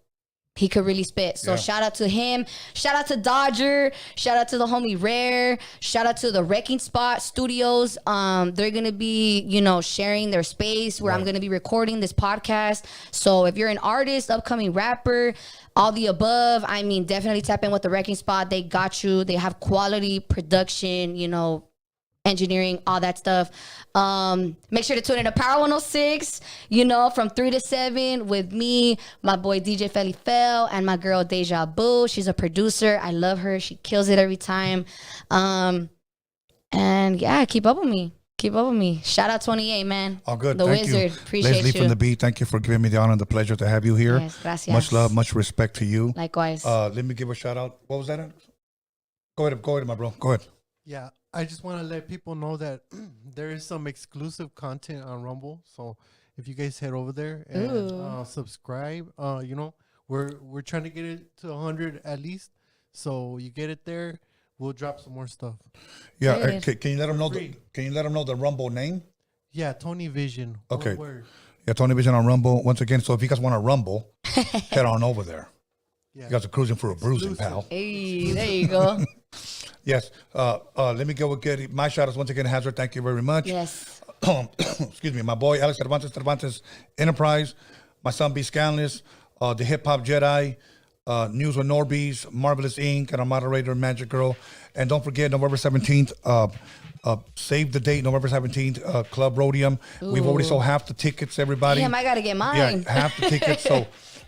He could really spit. So shout out to him. Shout out to Dodger. Shout out to the homie Rare. Shout out to the Wrecking Spot Studios. They're going to be, sharing their space where I'm going to be recording this podcast. So if you're an artist, upcoming rapper, all the above, I mean, definitely tap in with the Wrecking Spot. They got you. They have quality production, engineering, all that stuff. Make sure to tune in to Power 106, from 3 to 7 with me, my boy DJ Felly Fell, and my girl Deja Boo. She's a producer. I love her. She kills it every time. And yeah, keep up with me. Shout out 28, man. All good. The Thank Wizard. You. Appreciate Leslie you. from the B, thank you for giving me the honor and the pleasure to have you here. Yes, gracias. Much love, much respect to you. Likewise. Let me give a shout out. What was that? Go ahead, my bro. Go ahead. Yeah, I just want to let people know that there is some exclusive content on Rumble. So if you guys head over there and subscribe, we're trying to get it to 100 at least. So you get it there, we'll drop some more stuff. Yeah, can you let them know? Can you let them know the Rumble name? Yeah, Tony Vision. Okay. Yeah, Tony Vision on Rumble once again. So if you guys want to rumble, head on over there. Yeah. You guys are cruising for a bruising, pal. Hey, there you go. Yes. Let me go with get my shout outs once again. Hazard, thank you very much. Yes. Excuse me. My boy Alex Cervantes Enterprise, my son B-SKANLESS, the Hip Hop Jedi, News with Norbies, Marvelous Inc., and our moderator Magic Girl. And don't forget November 17th. Save the date, November 17th, Club Roadium. Ooh. We've already sold half the tickets, everybody. Damn, I got to get mine. Yeah, half the tickets. So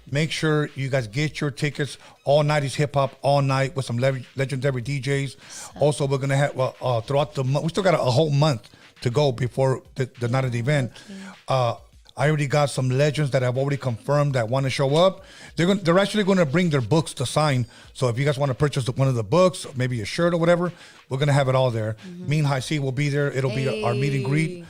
make sure you guys get your tickets. All 90s hip hop, all night with some legendary DJs. Also, we're going to have, throughout the month, we still got a whole month to go before the night of the event. Okay. I already got some legends that I've already confirmed that want to show up. They're actually going to bring their books to sign. So if you guys want to purchase one of the books, maybe a shirt or whatever, we're going to have it all there. Mm-hmm. Mean High C will be there. It'll be our meet and greet.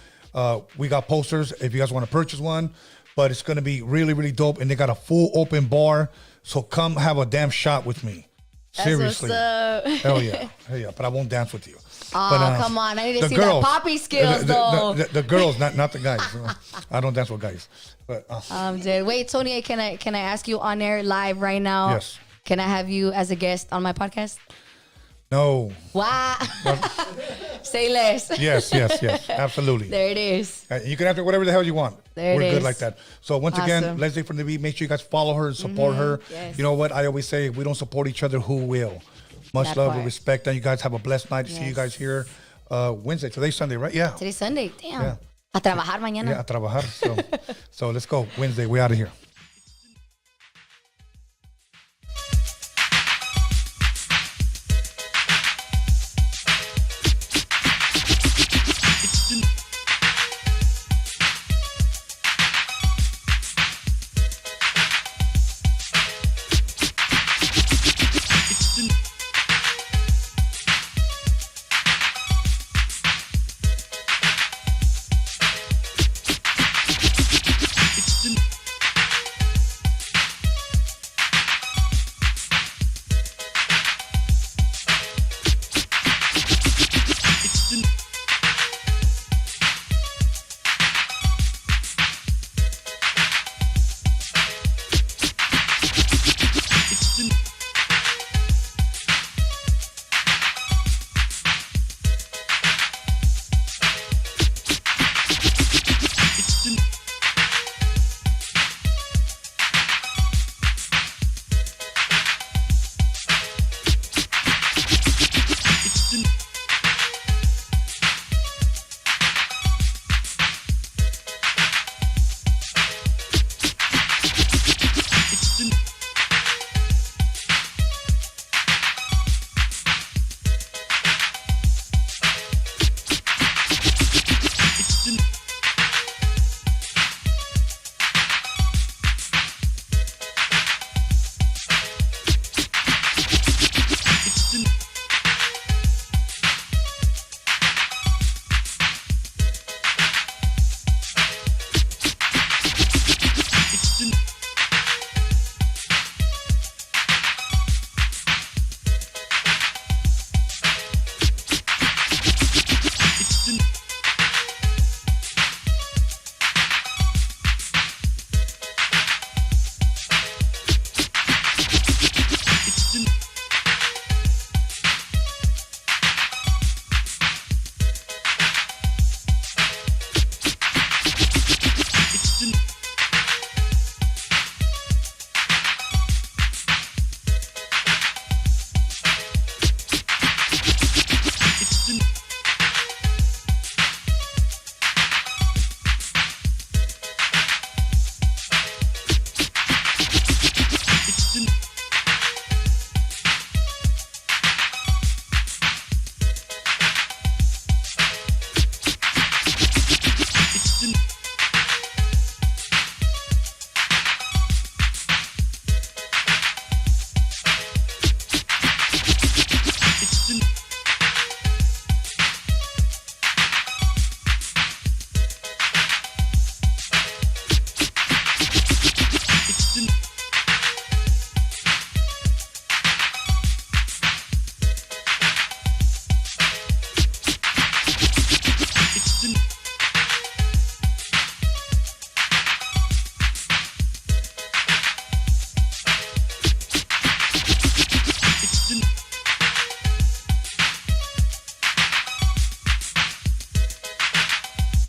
We got posters. If you guys want to purchase one, but it's gonna be really, really dope. And they got a full open bar, so come have a damn shot with me. That's Seriously, what's up. hell yeah. But I won't dance with you. Oh, But, come on. I need to the see girls, that poppy skills, though. The girls, not the guys. I don't dance with guys. But Dude, wait, Tony, can I ask you on air live right now? Yes. Can I have you as a guest on my podcast? no. Wow. Say less. Yes, absolutely. There it is. You can answer whatever the hell you want. There it We're good is. like that. So once again, Awesome. Leslie from the Beat, make sure you guys follow her and support her. Yes. You know what? I always say, if we don't support each other, who will? Much That love part. and respect. And you guys have a blessed night. See you Yes. guys here Wednesday. Today's Sunday, right? Yeah. Today's Sunday. Damn. Yeah. A trabajar mañana. Yeah, a trabajar. So let's go. Wednesday, we out of here.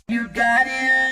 You got it.